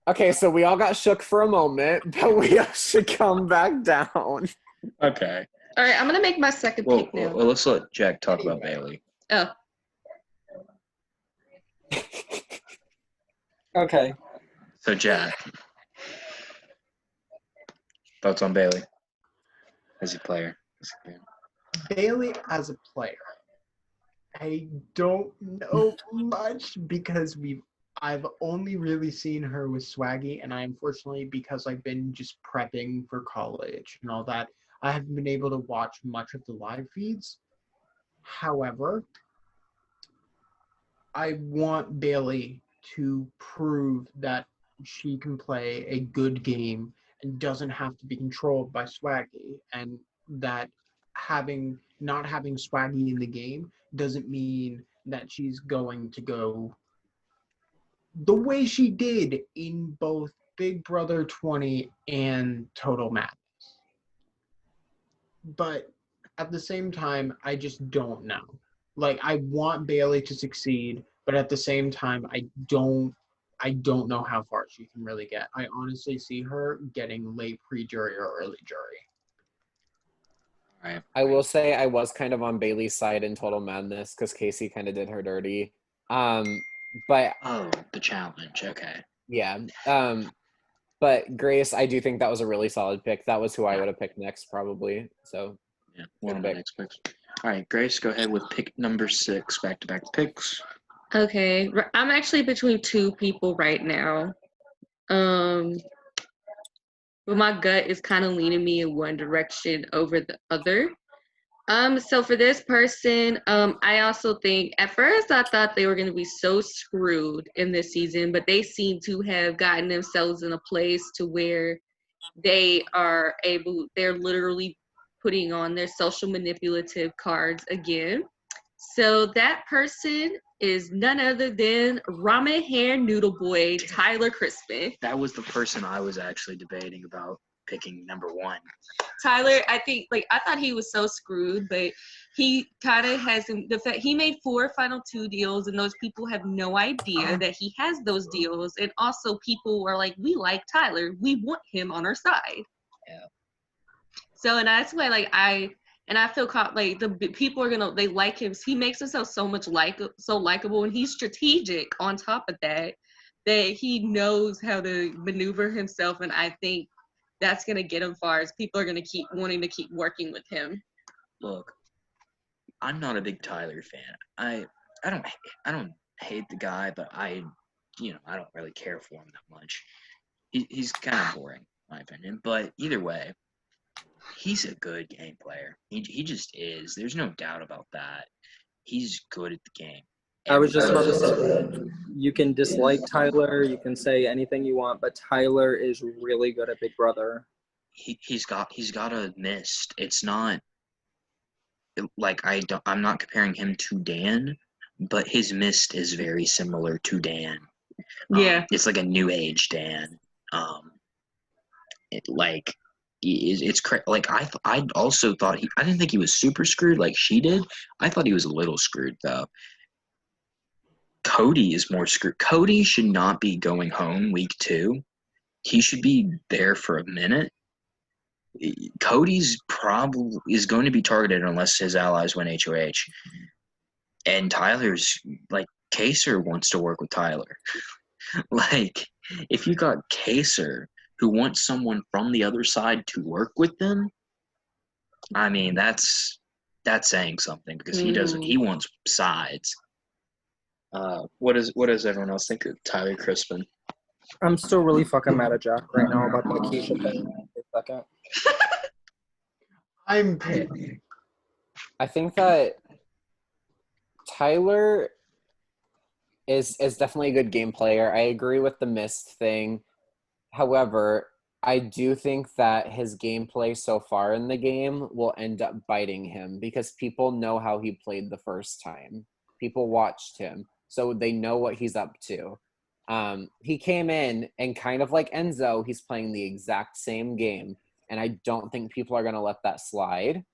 Okay, so we all got shook for a moment, but we all should come back down. Okay. All right, I'm gonna make my second pick now. Well, let's let Jack talk about Bailey. Oh, Okay. So, Jack, thoughts on Bailey as a player? Bailey as a player, I don't know much because I've only really seen her with Swaggy, and I unfortunately, because I've been just prepping for college and all that, I haven't been able to watch much of the live feeds. However, I want Bailey to prove that she can play a good game and doesn't have to be controlled by Swaggy, and that not having Swaggy in the game doesn't mean that she's going to go the way she did in both Big Brother 20 and Total Madness. But at the same time, I just don't know. Like, I want Bailey to succeed, but at the same time, I don't know how far she can really get. I honestly see her getting late pre-jury or early jury. I will say I was kind of on Bailey's side in Total Madness because Casey kind of did her dirty. But the challenge. Okay. yeah. But Grace, I do think that was a really solid pick. That was who I would have picked next, probably. So yeah, one of the next picks. All right, Grace, go ahead with pick number 6. Back-to-back picks. okay. I'm actually between two people right now. But my gut is kind of leaning me in one direction over the other. So for this person, I also think at first I thought they were going to be so screwed in this season, but they seem to have gotten themselves in a place to where they're literally putting on their social manipulative cards again. So that person is none other than ramen hair noodle boy Tyler Crispin. That was the person I was actually debating about picking number 1. Tyler, I think, I thought he was so screwed, but he kind of has the fact he made 4 Final 2 deals, and those people have no idea that he has those deals. And also, people were like, "We like Tyler, we want him on our side." Yeah. So, and that's why, I feel the people are they like him. He makes himself so likable, and he's strategic. On top of that he knows how to maneuver himself, and I think that's going to get him far, as people are going to keep wanting to keep working with him. Look, I'm not a big Tyler fan. I don't hate the guy, but I don't really care for him that much. He's kind of boring, in my opinion. But either way, he's a good game player. He just is. There's no doubt about that. He's good at the game. I was just about to say, you can dislike Tyler, you can say anything you want, but Tyler is really good at Big Brother. He's got a mist. It's not like I'm not comparing him to Dan, but his mist is very similar to Dan. Yeah. It's like a new age Dan. It's crazy. Like I also thought I didn't think he was super screwed like she did. I thought he was a little screwed though. Cody is more screwed. Cody should not be going home week 2. He should be there for a minute. Cody's probably is going to be targeted unless his allies win HOH. And Tyler's Kaser wants to work with Tyler. Like, if you got Kaser who wants someone from the other side to work with them, I mean, that's saying something because he wants sides. What does everyone else think of Tyler Crispin? I'm still really fucking mad at Jack right now about the Keisha thing. For a second. I'm pissed. I think that Tyler is definitely a good game player. I agree with the mist thing. However, I do think that his gameplay so far in the game will end up biting him because people know how he played the first time. People watched him, so they know what he's up to. He came in and kind of like Enzo, he's playing the exact same game, and I don't think people are going to let that slide.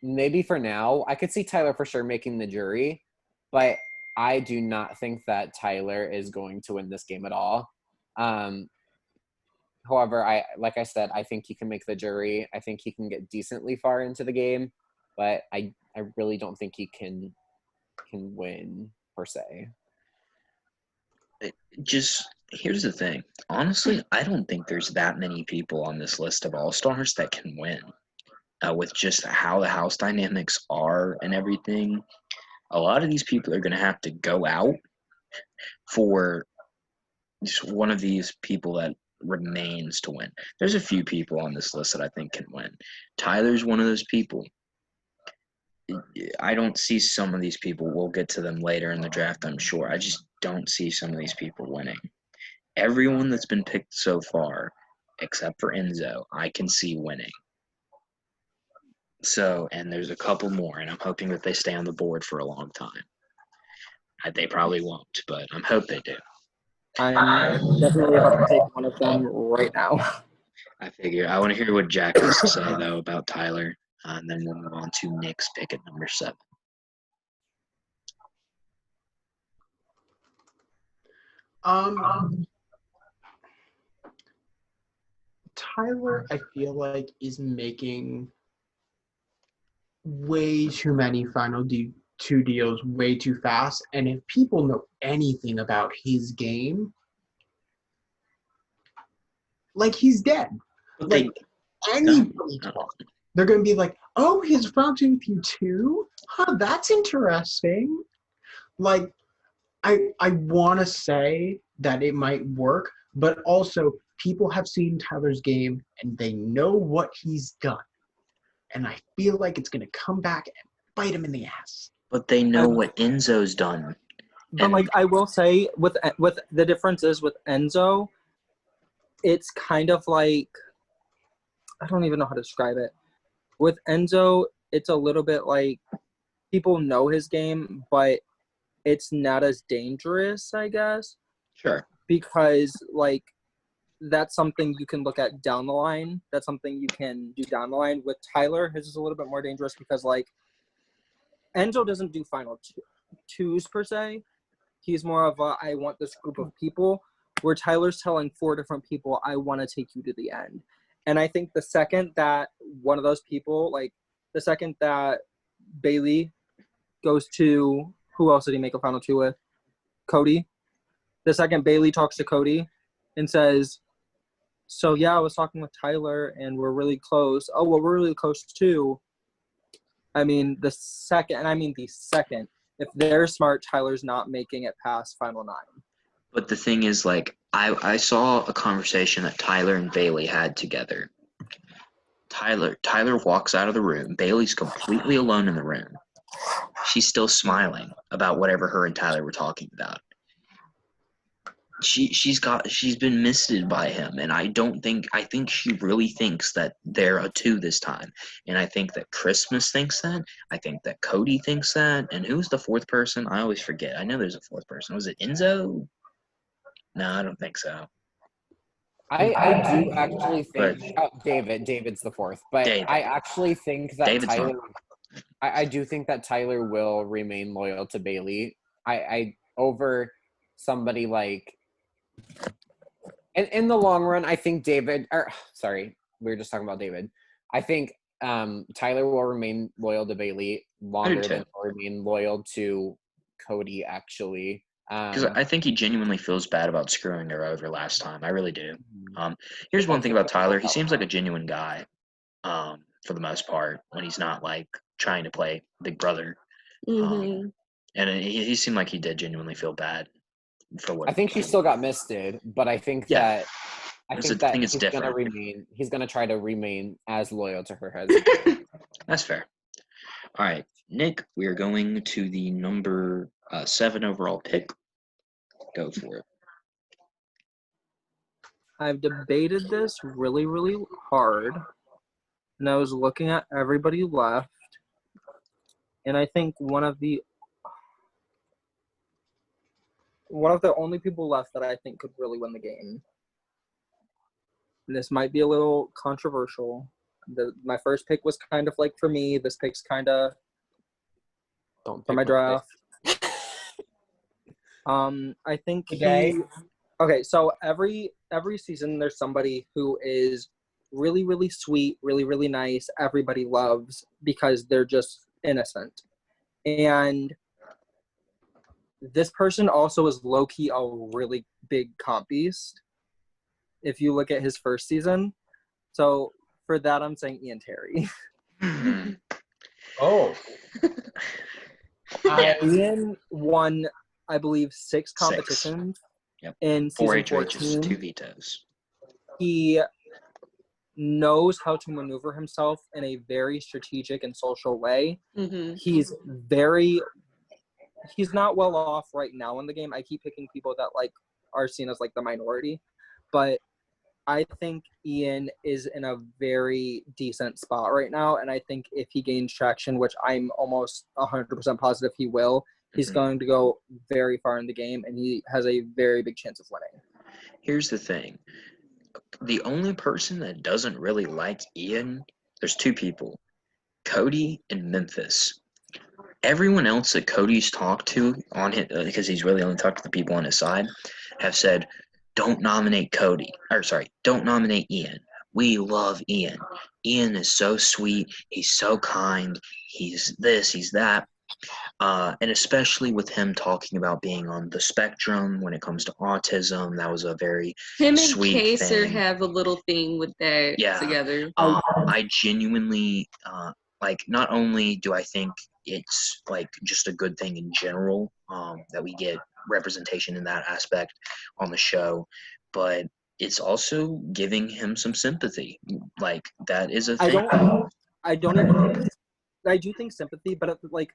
Maybe for now, I could see Tyler for sure making the jury, but I do not think that Tyler is going to win this game at all. However, like I said, I think he can make the jury. I think he can get decently far into the game, but I really don't think he can win per se. Just here's the thing. Honestly, I don't think there's that many people on this list of all-stars that can win. With just how the house dynamics are and everything, a lot of these people are going to have to go out for just one of these people that remains to win. There's a few people on this list that I think can win. Tyler's one of those people. I don't see some of these people. We'll get to them later in the draft, I'm sure. I just don't see some of these people winning. Everyone that's been picked so far, except for Enzo, I can see winning. So, and there's a couple more, and I'm hoping that they stay on the board for a long time. They probably won't, but I hope they do. I'm definitely about to take one of them right now. I figure. I want to hear what Jack has to say, though, about Tyler, and then we'll move on to Nick's pick at number 7. Tyler, I feel like, is making way too many final two deals way too fast. And if people know anything about his game, like, he's dead. But like, anybody talk, they're going to be like, oh, he's fronting with you too? Huh, that's interesting. Like, I want to say that it might work, but also people have seen Tyler's game and they know what he's done. And I feel like it's going to come back and bite him in the ass. But they know what Enzo's done. But like I will say, with the difference is with Enzo, it's kind of like, I don't even know how to describe it. With Enzo, it's a little bit like people know his game, but it's not as dangerous, I guess. Sure. Because like that's something you can look at down the line. That's something you can do down the line. With Tyler, his is a little bit more dangerous because like Enzo doesn't do final twos per se. He's more of a, I want this group of people, where Tyler's telling 4 different people, I want to take you to the end. And I think the second that one of those people, like the second that Bailey goes to, who else did he make a final 2 with? Cody. The second Bailey talks to Cody and says, so yeah, I was talking with Tyler and we're really close. Oh, well, we're really close too. I mean, the second, if they're smart, Tyler's not making it past final 9. But the thing is, like, I saw a conversation that Tyler and Bailey had together. Tyler walks out of the room. Bailey's completely alone in the room. She's still smiling about whatever her and Tyler were talking about. She's been misted by him, and I think she really thinks that they're a 2 this time. And I think that Christmas thinks that. I think that Cody thinks that. And who's the 4th person? I always forget. I know there's a 4th person. Was it Enzo? No, I don't think so. I do actually think David's the 4th, but David. I actually think that David's Tyler. I do think that Tyler will remain loyal to Bailey. I over somebody like. In the long run, I think David. Sorry, we were just talking about David. I think Tyler will remain loyal to Bailey longer than he'll remain loyal to Cody, actually. Because I think he genuinely feels bad about screwing her over last time. I really do. Here's one thing about Tyler. He seems like a genuine guy, for the most part, when he's not like trying to play Big Brother. Mm-hmm. And he seemed like he did genuinely feel bad for what. I think she still got misted, but I think that it's he's going different. He's going to try to remain as loyal to her as he can. That's fair. All right, Nick, we are going to the number 7 overall pick. Go for it. I've debated this really, really hard, and I was looking at everybody left, and I think one of the only people left that I think could really win the game. And this might be a little controversial. My first pick was kind of like for me. This pick's kind of for my draft. I think okay, so every season there's somebody who is really, really sweet, really, really nice, everybody loves because they're just innocent. And this person also is low-key a really big comp beast if you look at his first season. So for that, I'm saying Ian Terry. Oh. Ian won, I believe, 6 competitions. Yep. In 4 season HOHs, 14. 2 vetoes. He knows how to maneuver himself in a very strategic and social way. Mm-hmm. He's not well off right now in the game. I keep picking people that like are seen as like the minority, but I think Ian is in a very decent spot right now, and I think if he gains traction, which I'm almost 100% positive he will, he's going to go very far in the game, and he has a very big chance of winning. Here's the thing. The only person that doesn't really like Ian, there's 2 people, Cody and Memphis. Everyone else that Cody's talked to on his, because he's really only talked to the people on his side, have said, don't nominate Cody. Don't nominate Ian. We love Ian. Ian is so sweet. He's so kind. He's this, he's that. And especially with him talking about being on the spectrum when it comes to autism, that was a very sweet and Kaser thing. have a little thing with that together. I genuinely, not only do I think it's like just a good thing in general that we get representation in that aspect on the show, but it's also giving him some sympathy. Like that is a thing. I do think sympathy, but like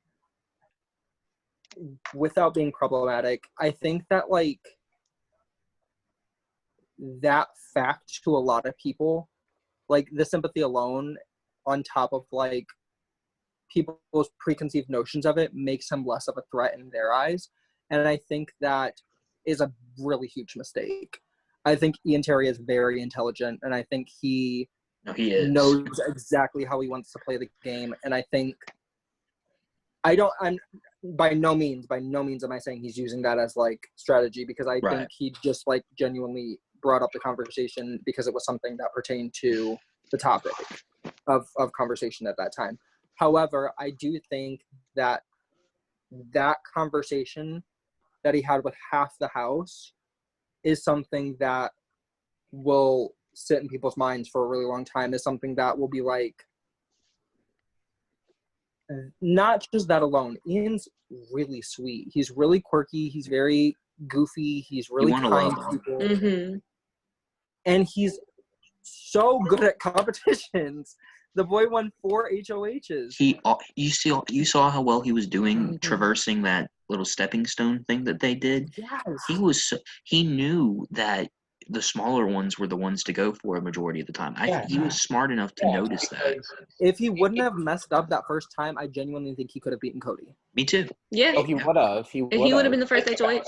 without being problematic, I think that like that fact to a lot of people, like the sympathy alone on top of like people's preconceived notions of it makes him less of a threat in their eyes. And I think that is a really huge mistake. I think Ian Terry is very intelligent, and I think he knows exactly how he wants to play the game. And I think I'm by no means am I saying he's using that as like strategy, because I think he just like genuinely brought up the conversation because it was something that pertained to the topic of conversation at that time. However, I do think that conversation that he had with half the house is something that will sit in people's minds for a really long time, is something that will be like, not just that alone. Ian's really sweet. He's really quirky. He's very goofy. He's really kind to people. Mm-hmm. And he's so good at competitions. The boy won 4 HOHs. You saw how well he was doing traversing that little stepping stone thing that they did. Yes. He knew that the smaller ones were the ones to go for a majority of the time. He was smart enough to notice that. If he wouldn't have messed up that first time, I genuinely think he could have beaten Cody. Me too. Yeah. Oh, he would have. He would have been the first HOH.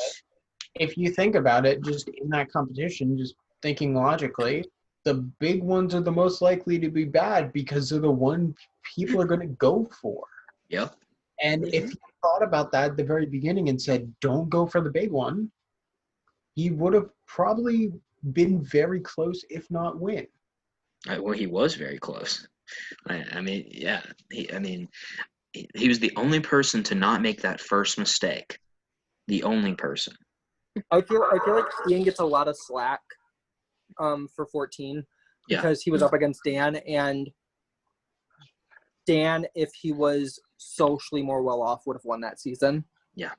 If you think about it, just in that competition, just thinking logically, the big ones are the most likely to be bad because they're the one people are going to go for. Yep. And if he thought about that at the very beginning and said, don't go for the big one, he would have probably been very close, if not win. Well, he was very close. He was the only person to not make that first mistake. The only person. I feel like Ian gets a lot of slack for 14 because he was up against Dan, and Dan, if he was socially more well off, would have won that season. Yeah.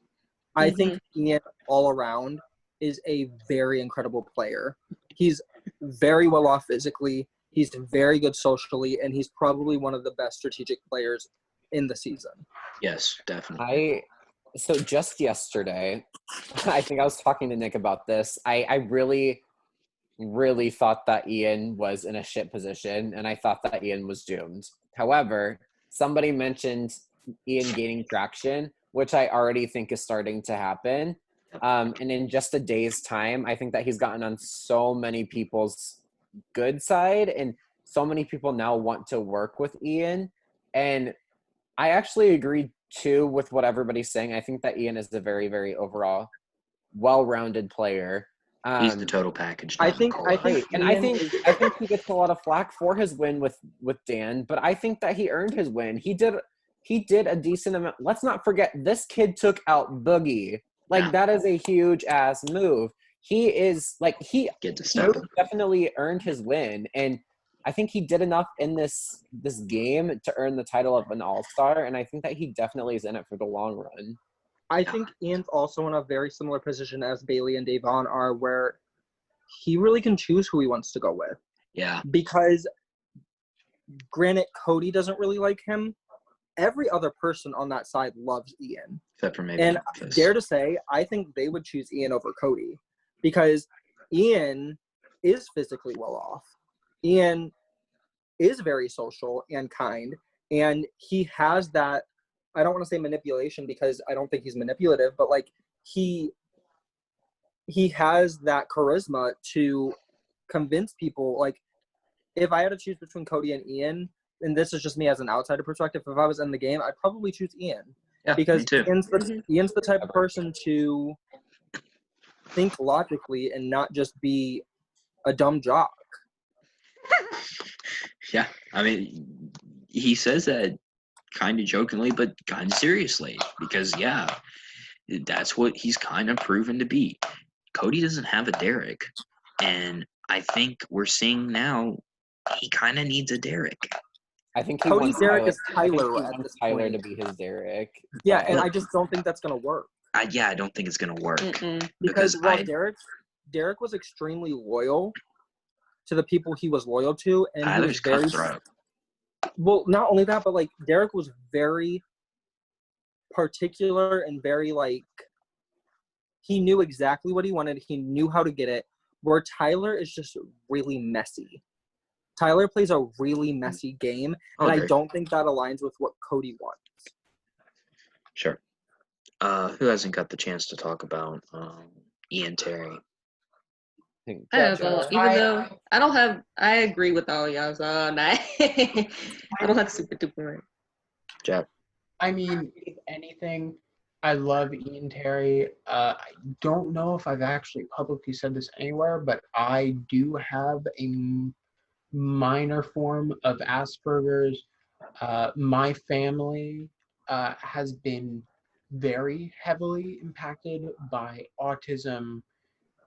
I think Ian all around is a very incredible player. He's very well off physically. He's very good socially, and he's probably one of the best strategic players in the season. Yes, definitely. So just yesterday, I think I was talking to Nick about this. I really, really thought that Ian was in a shit position, and I thought that Ian was doomed. However, somebody mentioned Ian gaining traction, which I already think is starting to happen. And in just a day's time, I think that he's gotten on so many people's good side, and so many people now want to work with Ian. And I actually agree too with what everybody's saying. I think that Ian is a very, very overall well-rounded player. He's the total package. I think he gets a lot of flack for his win with Dan, but I think that he earned his win. He did a decent amount. Let's not forget, this kid took out Boogie. That is a huge ass move. He definitely earned his win, and I think he did enough in this game to earn the title of an all-star, and I think that he definitely is in it for the long run. I think Ian's also in a very similar position as Bailey and Davon are, where he really can choose who he wants to go with. Yeah. Because, granted, Cody doesn't really like him. Every other person on that side loves Ian. Except for maybe And Memphis. dare to say, I think they would choose Ian over Cody. Because Ian is physically well off. Ian is very social and kind. And he has that, I don't want to say manipulation because I don't think he's manipulative, but he has that charisma to convince people. If I had to choose between Cody and Ian, and this is just me as an outsider perspective, if I was in the game, I'd probably choose Ian. Yeah, because me too. Ian's the type of person to think logically and not just be a dumb jock. Yeah, I mean, he says that kind of jokingly, but kind of seriously, because that's what he's kind of proven to be. Cody doesn't have a Derek, and I think we're seeing now he kind of needs a Derek. I think Cody's Derek is Tyler at this Tyler point. To be his Derek. Yeah, and I just don't think that's going to work. I don't think it's going to work. Because Derek was extremely loyal to the people he was loyal to, and he was very cutthroat. Well, not only that, but Derek was very particular and very he knew exactly what he wanted. He knew how to get it. Where Tyler is just really messy. Tyler plays a really messy game, and I don't think that aligns with what Cody wants. Sure. Who hasn't got the chance to talk about Ian Terry? I agree with all y'all. So I don't have super duper. Jack. I mean, if anything, I love Ian Terry. I don't know if I've actually publicly said this anywhere, but I do have a minor form of Asperger's. My family has been very heavily impacted by autism,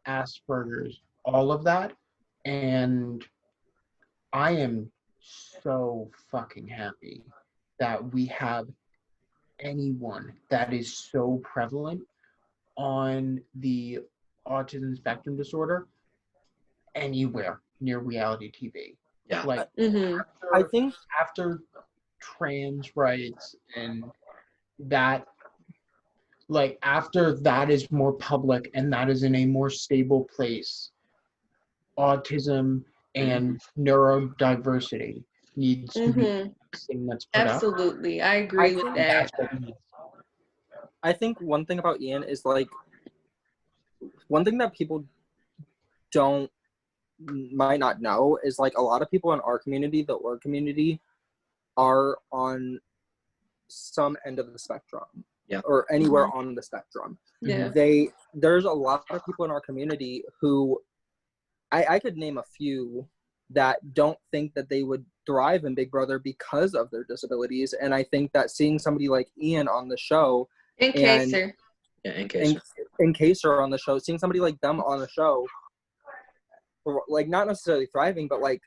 Asperger's, all of that. And I am so fucking happy that we have anyone that is so prevalent on the autism spectrum disorder anywhere near reality TV. Yeah. I think after trans rights and that, after that is more public and that is in a more stable place, autism and neurodiversity needs to be something that's put absolutely up. I agree with that. I think one thing about Ian is one thing that people might not know is a lot of people in our community, the org community, are on some end of the spectrum. Yeah. Or anywhere on the spectrum. Yeah. There's a lot of people in our community who I could name a few that don't think that they would thrive in Big Brother because of their disabilities. And I think that seeing somebody like Ian on the show and Kaser. Yeah, in case. In case are on the show, seeing somebody like them on the show, or, like, not necessarily thriving, but like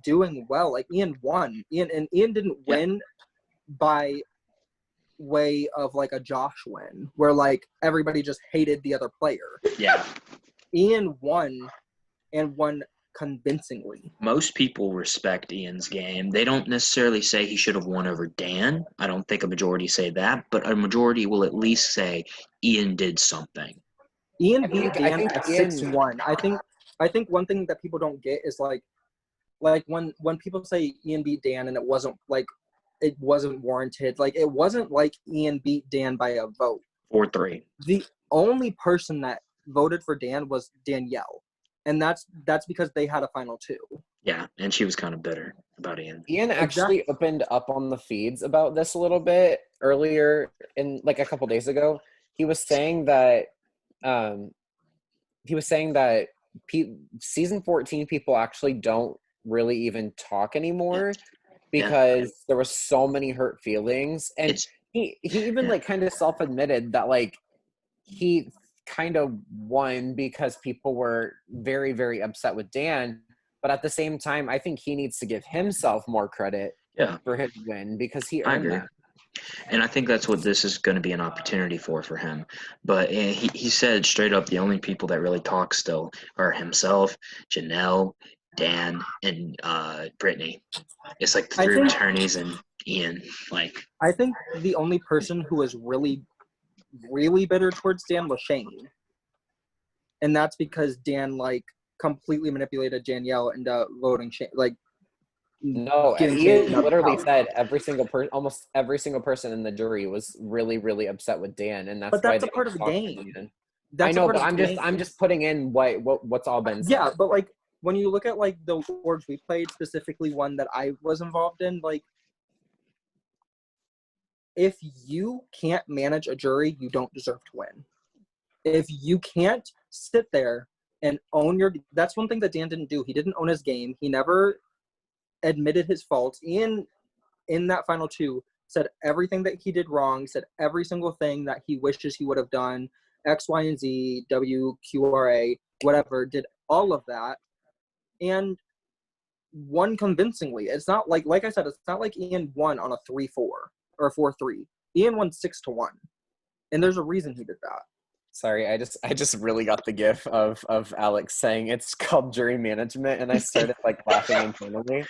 doing well. Like Ian won. Ian didn't win by way of like a Josh win, where like everybody just hated the other player. Yeah. Ian won, and won convincingly. Most people respect Ian's game. They don't necessarily say he should have won over Dan. I don't think a majority say that, but a majority will at least say Ian did something. Ian beat Dan at Ian- 6-1. I think one thing that people don't get is like when people say Ian beat Dan and it wasn't warranted. Like, it wasn't like Ian beat Dan by a vote. 4-3. The only person that voted for Dan was Danielle. And that's because they had a final 2. Yeah, and she was kind of bitter about Ian. Ian actually opened up on the feeds about this a little bit earlier, in like a couple days ago. He was saying that season 14 people actually don't really even talk anymore because there were so many hurt feelings, and he even like kind of self-admitted that like he kind of won because people were very, very upset with Dan. But at the same time, I think he needs to give himself more credit for his win because he earned that. And I think that's what this is going to be an opportunity for him. But he said straight up the only people that really talk still are himself, Janelle, Dan, and Brittany. It's like the 3 attorneys and Ian. Like, I think the only person who was really, really bitter towards Dan was Shane. And that's because Dan, like, completely manipulated Danielle into voting Shane. Like, no, Ian literally said almost every single person in the jury was really, really upset with Dan, and that's a part of the game. I know, but I'm just putting in what's all been said. Yeah, but like when you look at like the awards we played, specifically one that I was involved in, like, if you can't manage a jury, you don't deserve to win. If you can't sit there and own that's one thing that Dan didn't do. He didn't own his game. He never admitted his faults. Ian, in that final 2, said everything that he did wrong, said every single thing that he wishes he would have done, X, Y, and Z, W, Q, R, A, whatever, did all of that, and won convincingly. It's not like I said, it's not like Ian won on a 3-4 or 4-3. Ian won 6-1, and there's a reason he did that. Sorry, I just really got the gif of Alex saying it's called jury management, and I started like laughing internally.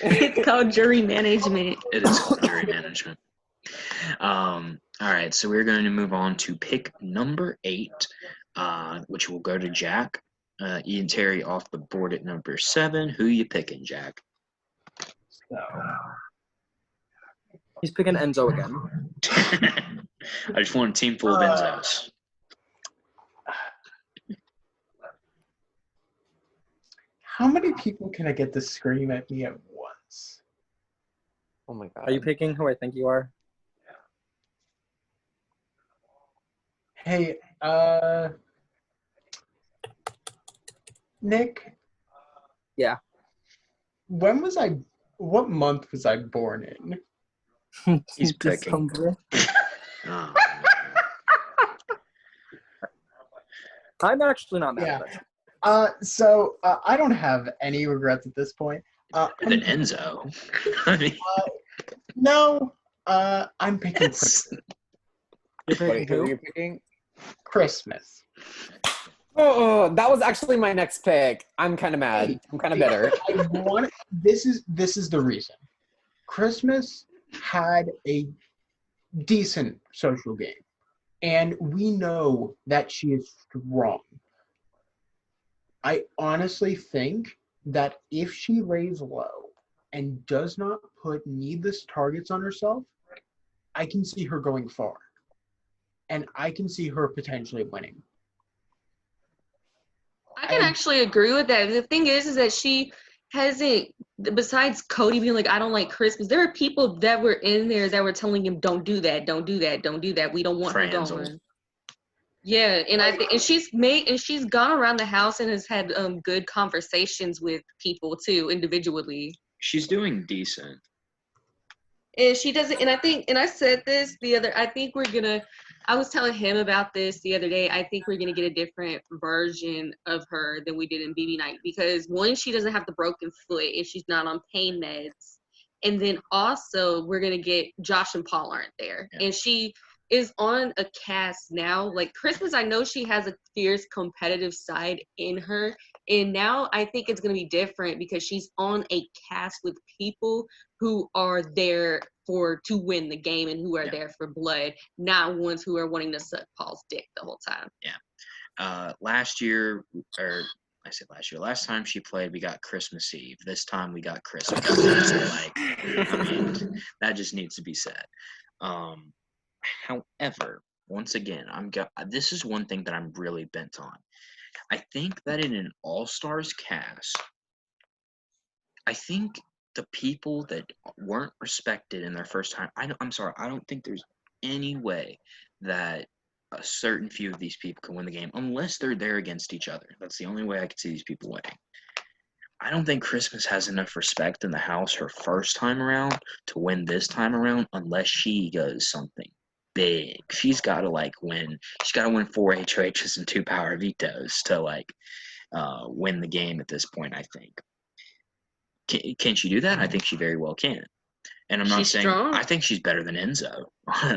It's called jury management. It is called jury management. All right, so we're going to move on to pick number 8, which will go to Jack. Ian Terry off the board at number 7. Who you picking, Jack? So he's picking Enzo again. I just want a team full of Enzos. how many people can I get to scream at me at once? Oh my god. Are you picking who I think you are? Hey, Nick? Yeah. What month was I born in? He's picking. Oh. I'm actually not mad at it. So I don't have any regrets at this point. Than Enzo. I mean, no, I'm picking Christmas. You're picking Wait, who who? are you picking? Christmas. Oh, that was actually my next pick. I'm kind of mad. I'm kind of bitter. This is the reason. Christmas had a decent social game, and we know that she is strong. I honestly think that if she lays low and does not put needless targets on herself, I can see her going far. And I can see her potentially winning. I can actually agree with that. The thing is that she hasn't, besides Cody being like, I don't like Christmas, there are people that were in there that were telling him, don't do that, don't do that, don't do that. We don't want her going. Yeah, and I think, and she's gone around the house and has had good conversations with people too, individually. she's doing decent. And she doesn't, and I think, and I said this the other, I think we're gonna, I was telling him about this the other day. I think we're gonna get a different version of her than we did in BB Night because one, she doesn't have the broken foot if she's not on pain meds, and then also we're gonna get Josh and Paul aren't there, and she is on a cast now. Like Christmas, I know she has a fierce competitive side in her, and now I think it's gonna be different because she's on a cast with people who are there to win the game and who are there for blood, not ones who are wanting to suck Paul's dick the whole time. Yeah. Last time she played, we got Christmas Eve. This time we got Christmas. So, like, I mean, that just needs to be said. However, once again, this is one thing that I'm really bent on. I think that in an All-Stars cast, I think the people that weren't respected in their first time, I'm sorry, I don't think there's any way that a certain few of these people can win the game unless they're there against each other. That's the only way I could see these people winning. I don't think Christmas has enough respect in the house her first time around to win this time around unless she does something big. She's got to win. She's got to win 4 HOHs and 2 power vetoes to win the game at this point, I think. Can she do that? I think she very well can. And I'm not saying strong. I think she's better than Enzo. I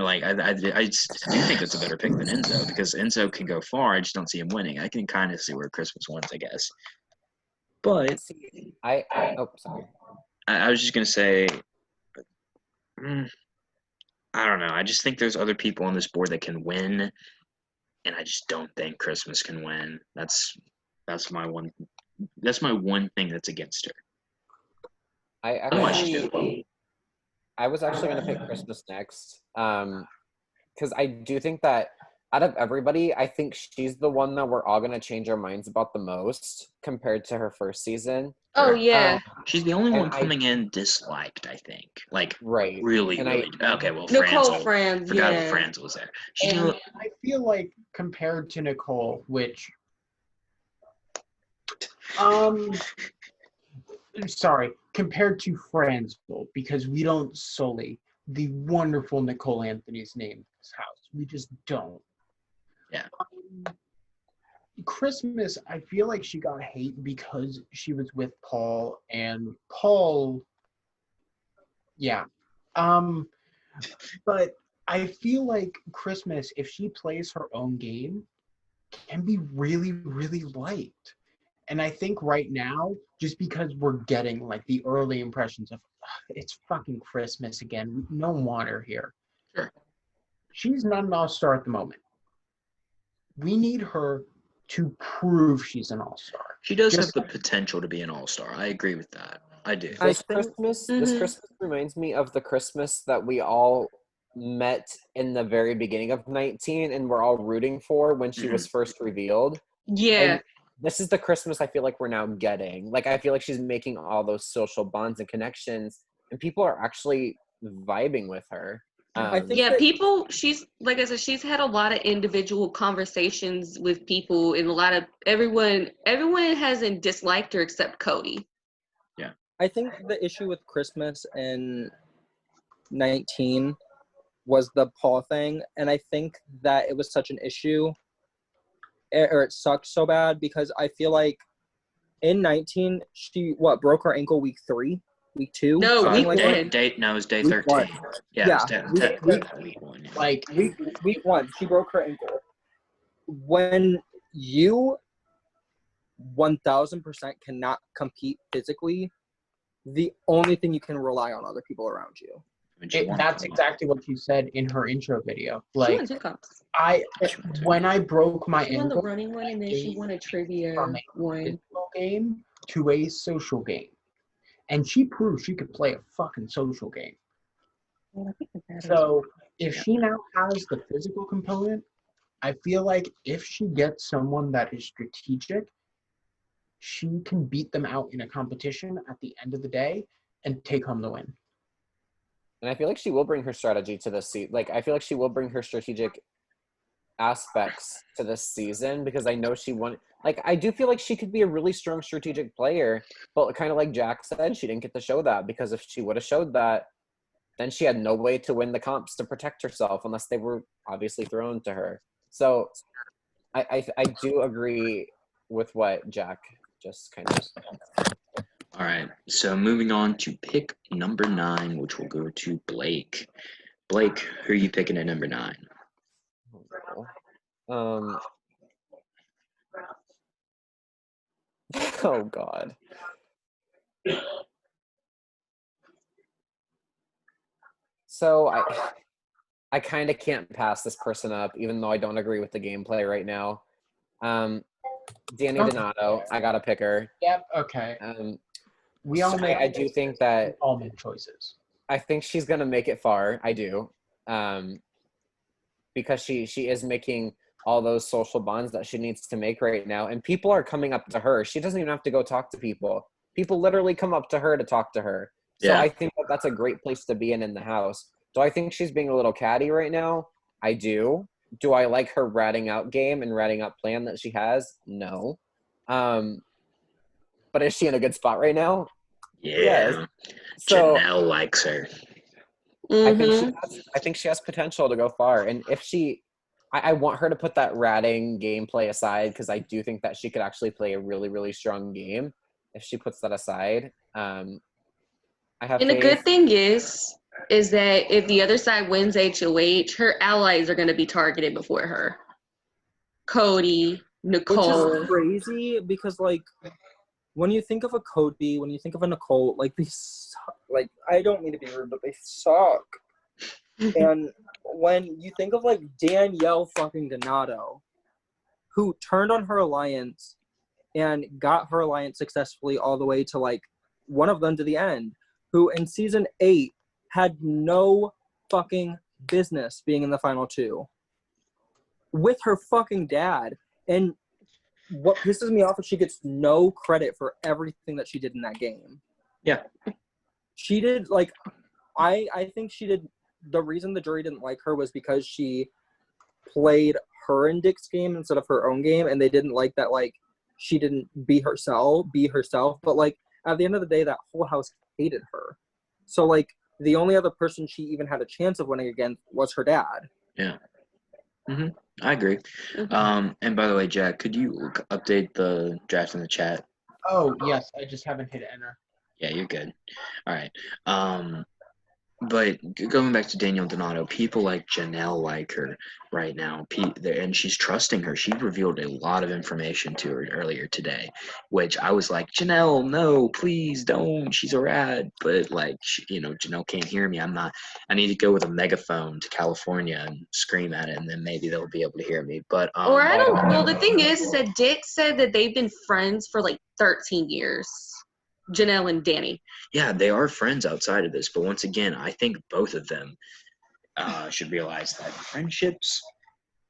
do think it's a better pick than Enzo because Enzo can go far. I just don't see him winning. I can kind of see where Christmas wins, I guess. But sorry. I was just gonna say, I don't know. I just think there's other people on this board that can win, and I just don't think Christmas can win. That's my one. That's my one thing that's against her. I was actually going to pick Christmas next because I do think that out of everybody, I think she's the one that we're all going to change our minds about the most compared to her first season. Oh, yeah. She's the only one coming in disliked, I think. Right. Really. Okay, well, Nicole Franz forgot Franz was there. I feel like compared to Nicole, which... sorry, compared to Franzel, because we don't sully the wonderful Nicole Anthony's name in this house. We just don't. Yeah. Christmas, I feel like she got hate because she was with Paul, and Paul, yeah. But I feel like Christmas, if she plays her own game, can be really, really liked. And I think right now, just because we're getting the early impressions of it's fucking Christmas again, we don't want her here. Sure. She's not an all-star at the moment. We need her to prove she's an all-star. She does have the potential to be an all-star. I agree with that. I do. This Christmas reminds me of the Christmas that we all met in the very beginning of 19 and we're all rooting for when she was first revealed. Yeah. And this is the Christmas I feel like we're now getting. I feel like she's making all those social bonds and connections, and people are actually vibing with her. I think she's, like I said, she's had a lot of individual conversations with people, and everyone hasn't disliked her except Cody. Yeah. I think the issue with Christmas in 19 was the Paul thing, and I think that it was such an issue, or it sucked so bad because I feel like in 19 she broke her ankle week 3, week 2. No, week 1. It was day 13. Week 1. Week 1 she broke her ankle. When you 1000% cannot compete physically, the only thing you can rely on other people around you. That's exactly what she said in her intro video. When I broke my ankle, won the running one, and then she won a trivia one game to a social game, and she proved she could play a fucking social game. So if she now has the physical component, I feel like if she gets someone that is strategic, she can beat them out in a competition at the end of the day and take home the win. And I feel like she will bring her strategy to this season. I feel like she will bring her strategic aspects to this season because I know she won. I do feel like she could be a really strong strategic player, but kind of like Jack said, she didn't get to show that because if she would have showed that, then she had no way to win the comps to protect herself unless they were obviously thrown to her. So I do agree with what Jack just kind of. All right, so moving on to pick number 9, which will go to Blake. Blake, who are you picking at number 9? Oh God. So I kind of can't pass this person up, even though I don't agree with the gameplay right now. Danny Donato, I gotta pick her. Yep. Okay. We all make. I do think that all make choices. I think she's gonna make it far. I do, because she is making all those social bonds that she needs to make right now, and people are coming up to her. She doesn't even have to go talk to people. People literally come up to her to talk to her. So Yeah. I think that that's a great place to be in the house. Do I think she's being a little catty right now? I do. Do I like her ratting out game and ratting out plan that she has? No. But is she in a good spot right now? Yeah. Yes. So Janelle likes her. I think she has potential to go far. And if I want her to put that ratting gameplay aside, because I do think that she could actually play a really, really strong game if she puts that aside. I have And the faith. good thing is that if the other side wins HOH, her allies are going to be targeted before her. Cody, Nicole. Which is crazy because, like, when you think of a Cody, when you think of a Nicole, like, they suck. Like, I don't mean to be rude, but they suck. And when you think of, like, Danielle fucking Donato, who turned on her alliance and got her alliance successfully all the way to, like, one of them to the end, who in season 8 had no fucking business being in the final 2 with her fucking dad. And what pisses me off is she gets no credit for everything that she did in that game. Yeah. She did, like, I think she did, the reason the jury didn't like her was because she played her and Dick's game instead of her own game, and they didn't like that, like, she didn't be herself, but, like, at the end of the day, that whole house hated her. So, like, the only other person she even had a chance of winning against was her dad. Yeah. I agree. And by the way, Jack, could you update the draft in the chat? Oh, yes. I just haven't hit enter. Yeah, you're good. All right. But going back to Danielle Donato, people like Janelle like her right now, and she's trusting her. She revealed a lot of information to her earlier today, which I was like, Janelle, no, please don't. She's a rat. But, like, Janelle can't hear me. I need to go with a megaphone to California and scream at it, and then maybe they'll be able to hear me. But Or I don't. Well, the thing is that Dick said that they've been friends for like 13 years. Janelle and Danny. Yeah, they are friends outside of this, but once again, I think both of them should realize that friendships.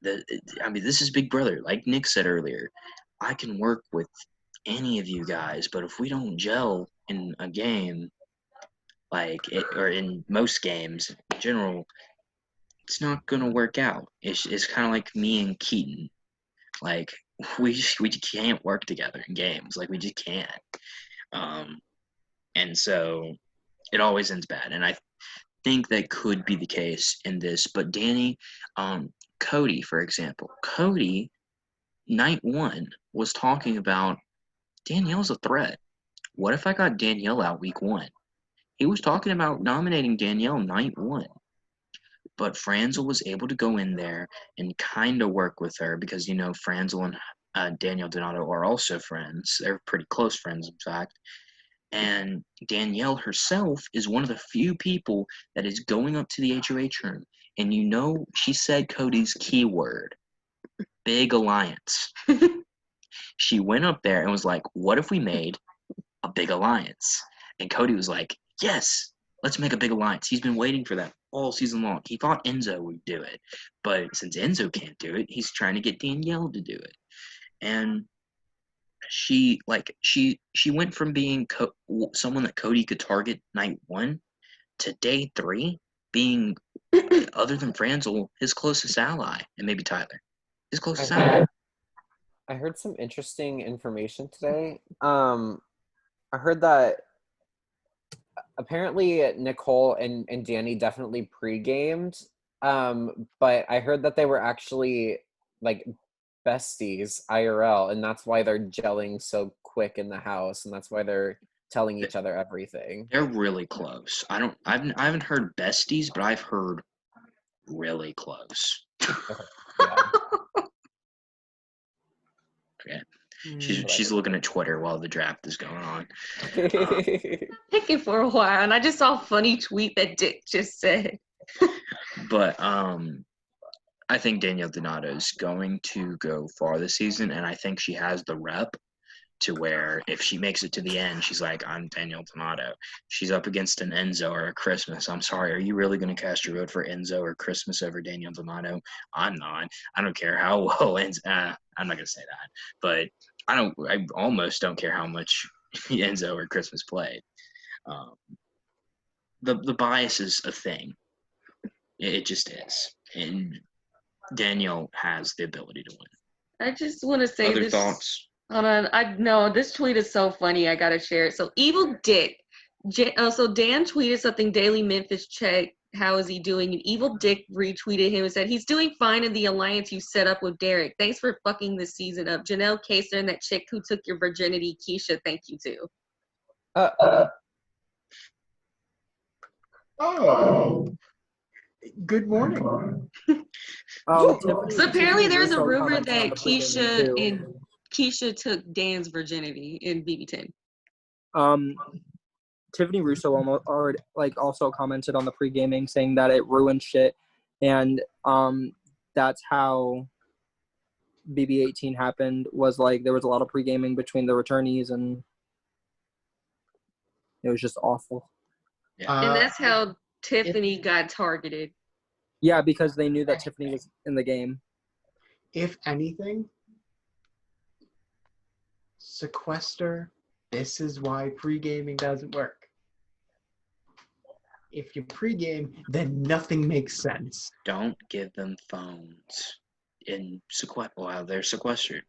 This is Big Brother. Like Nick said earlier, I can work with any of you guys, but if we don't gel in a game, or in most games in general, it's not gonna work out. It's kind of like me and Keaton. Like we just can't work together in games. Like we just can't. And so it always ends bad. And I think that could be the case in this. But Danny, Cody, for example, Cody, night 1, was talking about Danielle's a threat. What if I got Danielle out week 1? He was talking about nominating Danielle night 1. But Franzel was able to go in there and kind of work with her because, Franzel and Danielle Donato are also friends. They're pretty close friends, in fact. And Danielle herself is one of the few people that is going up to the HOH room. And she said Cody's keyword, big alliance. She went up there and was like, what if we made a big alliance? And Cody was like, yes, let's make a big alliance. He's been waiting for that all season long. He thought Enzo would do it. But since Enzo can't do it, he's trying to get Danielle to do it. And she went from being someone that Cody could target night 1 to day 3 being, other than Franzel, his closest ally, and maybe Tyler, his closest ally. I heard some interesting information today. I heard that apparently Nicole and Danny definitely pre-gamed, but I heard that they were actually like besties IRL, and that's why they're gelling so quick in the house, and that's why they're telling each other everything. They're really close. I haven't heard besties, but I've heard really close. Yeah. Yeah. She's looking at Twitter while the draft is going on. Picking for a while, and I just saw a funny tweet that Dick just said. But I think Danielle Donato is going to go far this season, and I think she has the rep to where if she makes it to the end, she's like, I'm Danielle Donato. She's up against an Enzo or a Christmas. I'm sorry, are you really going to cast your vote for Enzo or Christmas over Danielle Donato? I'm not. I don't care how well Enzo. I'm not going to say that, but I almost don't care how much Enzo or Christmas played. The bias is a thing. It just is, and Danielle has the ability to win. I just want to say Other this. thoughts? Hold on. No, this tweet is so funny. I got to share it. So, Evil Dick. So, Dan tweeted something, Daily Memphis check. How is he doing? And Evil Dick retweeted him and said, he's doing fine in the alliance you set up with Derek. Thanks for fucking this season up. Janelle Kaser and that chick who took your virginity, Keisha, thank you too. Oh. Good morning. So apparently there's a Russo rumor commented on that the pregame too. Keisha took Dan's virginity in BB10. Tiffany Russo also commented on the pre-gaming saying that it ruined shit, and that's how BB18 happened. Was like there was a lot of pre-gaming between the returnees, and it was just awful. And that's how Tiffany got targeted. Yeah, because they knew that Tiffany was in the game. If anything, sequester. This is why pre-gaming doesn't work. If you pre-game, then nothing makes sense. Don't give them phones while they're sequestered.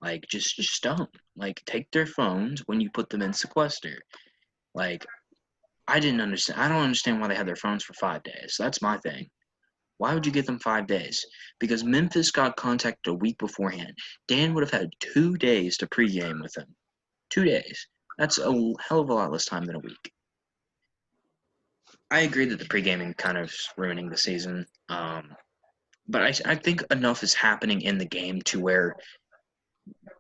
Like, just don't. Like, take their phones when you put them in sequester. Like, I don't understand why they had their phones for 5 days. That's my thing. Why would you give them 5 days? Because Memphis got contacted a week beforehand. Dan would have had 2 days to pregame with him. 2 days. That's a hell of a lot less time than a week. I agree that the pre-gaming kind of is ruining the season. But I think enough is happening in the game to where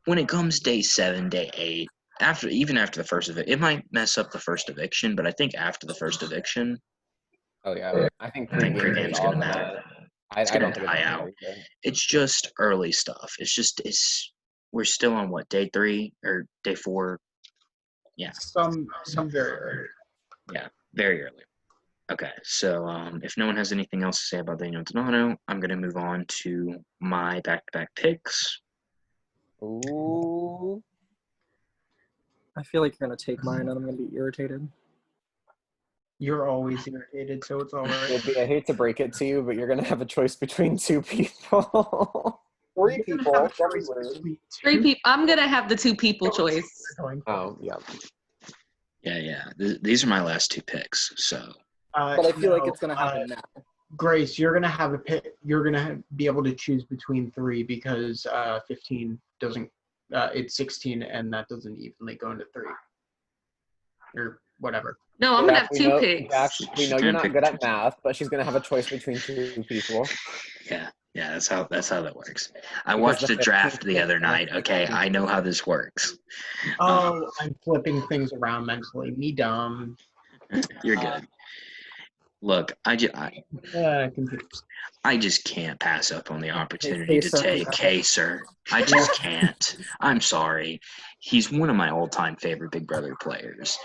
when it comes day 7, day 8, even after the first eviction, it might mess up the first eviction, but I think after the first eviction, Oh yeah, I think pre-game is going to matter. It's going to die out. It's just early stuff. We're still on day 3 or day 4. Yeah. Some very early. Yeah, very early. Okay, so if no one has anything else to say about Danielle Donato, I'm going to move on to my back-to-back picks. Ooh. I feel like you're going to take mine, and I'm going to be irritated. You're always irritated, so it's all right. I hate to break it to you, but you're going to have a choice between 2 people. 3 people. 3 people. I'm going to have the 2 people choice. Oh, yeah. Yeah. These are my last 2 picks, so. But I feel like it's going to happen now. Grace, you're going to have a pick. You're going to be able to choose between 3 because 15 doesn't. It's 16, and that doesn't evenly go into 3 or whatever. No, I'm going to have 2 picks. We know you're not good at math, but she's going to have a choice between 2 people. Yeah, that's how that works. I watched a draft the other night. Okay, I know how this works. Oh, I'm flipping things around mentally. Me dumb. You're good. Look, I just can't pass up on the opportunity to take Kaser. I just can't. I'm sorry. He's one of my all-time favorite Big Brother players.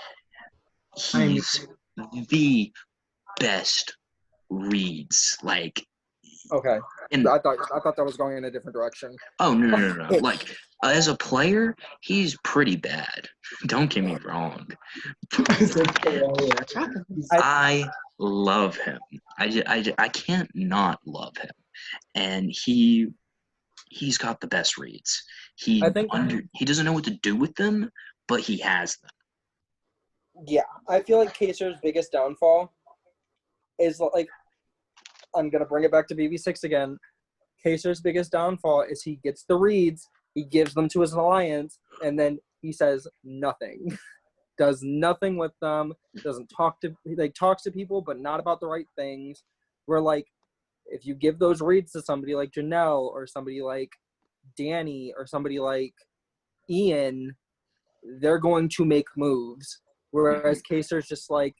He's the best reads. Like, okay. I thought that was going in a different direction. Oh no! Like, as a player, he's pretty bad. Don't get me wrong. I love him. I can't not love him, and he's got the best reads. He doesn't know what to do with them, but he has them. Yeah, I feel like Kaser's biggest downfall is like, I'm gonna bring it back to BB6 again. Kaser's biggest downfall is he gets the reads, he gives them to his alliance, and then he says nothing. Does nothing with them, doesn't talk to, like, talks to people, but not about the right things. Where, like, if you give those reads to somebody like Janelle or somebody like Danny or somebody like Ian, they're going to make moves. Whereas Kaser's just like,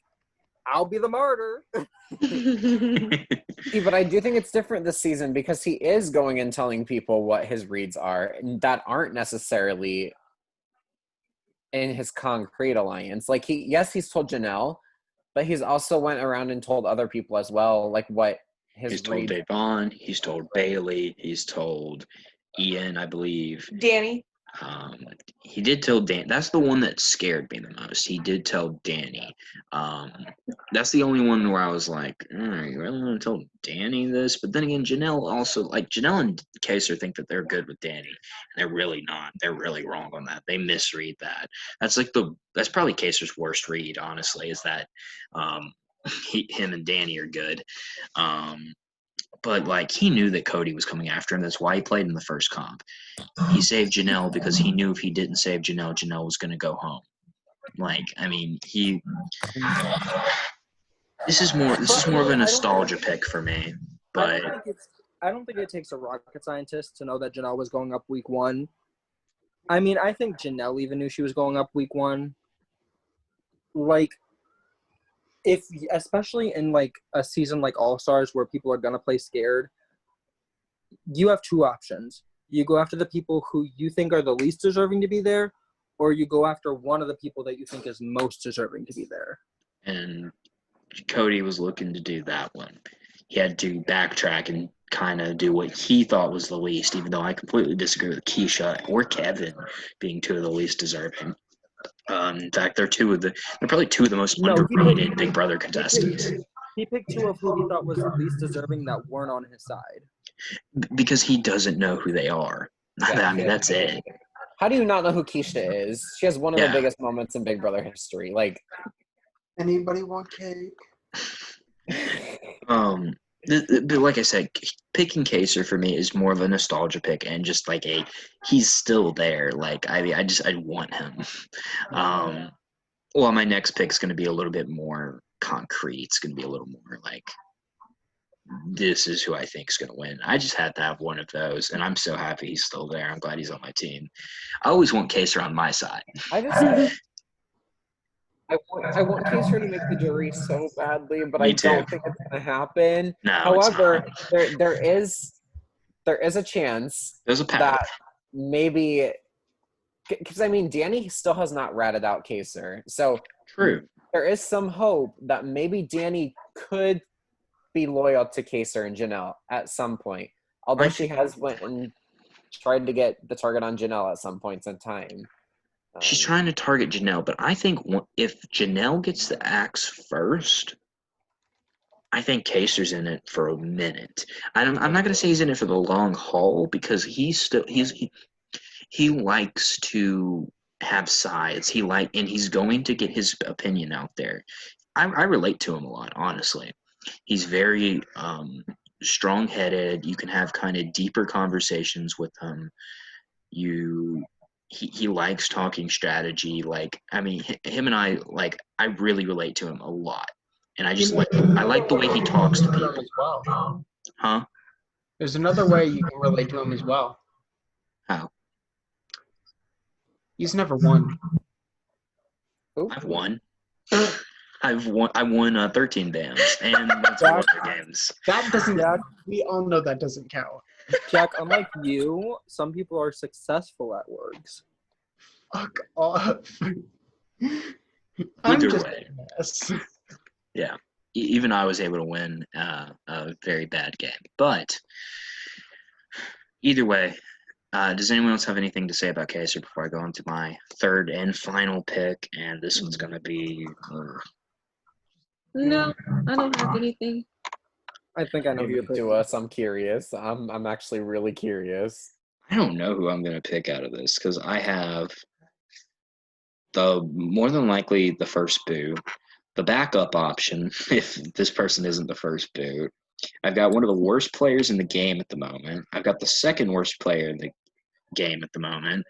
I'll be the martyr. See, but I do think it's different this season because he is going and telling people what his reads are and that aren't necessarily in his concrete alliance. Like he's told Janelle, but he's also went around and told other people as well, like what his He's told reads. Davon, he's told Bailey, he's told Ian, I believe. Danny. He did tell Dan. That's the one that scared me the most. He did tell Danny. That's the only one where I was like, you really want to tell Danny this? But then again, Janelle also, like, Janelle and Kaser think that they're good with Danny. And they're really not. They're really wrong on that. They misread that. That's probably Kaser's worst read, honestly, is that him and Danny are good. But, like, he knew that Cody was coming after him. That's why he played in the first comp. He saved Janelle because he knew if he didn't save Janelle, Janelle was going to go home. Like, I mean, this is more of a nostalgia pick for me. But I don't think it takes a rocket scientist to know that Janelle was going up week 1. I mean, I think Janelle even knew she was going up week 1. Like, especially in like a season like All-Stars where people are gonna play scared, you have 2 options. You go after the people who you think are the least deserving to be there, or you go after one of the people that you think is most deserving to be there. And Cody was looking to do that one. He had to backtrack and kind of do what he thought was the least, even though I completely disagree with Keisha or Kevin being 2 of the least deserving. In fact, they're probably 2 of the most underrated Big Brother contestants. He picked 2 of who he thought was least deserving that weren't on his side. Because he doesn't know who they are. Yeah, I mean, that's it. How do you not know who Keisha is? She has one of the biggest moments in Big Brother history. Like, anybody want cake? But like I said, picking Kaser for me is more of a nostalgia pick and just like he's still there. Like, I want him. Well, my next pick is going to be a little bit more concrete. It's going to be a little more like, this is who I think is going to win. I just had to have one of those, and I'm so happy he's still there. I'm glad he's on my team. I always want Kaser on my side. I want Kaser to make the jury so badly, but Me I too. don't think it's going to happen. No, however, there is a chance there's a path that maybe, because I mean, Danny still has not ratted out Kaser, so true. There is some hope that maybe Danny could be loyal to Kaser and Janelle at some point, although she has went and tried to get the target on Janelle at some points in time. She's trying to target Janelle, but I think if Janelle gets the axe first, I think Kaser's in it for a minute. I'm not going to say he's in it for the long haul because he likes to have sides. And he's going to get his opinion out there. I relate to him a lot, honestly. He's very strong-headed. You can have kind of deeper conversations with him. He likes talking strategy. Like, I mean, him and I really relate to him a lot. And I like the way he talks to people. As well. Huh? There's another way you can relate to him as well. How? He's never won. I've won. I won 13 bands, and that's all other games. That doesn't. We all know that doesn't count. Jack, unlike you, some people are successful at words. Fuck off. Either way. Yeah. Even I was able to win a very bad game. But either way, does anyone else have anything to say about Kaser before I go on to my third and final pick? And this one's going to be... No, I don't have anything. I think I know who you're picking. To us, I'm curious. I'm actually really curious. I don't know who I'm going to pick out of this because I have the more than likely the first boot, the backup option if this person isn't the first boot. I've got one of the worst players in the game at the moment. I've got the second worst player in the game at the moment.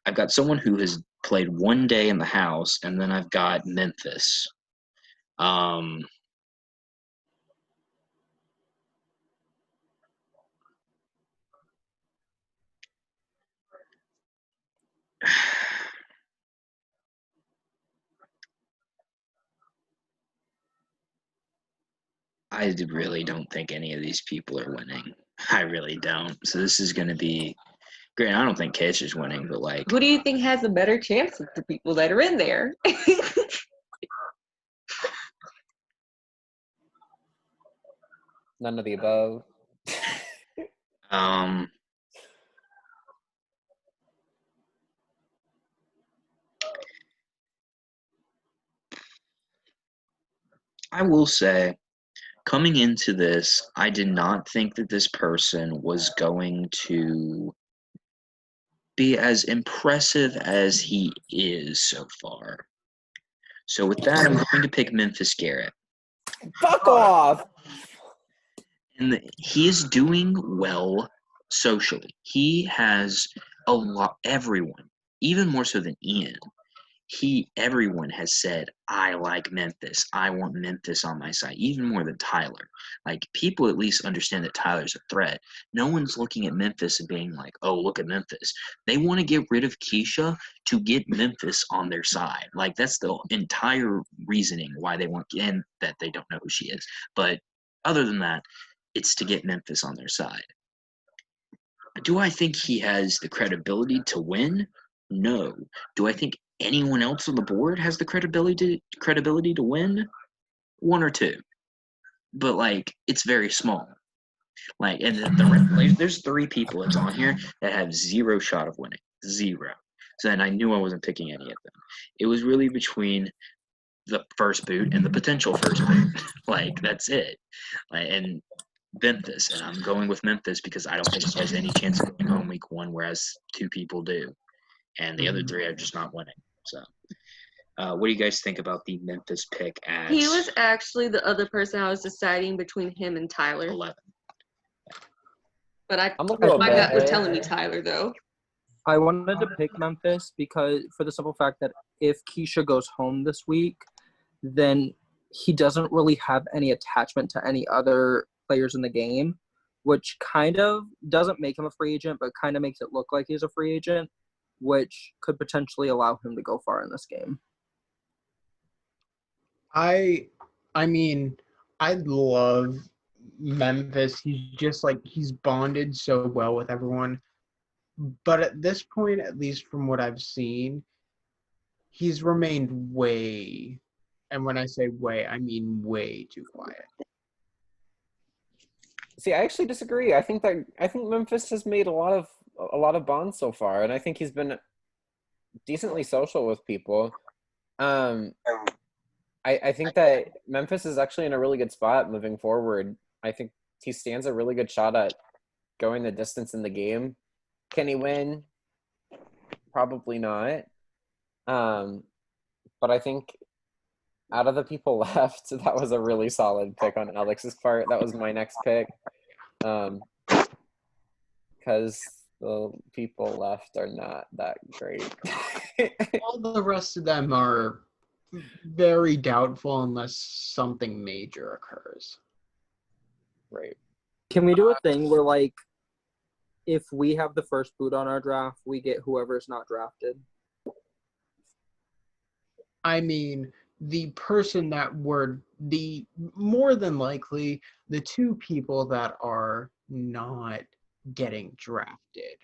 I've got someone who has played one day in the house, and then I've got Memphis. I really don't think any of these people are winning. I really don't. So this is going to be great. I don't think Kish is winning, but like, Who do you think has a better chance of the people that are in there? None of the above. I will say, coming into this, I did not think that this person was going to be as impressive as he is so far. So with that, I'm going to pick Memphis Garrett. Fuck off! And he is doing well socially. He has everyone, even more so than Ian, everyone has said, I like Memphis. I want Memphis on my side, even more than Tyler. Like, people at least understand that Tyler's a threat. No one's looking at Memphis and being like, oh, look at Memphis. They want to get rid of Keisha to get Memphis on their side. Like, that's the entire reasoning why they want, and that they don't know who she is. But other than that, it's to get Memphis on their side. Do I think he has the credibility to win? No. Do I think anyone else on the board has the credibility to win? One or two. But like, it's very small. Like, and there's 3 people that's on here that have 0 shot of winning. 0. So then I knew I wasn't picking any of them. It was really between the first boot and the potential first boot. Like, that's it. And Memphis, and I'm going with Memphis because I don't think he has any chance of going home week 1, whereas 2 people do, and the other 3 are just not winning. So, what do you guys think about the Memphis pick? He was actually the other person I was deciding between him and Tyler. 11. But my gut was telling me Tyler, though. I wanted to pick Memphis because, for the simple fact that if Keisha goes home this week, then he doesn't really have any attachment to any other players in the game, which kind of doesn't make him a free agent, but kind of makes it look like he's a free agent, which could potentially allow him to go far in this game. I mean, I love Memphis. He's just like, he's bonded so well with everyone. But at this point, at least from what I've seen, he's remained way, and when I say way, I mean way too quiet. See, I actually disagree. I think Memphis has made a lot of bonds so far, and I think he's been decently social with people. I think that Memphis is actually in a really good spot moving forward. I think he stands a really good shot at going the distance in the game. Can he win? Probably not. But I think out of the people left, that was a really solid pick on Alex's part. That was my next pick. Because the people left are not that great. All the rest of them are very doubtful unless something major occurs. Right. Can we do a thing where, like, if we have the first boot on our draft, we get whoever's not drafted? I mean, the person that more than likely, the 2 people that are not getting drafted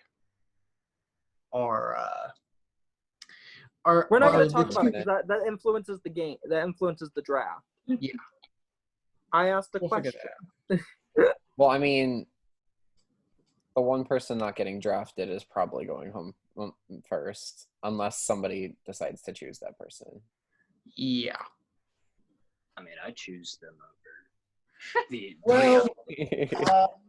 are we're not going to talk about it because that influences the game. That influences the draft. Yeah. I asked a question. Well, I mean, the one person not getting drafted is probably going home first, unless somebody decides to choose that person. Yeah. I mean, I choose them over.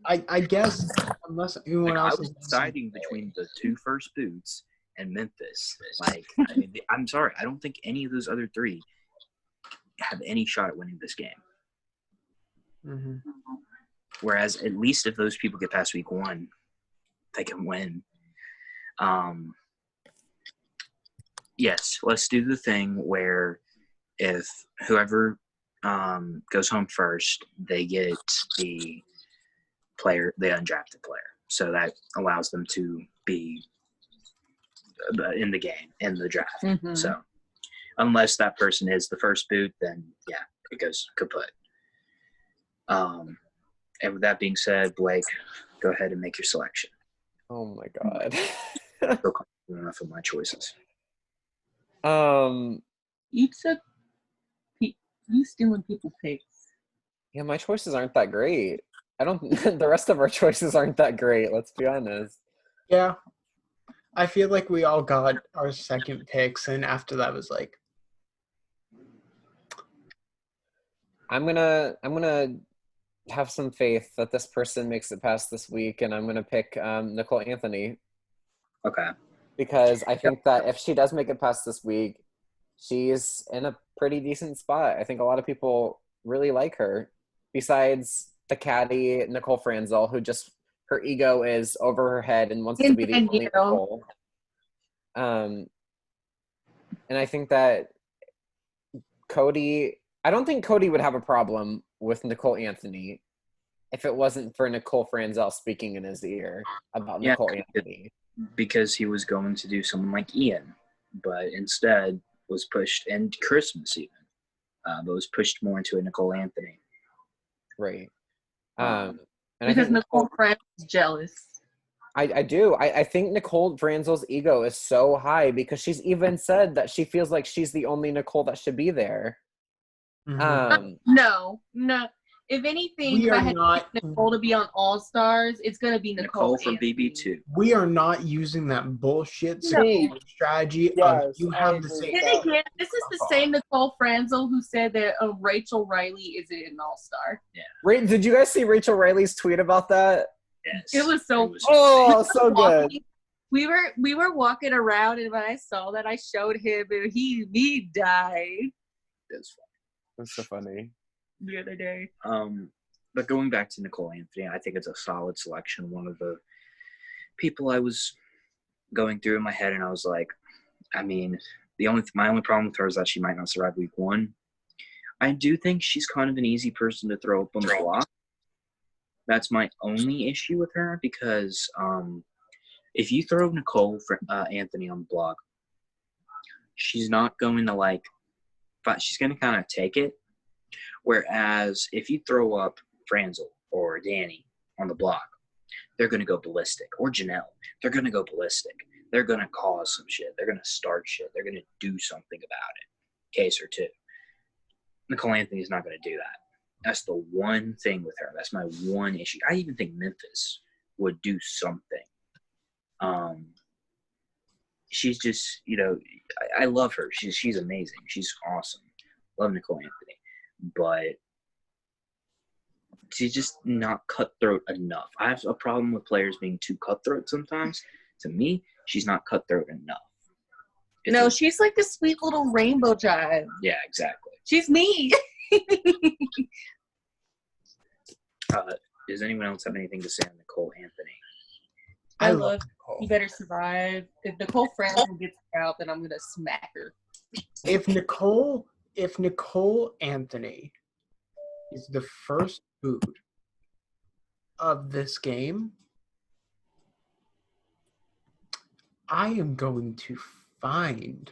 I guess unless anyone else is deciding between the 2 first boots and Memphis. Like, I mean, I'm sorry, I don't think any of those other three have any shot at winning this game. Mm-hmm. Whereas, at least if those people get past week 1, they can win. Yes, let's do the thing where if whoever goes home first, they get the undrafted player. So that allows them to be in the game, in the draft. Mm-hmm. So unless that person is the first boot, then yeah, it goes kaput. And with that being said, Blake, go ahead and make your selection. Oh my god. I feel confident enough of my choices. You took you stealing people's picks. Yeah, my choices aren't that great. I don't. The rest of our choices aren't that great. Let's be honest. Yeah. I feel like we all got our second picks, and after that was like, I'm gonna have some faith that this person makes it past this week, and I'm gonna pick Nicole Anthony. Okay. Because I think that if she does make it past this week, she's in a pretty decent spot. I think a lot of people really like her. Besides the caddy, Nicole Franzel, who just, her ego is over her head and wants to be the only Nicole. And I think that I don't think Cody would have a problem with Nicole Anthony if it wasn't for Nicole Franzel speaking in his ear about Nicole Anthony. Because he was going to do someone like Ian, but instead was pushed, and Christmas even, but was pushed more into a Nicole Anthony. Right. And because Nicole Franzel is jealous. I do. I think Nicole Franzel's ego is so high because she's even said that she feels like she's the only Nicole that should be there. mm-hmm. No. If anything, if I had Nicole to be on All Stars, it's gonna be Nicole from BB2. We are not using that bullshit strategy. Yes, you have the same. Then again, this is the same Nicole Franzel who said that Rachel Riley isn't an All Star. Yeah. Did you guys see Rachel Riley's tweet about that? Yes. It was so. So good. We were walking around, and when I saw that, I showed him, and he died. That's funny. That's so funny. The other day. But going back to Nicole Anthony, I think it's a solid selection. One of the people I was going through in my head, and I was like, I mean, my only problem with her is that she might not survive week 1. I do think she's kind of an easy person to throw up on the block. That's my only issue with her, because if you throw Nicole Anthony on the block, she's not going to she's going to kind of take it. Whereas if you throw up Franzel or Danny on the block, they're going to go ballistic. Or Janelle, they're going to go ballistic. They're going to cause some shit. They're going to start shit. They're going to do something about it. Case or two. Nicole Anthony's not going to do that. That's the one thing with her. That's my one issue. I even think Memphis would do something. She's just, I love her. She's amazing. She's awesome. Love Nicole Anthony. But she's just not cutthroat enough. I have a problem with players being too cutthroat sometimes. To me, she's not cutthroat enough. She's like the sweet little rainbow child. Yeah, exactly. She's me. Does anyone else have anything to say on Nicole Anthony? I love Nicole. You better survive. If Nicole Franzel gets out, then I'm gonna smack her. If Nicole Anthony is the first boot of this game, I am going to find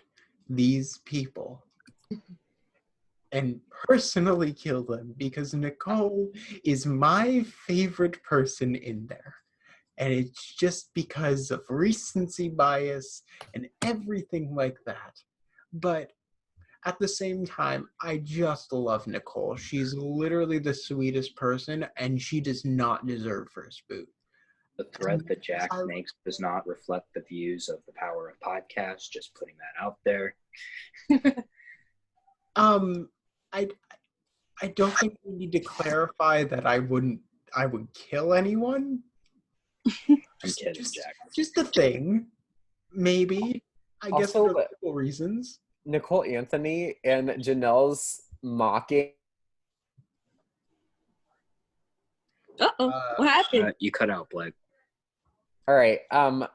these people and personally kill them, because Nicole is my favorite person in there. And it's just because of recency bias and everything like that. But at the same time, I just love Nicole. She's literally the sweetest person, and she does not deserve first boot. The threat that Jack makes does not reflect the views of the Power of Podcast. Just putting that out there. I don't think we need to clarify that I would kill anyone. I'm kidding, Jack. Just the thing. maybe. I guess for Also, logical reasons. Nicole Anthony and Janelle's mocking. What happened? You cut out, Blake. All right.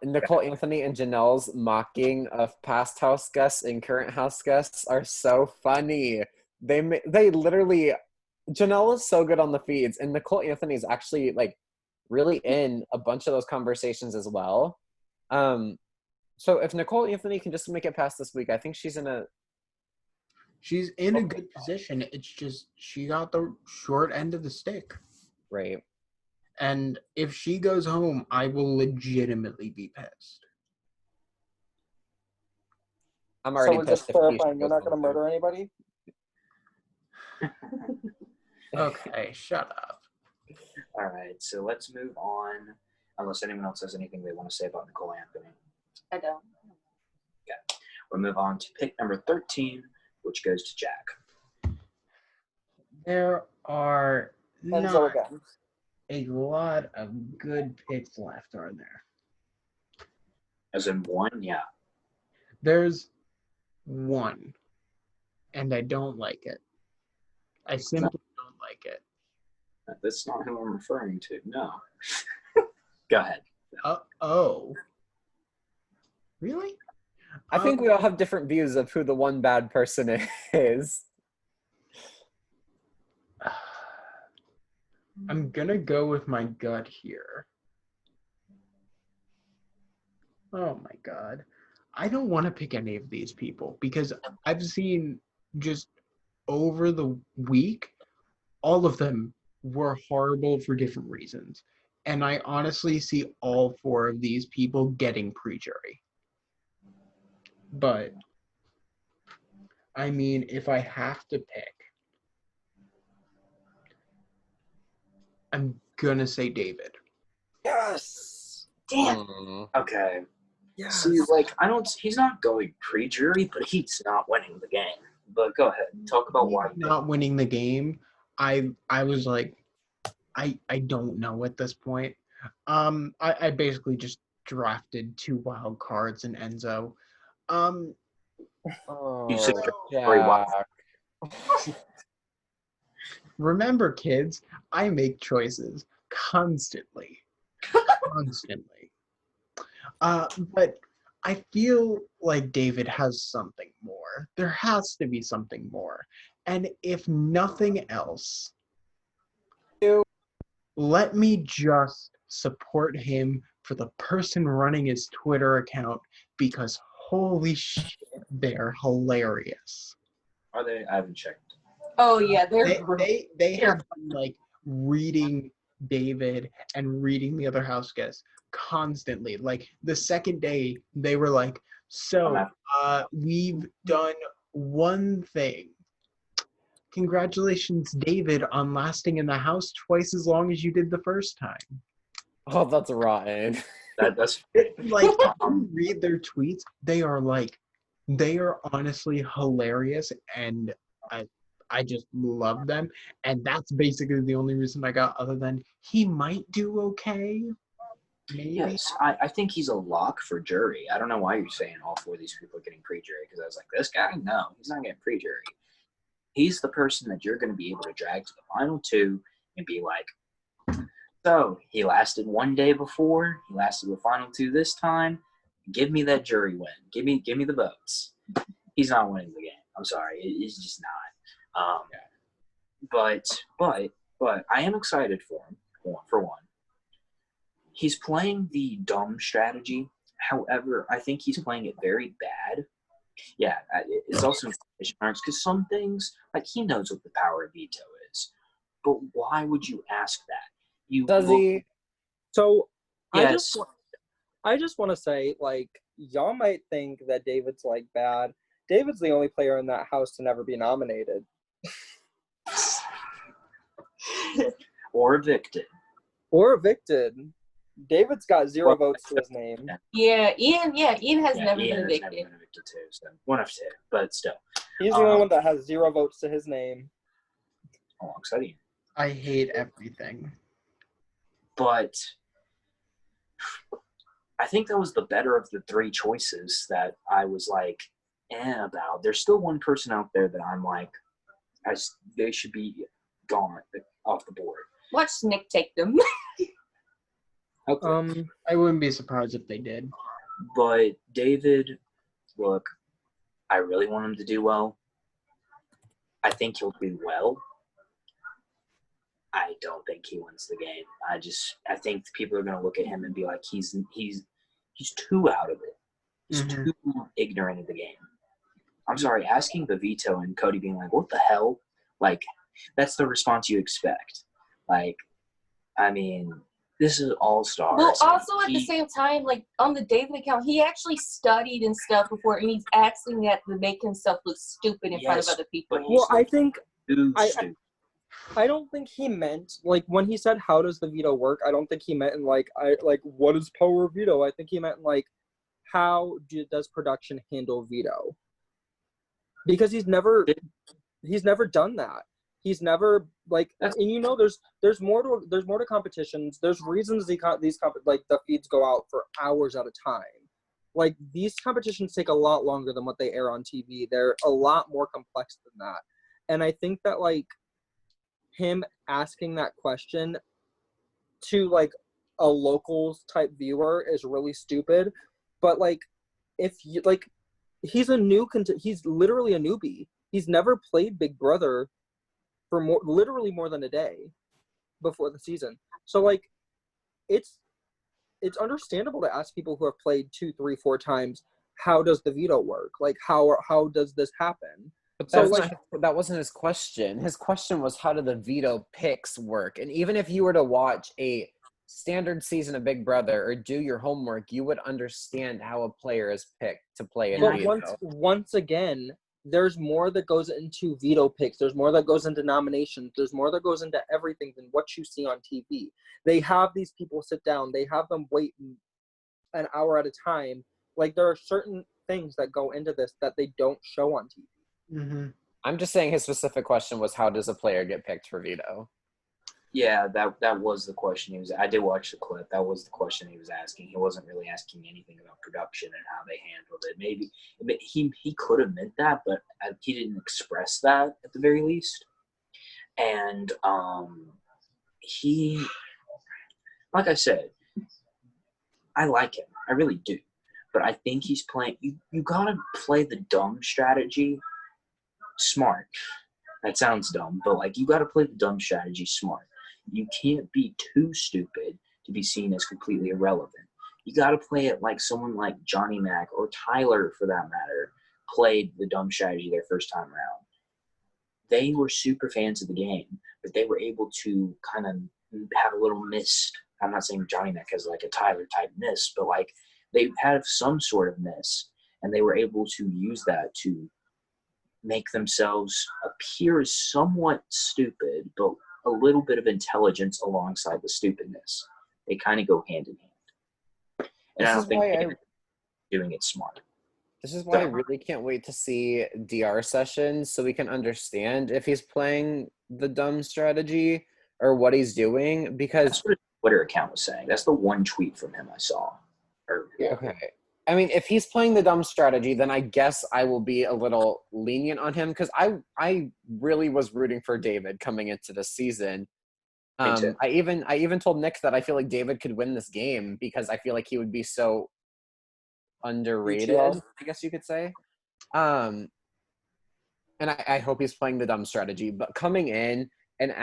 Nicole Anthony and Janelle's mocking of past house guests and current house guests are so funny. They literally, Janelle is so good on the feeds, and Nicole Anthony is actually like really in a bunch of those conversations as well. So if Nicole Anthony can just make it past this week, I think she's in a good position. It's just she got the short end of the stick. Right. And if she goes home, I will legitimately be pissed. I'm already So we're pissed just if Keisha clarifying, you're goes not going to home, murder anybody? Okay, shut up. All right, so let's move on. Unless anyone else has anything they want to say about Nicole Anthony. I don't. Okay, we'll move on to pick number 13, which goes to Jack. There are Enzo not again. a lot of good picks left, are there? As in one, yeah. There's one, and I don't like it. I simply don't like it. That's not who I'm referring to. No. Go ahead. Oh. Really? I think we all have different views of who the one bad person is. I'm gonna go with my gut here. Oh my god. I don't want to pick any of these people because I've seen just over the week, all of them were horrible for different reasons. And I honestly see all four of these people getting pre-jury. But, I mean, if I have to pick, I'm gonna say David. Yes. Damn. Okay. Yes. See, like, he's not going pre-jury, but he's not winning the game. But go ahead. Talk about why. Not winning the game. I was like, I don't know at this point. I basically just drafted 2 wild cards in Enzo. You said Jack. Remember, kids, I make choices constantly. Constantly. But I feel like David has something more. There has to be something more. And if nothing else, let me just support him for the person running his Twitter account because holy shit, they're hilarious. Are they? I haven't checked. Oh yeah, They have been like reading David and reading the other house guests constantly. Like the second day they were like, so we've done one thing. Congratulations, David, on lasting in the house twice as long as you did the first time. Oh, that's rotten. That's Like, if you read their tweets, they are honestly hilarious, and I just love them. And that's basically the only reason I got, other than he might do okay. Maybe. Yes, I think he's a lock for jury. I don't know why you're saying all four of these people are getting pre-jury, because I was like, this guy? No, he's not getting pre-jury. He's the person that you're going to be able to drag to the final two and be like, so he lasted one day before, he lasted the final two this time. Give me that jury win. Give me the votes. He's not winning the game. I'm sorry, he's just not. But I am excited for him. For one, he's playing the dumb strategy. However, I think he's playing it very bad. Yeah, it's also because some things, like, he knows what the power of veto is. But why would you ask that? Does he? So Yes. I just want to say, like, y'all might think that David's like bad. David's the only player in that house to never be nominated. Or evicted. David's got 0 votes to his name. Yeah, Ian has never Ian been has evicted. never been evicted too, so one of two, but still. He's the only one that has 0 votes to his name. Alongside Ian. I hate everything. But I think that was the better of the three choices that I was like, about. There's still one person out there that I'm like, they should be gone off the board. Watch Nick take them. Okay. I wouldn't be surprised if they did. But David, look, I really want him to do well. I think he'll do well. I don't think he wins the game. I think people are going to look at him and be like, he's too out of it. He's too ignorant of the game. I'm sorry, asking the veto and Cody being like, what the hell? Like, that's the response you expect. Like, I mean, this is all-stars. Well, also at the same time, like, on the David account, he actually studied and stuff before, and he's asking that to make himself look stupid in front of other people. Well, I think stupid. I don't think he meant, like, when he said, how does the veto work, I don't think he meant in, like, what is power of veto? I think he meant, like, how does production handle veto? Because he's never done that. He's never, like, and you know, there's more to competitions. There's reasons the feeds go out for hours at a time. Like, these competitions take a lot longer than what they air on TV. They're a lot more complex than that. And I think that, like, him asking that question to, like, a local type viewer is really stupid. But, like, if you, like, he's literally a newbie. He's never played Big Brother for literally more than a day before the season. So, like, it's understandable to ask people who have played 2, 3, 4 times, how does the veto work? Like, how does this happen? But that wasn't his question. His question was, how do the veto picks work? And even if you were to watch a standard season of Big Brother or do your homework, you would understand how a player is picked to play in veto. But once again, there's more that goes into veto picks. There's more that goes into nominations. There's more that goes into everything than what you see on TV. They have these people sit down. They have them wait an hour at a time. Like, there are certain things that go into this that they don't show on TV. Mm-hmm. I'm just saying his specific question was, how does a player get picked for veto? Yeah, that was the question I did watch the clip. That was the question he was asking. He wasn't really asking anything about production and how they handled it. Maybe he could have meant that, but he didn't express that at the very least. And he, like I said, I like him. I really do. But I think he's playing – you got to play the dumb strategy smart. That sounds dumb, but, like, you got to play the dumb strategy smart. You can't be too stupid to be seen as completely irrelevant. You got to play it like someone like Johnny Mac or Tyler, for that matter, played the dumb strategy their first time around. They were super fans of the game, but they were able to kind of have a little miss. I'm not saying Johnny Mac has like a Tyler type miss, but like they have some sort of miss, and they were able to use that to make themselves appear somewhat stupid, but a little bit of intelligence alongside the stupidness. They kind of go hand in hand. And I don't think they're doing it smart. This is why I really can't wait to see DR sessions so we can understand if he's playing the dumb strategy or what he's doing, because that's what his Twitter account was saying. That's the one tweet from him I saw. Okay. I mean, if he's playing the dumb strategy, then I guess I will be a little lenient on him, because I really was rooting for David coming into this season. Me too. I even told Nick that I feel like David could win this game because I feel like he would be so underrated, I guess you could say. And I hope he's playing the dumb strategy, but coming in and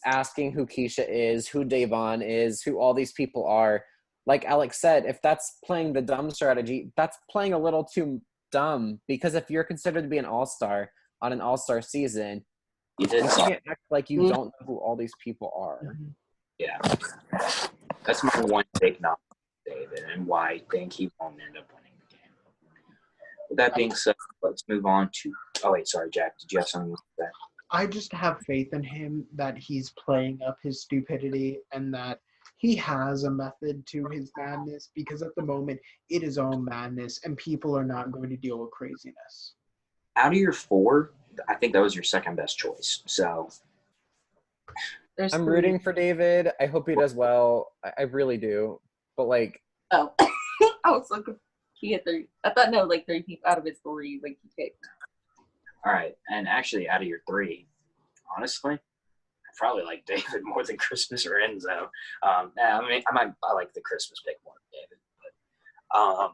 asking who Keisha is, who Davon is, who all these people are. Like Alex said, if that's playing the dumb strategy, that's playing a little too dumb, because if you're considered to be an all-star on an all-star season, you can't act like you don't know who all these people are. Yeah. That's my one big knock on David, and why I think he won't end up winning the game. With that being said, let's move on to – oh, wait, sorry, Jack. Did you have something to say? I just have faith in him that he's playing up his stupidity and that he has a method to his madness, because at the moment it is all madness and people are not going to deal with craziness. Out of your 4, I think that was your second best choice. So I'm rooting for David. I hope he does well. I really do. but like. Oh, I was looking. He had 3. I thought no, like 3 people out of his 3, like he picked. All right, and actually, out of your 3, honestly, I probably like David more than Christmas or Enzo. I mean, I like the Christmas pick more than David. But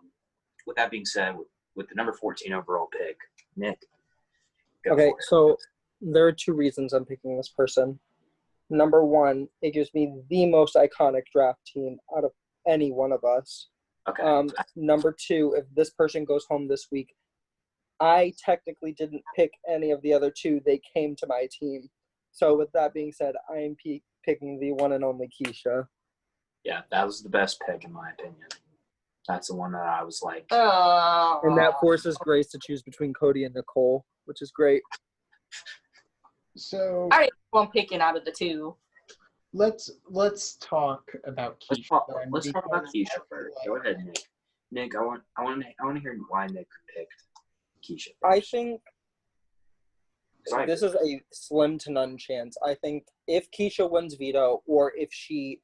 with that being said, with the number 14 overall pick, Nick. Okay, so there are 2 reasons I'm picking this person. Number 1, it gives me the most iconic draft team out of any one of us. Okay. Number 2, if this person goes home this week, I technically didn't pick any of the other 2. They came to my team. So with that being said, I am picking the one and only Keisha. Yeah, that was the best pick in my opinion. That's the one that I was like. And that forces Grace to choose between Cody and Nicole, which is great. So I already know I'm picking out of the 2. let's talk about Keisha. Let's talk about Keisha first. Go ahead, Nick. Nick, I want to hear why Nick picked Keisha first. I think this is a slim to none chance. I think if Keisha wins veto, or if she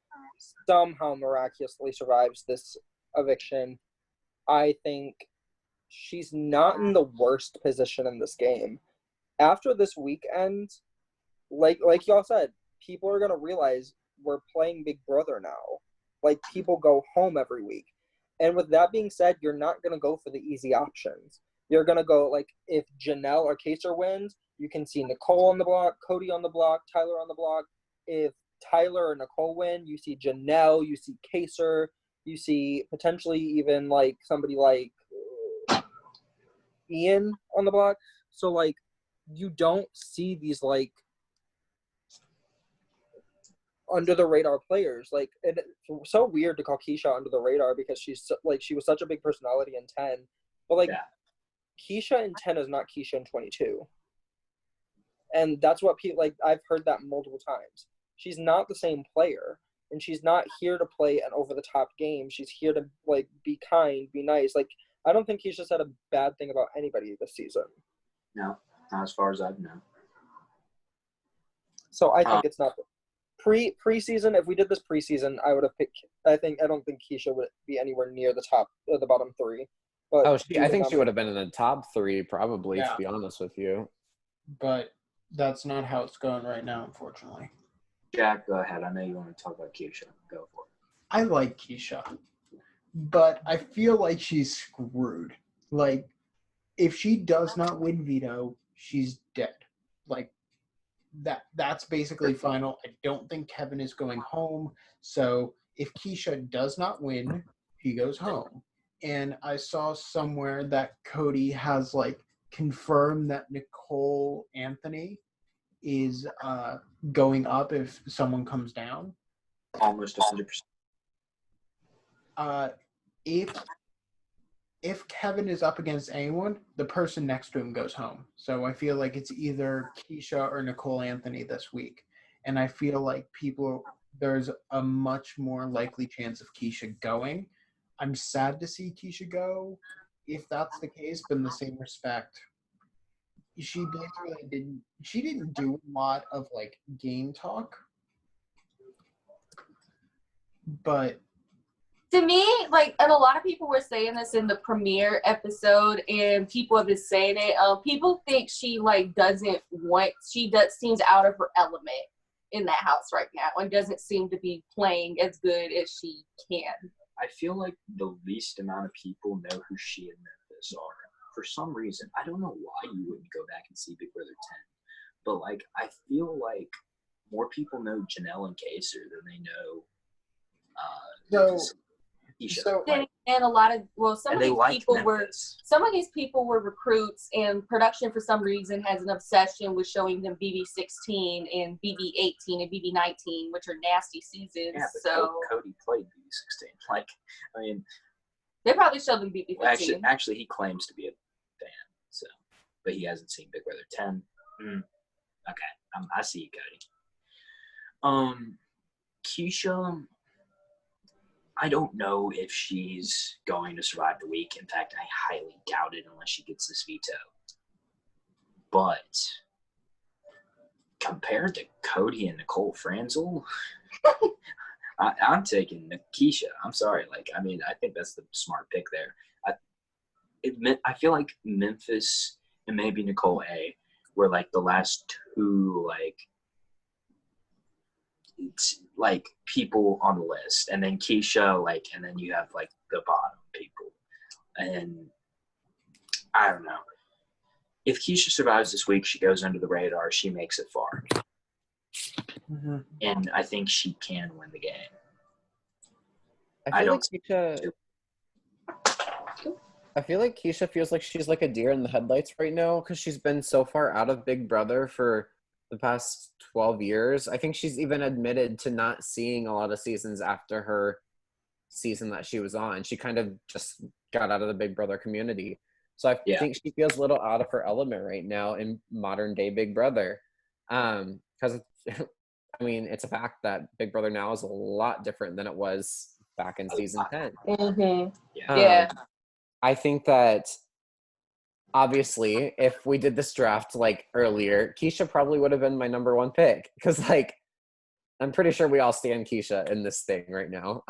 somehow miraculously survives this eviction, I think she's not in the worst position in this game. After this weekend, like y'all said, people are gonna realize we're playing Big Brother now. Like, people go home every week. And with that being said, you're not gonna go for the easy options. You're gonna go, like, if Janelle or Kaser wins, you can see Nicole on the block, Cody on the block, Tyler on the block. If Tyler or Nicole win, you see Janelle, you see Kaser, you see potentially even like somebody like Ian on the block. So like, you don't see these like under the radar players. Like, it's so weird to call Keisha under the radar because she's like, she was such a big personality in 10, but like Keisha in 10 is not Keisha in 22. And that's what people like. I've heard that multiple times. She's not the same player, and she's not here to play an over-the-top game. She's here to like be kind, be nice. Like, I don't think Keisha said a bad thing about anybody this season. No, not as far as I know. So I think it's not preseason. If we did this preseason, I would have picked. I don't think Keisha would be anywhere near the top or the bottom 3. But I think she would have been in the top 3 probably. Yeah. To be honest with you, but that's not how it's going right now, unfortunately. Jack, go ahead. I know you want to talk about Keisha. Go for it. I like Keisha, but I feel like she's screwed. Like, if she does not win veto, she's dead. Like, that's basically final. I don't think Kevin is going home. So if Keisha does not win, he goes home. And I saw somewhere that Cody has like confirmed that Nicole Anthony is going up if someone comes down. Almost 100%. If Kevin is up against anyone, the person next to him goes home. So I feel like it's either Keisha or Nicole Anthony this week. And I feel like there's a much more likely chance of Keisha going. I'm sad to see Keisha go if that's the case, but in the same respect, she basically didn't do a lot of like game talk. But to me, like, and a lot of people were saying this in the premiere episode, and people have been saying it. People think she like seems out of her element in that house right now, and doesn't seem to be playing as good as she can. I feel like the least amount of people know who she and Memphis are. For some reason, I don't know why you wouldn't go back and see Big Brother 10, but like I feel like more people know Janelle and Kaser than they know. And a lot of some of these people were recruits, and production for some reason has an obsession with showing them BB16 and BB18 and BB19, which are nasty seasons. Yeah, but so Cody played BB16. Like, I mean, they probably showed them BB15. Actually, he claims to be a fan, but he hasn't seen Big Brother 10. Okay, I see you, Cody. Keisha, I don't know if she's going to survive the week. In fact, I highly doubt it unless she gets this veto. But compared to Cody and Nicole Franzel, I'm taking Keisha. I'm sorry. Like, I mean, I think that's the smart pick there. I feel like Memphis and maybe Nicole A were like the last two like people on the list, and then Keisha, like, and then you have like the bottom people. And I don't know. If Keisha survives this week, she goes under the radar. She makes it far. Mm-hmm. And I think she can win the game. I feel like Keisha feels like she's like a deer in the headlights right now because she's been so far out of Big Brother for the past 12 years. I think she's even admitted to not seeing a lot of seasons after her season that she was on. She kind of just got out of the Big Brother community. So I think she feels a little out of her element right now in modern day Big Brother. Because I mean, it's a fact that Big Brother now is a lot different than it was back in season 10. Mm-hmm. Yeah. I think that obviously, if we did this draft like earlier, Keisha probably would have been my number one pick because like I'm pretty sure we all stand Keisha in this thing right now.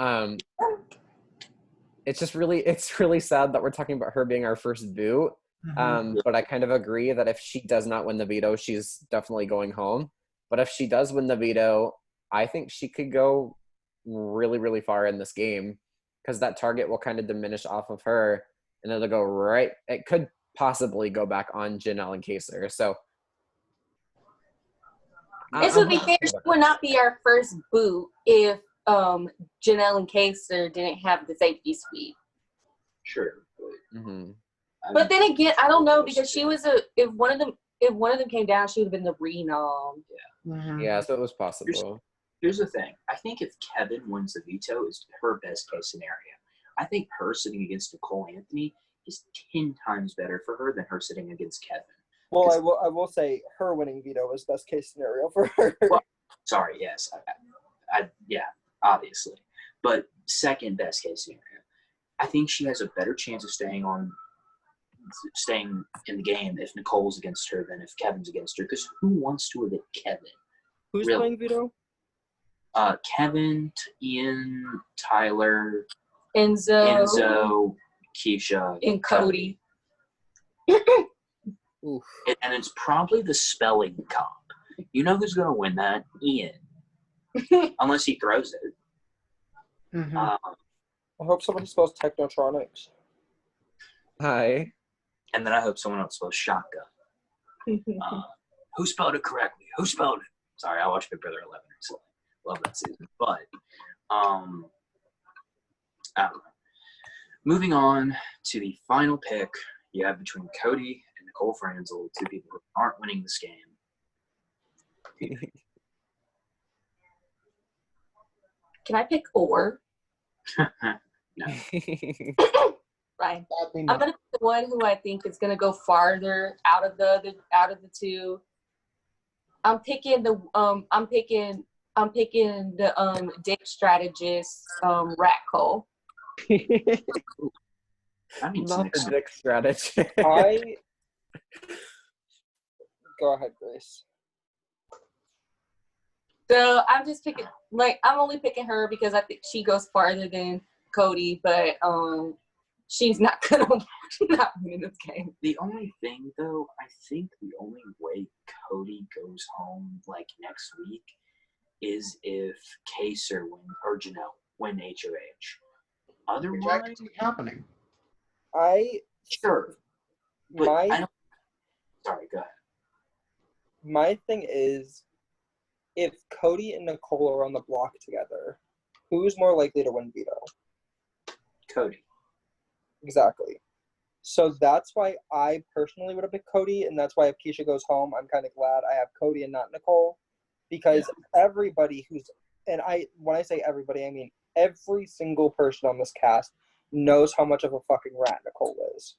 It's really sad that we're talking about her being our first boot. But I kind of agree that if she does not win the veto, she's definitely going home. But if she does win the veto, I think she could go really, really far in this game because that target will kind of diminish off of her and it'll go right. It could possibly go back on Janelle and Kaser. So And to be fair, she would not be our first boot if Janelle and Kaser didn't have the safety suite. Sure. Mm-hmm. But then again, I don't know because she was if one of them came down, she would have been the renom. Yeah, so it was possible. Here's the thing. I think if Kevin wins the veto, is her best case scenario. I think her sitting against Nicole Anthony is 10 times better for her than her sitting against Kevin. Well, I will say her winning veto is best case scenario for her. Well, sorry, yes, yeah, obviously, but second best case scenario, I think she has a better chance of staying in the game if Nicole's against her than if Kevin's against her. Because who wants to evict Kevin? Who's really? playing veto? Kevin, Ian, Tyler, Enzo, Keisha, and Cody. Oof. And it's probably the spelling comp. You know who's going to win that? Ian. Unless he throws it. Mm-hmm. I hope somebody spells Technotronics. Hi. And then I hope someone else spells shotgun. Who spelled it correctly? Who spelled it? Sorry, I watched Big Brother 11 recently. Love that season. But, I don't know. Moving on to the final pick, you have between Cody and Nicole Franzel, two people who aren't winning this game. Can I pick or? No. Right. I'm gonna pick the one who I think is gonna go farther out of the two. I'm picking the dick strategist, Rat Cole. That means Not the dick strategist. Go ahead, Grace. So I'm just picking, I'm only picking her because I think she goes farther than Cody, but she's not gonna not win this game. The only thing, though, I think the only way Cody goes home next week is if Kaser or Janelle win HOH. Otherwise, Which I can see happening. Sure. But sorry, go ahead. My thing is, if Cody and Nicole are on the block together, who's more likely to win veto? Cody. Exactly. So that's why I personally would have picked Cody, and that's why if Keisha goes home, I'm kind of glad I have Cody and not Nicole, because everybody when I say everybody, I mean every single person on this cast knows how much of a fucking rat Nicole is,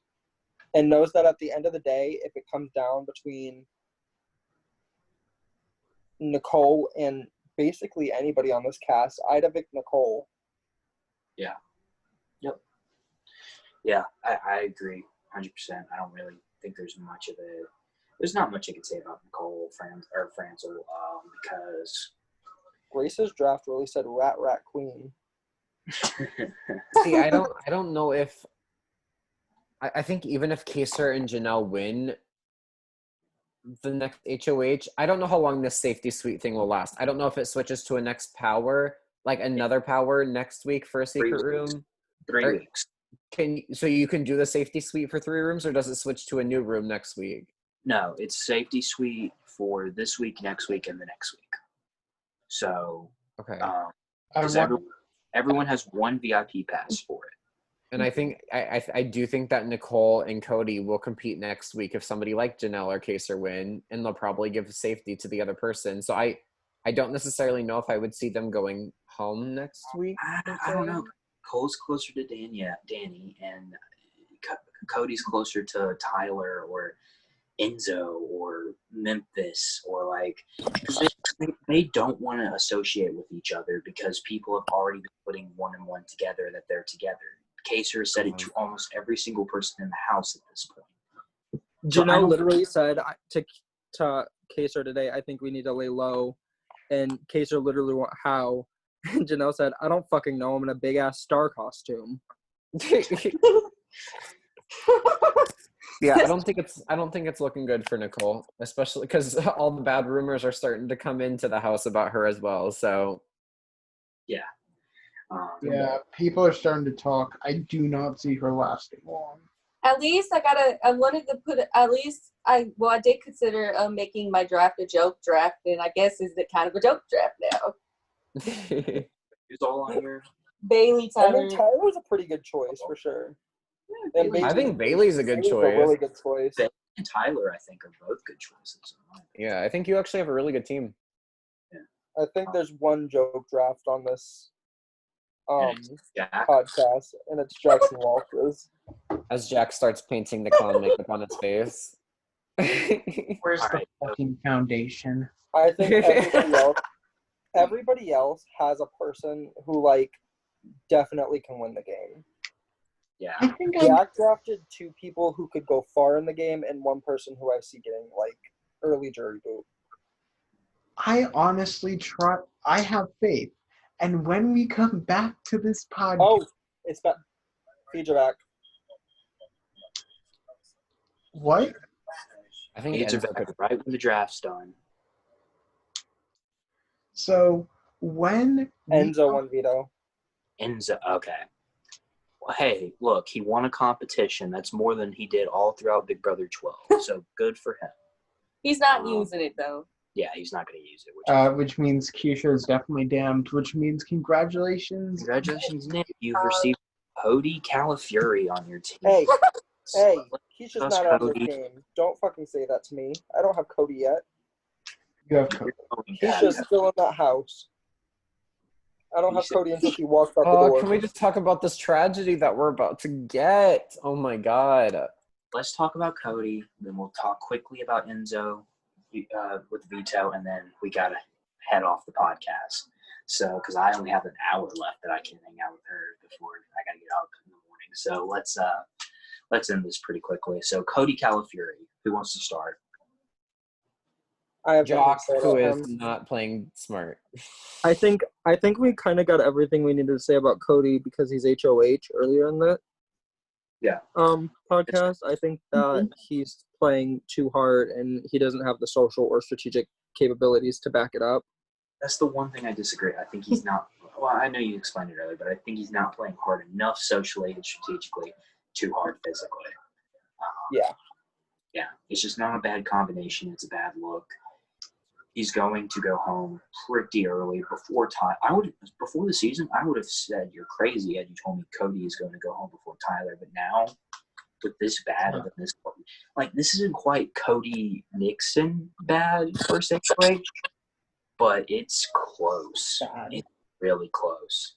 and knows that at the end of the day, if it comes down between Nicole and basically anybody on this cast, I'd evict Nicole. Yeah. Yep. Yeah, I agree 100%. I don't really think there's not much I can say about Nicole Franzel because Grace's draft really said rat queen. See, I don't know if I think even if Kaser and Janelle win the next HOH, I don't know how long this safety suite thing will last. I don't know if it switches to a next power, like another power next week for a secret room. 3 weeks. So you can do the safety suite for 3 rooms, or does it switch to a new room next week? No, it's safety suite for this week, next week, and the next week. So, Okay. Everyone has one VIP pass for it. And I think I do think that Nicole and Cody will compete next week if somebody like Janelle or Kaser win, and they'll probably give safety to the other person. So I don't necessarily know if I would see them going home next week. I don't know. Cole's closer to Danny, and Cody's closer to Tyler or Enzo or Memphis, or like, because they don't want to associate with each other because people have already been putting one and one together that they're together. Kaser said it to almost every single person in the house at this point. Janelle literally said to Kaser today, I think we need to lay low. And Kaser literally went, how? And Janelle said, I don't fucking know. I'm in a big ass star costume. Yeah, I don't think it's looking good for Nicole, especially because all the bad rumors are starting to come into the house about her as well. So, yeah. Yeah, people are starting to talk. I do not see her lasting long. At least I wanted to put, I did consider making my draft a joke draft, and I guess is it kind of a joke draft now. Who's all on here? Bailey, Tyler. I mean, Tyler's a pretty good choice for sure. Yeah, I think Bailey's a good choice. A really good choice. Bailey and Tyler, I think, are both good choices. Yeah, I think you actually have a really good team. I think there's one joke draft on this Jack. podcast, and it's Jackson Walters. As Jack starts painting the clown makeup on his face. Where's the fucking foundation? I think everybody else has a person who like definitely can win the game. Yeah. I think Jack drafted 2 people who could go far in the game, and 1 person who I see getting like early jury boot. I honestly try. I have faith, and when we come back to this podcast, Oh, it's back. Feed you back. What? I think It's Enzo could. right when the draft's done. So when Enzo won veto. Enzo, okay. Well, hey, look, he won a competition. That's more than he did all throughout Big Brother 12. So good for him. He's not using it though. Yeah, he's not going to use it. which means Keisha is definitely damned. Which means congratulations. Congratulations, Nick. You've received Cody Calafury on your team. Hey, Keisha's Us, not on the Cody. game. Don't fucking say that to me. I don't have Cody yet. You have Cody. Keisha's still in that house. I don't have Cody until she walks out the door. Can we just talk about this tragedy that we're about to get? Oh my god. Let's talk about Cody, then we'll talk quickly about Enzo with veto, and then we got to head off the podcast. So, because I only have an hour left that I can hang out with her before I got to get up in the morning. So let's end this pretty quickly. So Cody Calafury, who wants to start? I have Jock, nothing to say who about is him. not playing smart. I think we kind of got everything we needed to say about Cody because he's HOH earlier in the podcast. I think that he's playing too hard and he doesn't have the social or strategic capabilities to back it up. That's the one thing I disagree. I think he's not. Well, I know you explained it earlier, but I think he's not playing hard enough socially and strategically, too hard physically. Yeah, it's just not a bad combination. It's a bad look. He's going to go home pretty early before time. Before the season, I would have said you're crazy had you told me Cody is going to go home before Tyler. But now, with this bad of this, like this isn't quite Cody Nixon bad for HOH, but it's close. It's really close.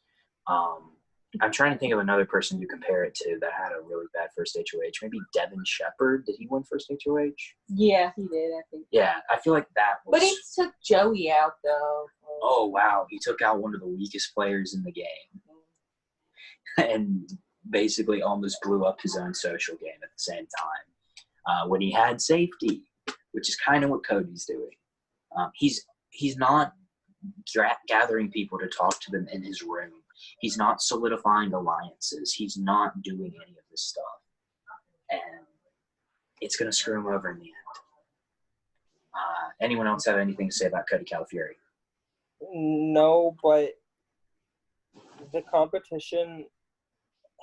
I'm trying to think of another person to compare it to that had a really bad first HOH. Maybe Devin Shepard. Did he win first HOH? Yeah, he did, I think. Yeah, I feel like that was... But he took Joey out, though. Oh, wow. He took out one of the weakest players in the game. And basically almost blew up his own social game at the same time. When he had safety, which is kind of what Cody's doing. He's not gathering people to talk to them in his room. He's not solidifying alliances. He's not doing any of this stuff. And it's going to screw him over in the end. Anyone else have anything to say about Cody Calafieri? No, but the competition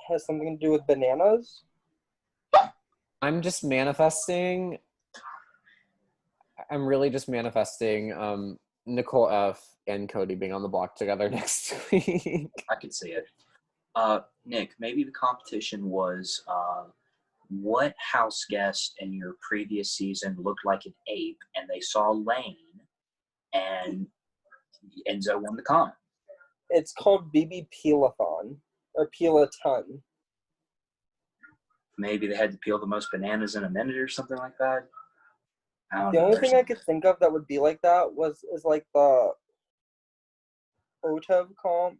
has something to do with bananas. I'm just manifesting. I'm really just manifesting Nicole F. and Cody being on the block together next week. I could see it. Nick, maybe the competition was what house guest in your previous season looked like an ape, and they saw Lane, and Enzo won the con. It's called BB Peel-a-thon, or Peel-a-ton. Maybe they had to peel the most bananas in a minute or something like that. The only thing I could think of that would be like that is like the OTEV comp.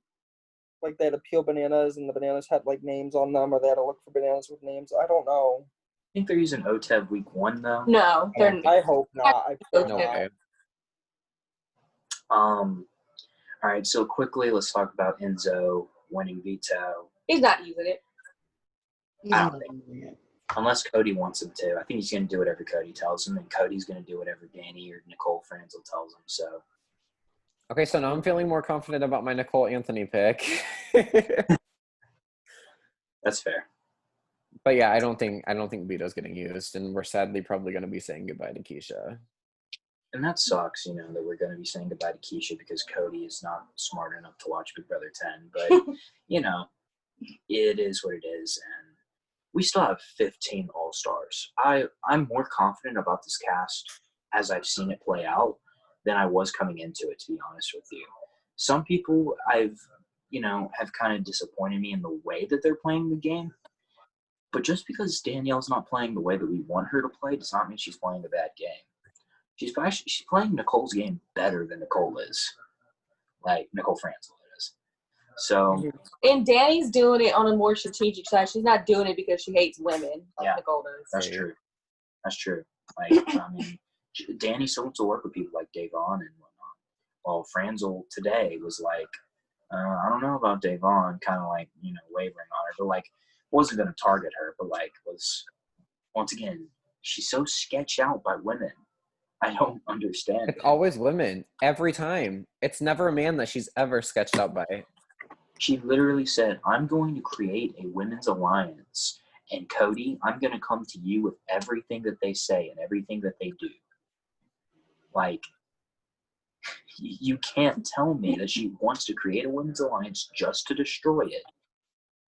Like they had to peel bananas and the bananas had like names on them, or they had to look for bananas with names. I don't know. I think they're using OTEV week 1 though. No, they're I hope not. I hope No not. way. All right, so quickly let's talk about Enzo winning veto. he's not using it. I don't think, unless Cody wants him to. I think he's going to do whatever Cody tells him, and Cody's going to do whatever Danny or Nicole Franzel tells him. So, Okay, so now I'm feeling more confident about my Nicole Anthony pick. that's fair. But yeah, I don't think veto's getting used, and we're sadly probably going to be saying goodbye to Keisha. And that sucks, that we're going to be saying goodbye to Keisha because Cody is not smart enough to watch Big Brother 10. But, it is what it is. And we still have 15 All-Stars. I'm more confident about this cast as I've seen it play out than I was coming into it, to be honest with you. Some people have kind of disappointed me in the way that they're playing the game. But just because Danielle's not playing the way that we want her to play does not mean she's playing a bad game. She's playing Nicole's game better than Nicole is. Like Nicole Franzel is. So And Danny's doing it on a more strategic side. She's not doing it because she hates women like Nicole does. That's true. That's true. Like, Danny still wants to work with people like Davon and whatnot. Well, Franzel today was like, I don't know about Davon, kind of like, wavering on her, but like, wasn't going to target her, but like, was, once again, she's so sketched out by women. I don't understand. It's always women. Every time. It's never a man that she's ever sketched out by. She literally said, I'm going to create a women's alliance. And Cody, I'm going to come to you with everything that they say and everything that they do. Like, you can't tell me that she wants to create a women's alliance just to destroy it.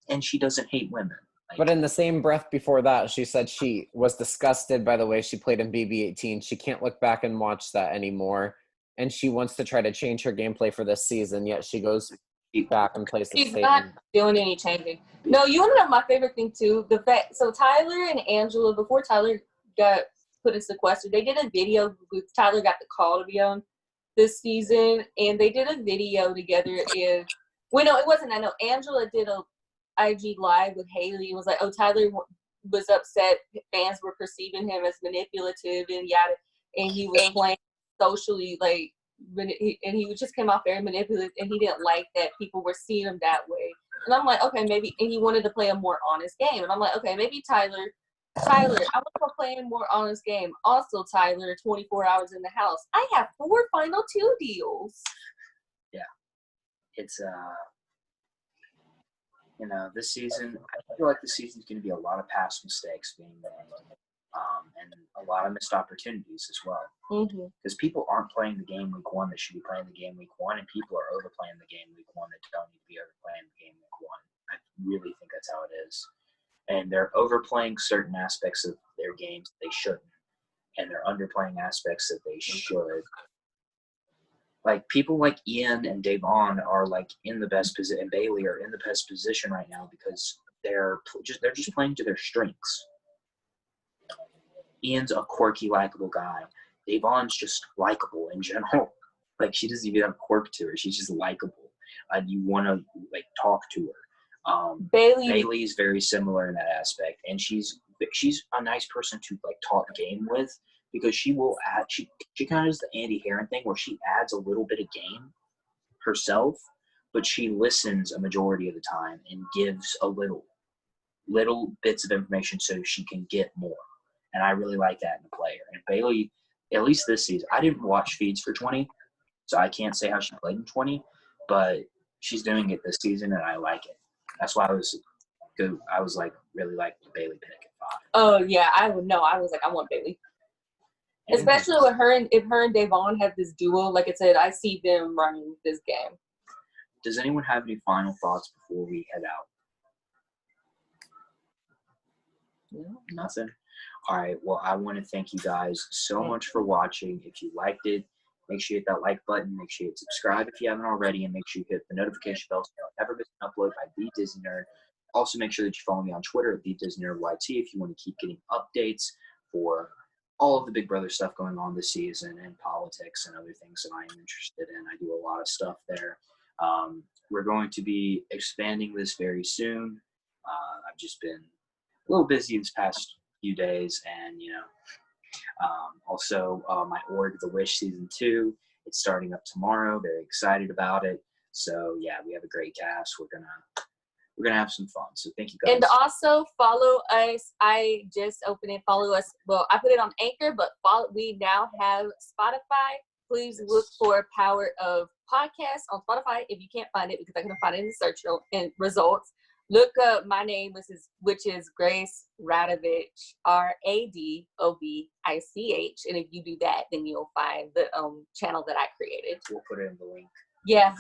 And she doesn't hate women. But in the same breath before that, she said she was disgusted by the way she played in BB18. She can't look back and watch that anymore. And she wants to try to change her gameplay for this season, yet she goes back and plays the same. She's not doing any changing. No, you want to know my favorite thing, too? The fact, so Tyler and Angela, before Tyler got put in sequester, they did a video with Tyler got the call to be on this season, and they did a video together. And, well, no, it wasn't. I know Angela did a IG live with Haley and was like, Tyler was upset fans were perceiving him as manipulative and yada, and he was playing socially like, and he just came off very manipulative, and he didn't like that people were seeing him that way. And I'm like, okay, maybe, and he wanted to play a more honest game, and I'm like, okay, maybe Tyler, I want to play a more honest game. Also, Tyler, 24 hours in the house. I have 4 Final 2 deals. Yeah, it's this season, I feel like this season's going to be a lot of past mistakes being made, and a lot of missed opportunities as well. Because people aren't playing the game week 1 that should be playing the game week 1, and people are overplaying the game week 1 that don't need to be overplaying the game week 1. I really think that's how it is. And they're overplaying certain aspects of their games that they shouldn't, and they're underplaying aspects that they should. Like, people like Ian and Davon are, like, in the best position, and Bailey are in the best position right now because they're just playing to their strengths. Ian's a quirky, likable guy. Davon's just likable in general. Like, she doesn't even have quirk to her. She's just likable. You want to, like, talk to her. Bailey is very similar in that aspect, and she's a nice person to, like, talk game with, because she will add, she kind of does the Andy Herron thing where she adds a little bit of game herself, but she listens a majority of the time and gives a little bits of information so she can get more. And I really like that in a player. And Bailey, at least this season, I didn't watch feeds for 20, so I can't say how she played in 20, but she's doing it this season, and I like it. That's why I was good. I was like, really like the Bailey pick at 5. Oh yeah, I would know. I was like, I want Bailey. And Especially with her and if her and Davon have this duo, like I said, I see them running this game. does anyone have any final thoughts before we head out? No, nothing. All right. Well, I want to thank you guys so much for watching. If you liked it, make sure you hit that like button. Make sure you hit subscribe if you haven't already, and make sure you hit the notification bell so you don't ever miss an upload by The Disney Nerd. Also, make sure that you follow me on Twitter at The Disney Nerd YT if you want to keep getting updates for all of the Big Brother stuff going on this season and politics and other things that I am interested in. I do a lot of stuff there. We're going to be expanding this very soon. I've just been a little busy this past few days, and also my org, The Wish Season 2, it's starting up tomorrow. Very excited about it. So yeah, we have a great cast. We're gonna have some fun. So thank you guys. And also follow us. I just opened it. Follow us. Well, I put it on Anchor, but we now have Spotify. Please look for Power of Podcast on Spotify if you can't find it, because I couldn't find it in the search and results. Look up my name, which is Grace Radovich, Radovich. And if you do that, then you'll find the channel that I created. We'll put it in the link. Yeah,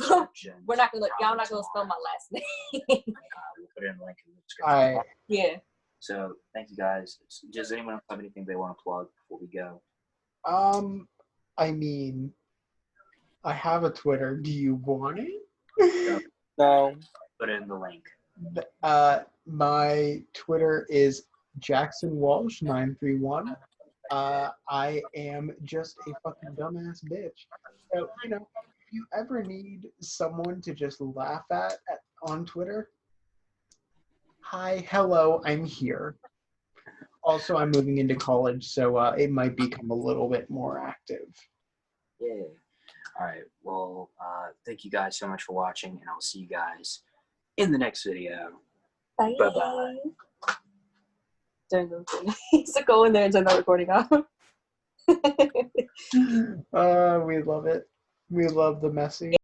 we're not gonna. Y'all not gonna spell my last name. We'll put it in the link in the description. All right. Yeah. So thank you guys. Does anyone else have anything they want to plug before we go? I mean, I have a Twitter. Do you want it? No. Put it in the link. My Twitter is Jackson Walsh 931. I am just a fucking dumbass bitch. So, if you ever need someone to just laugh at on Twitter, hi, hello, I'm here. Also, I'm moving into college, so it might become a little bit more active. Yay. All right. Well, thank you guys so much for watching, and I'll see you guys in the next video. Bye. Bye-bye. Turn the recording. So go in there and turn the recording off. We love it. We love the messy.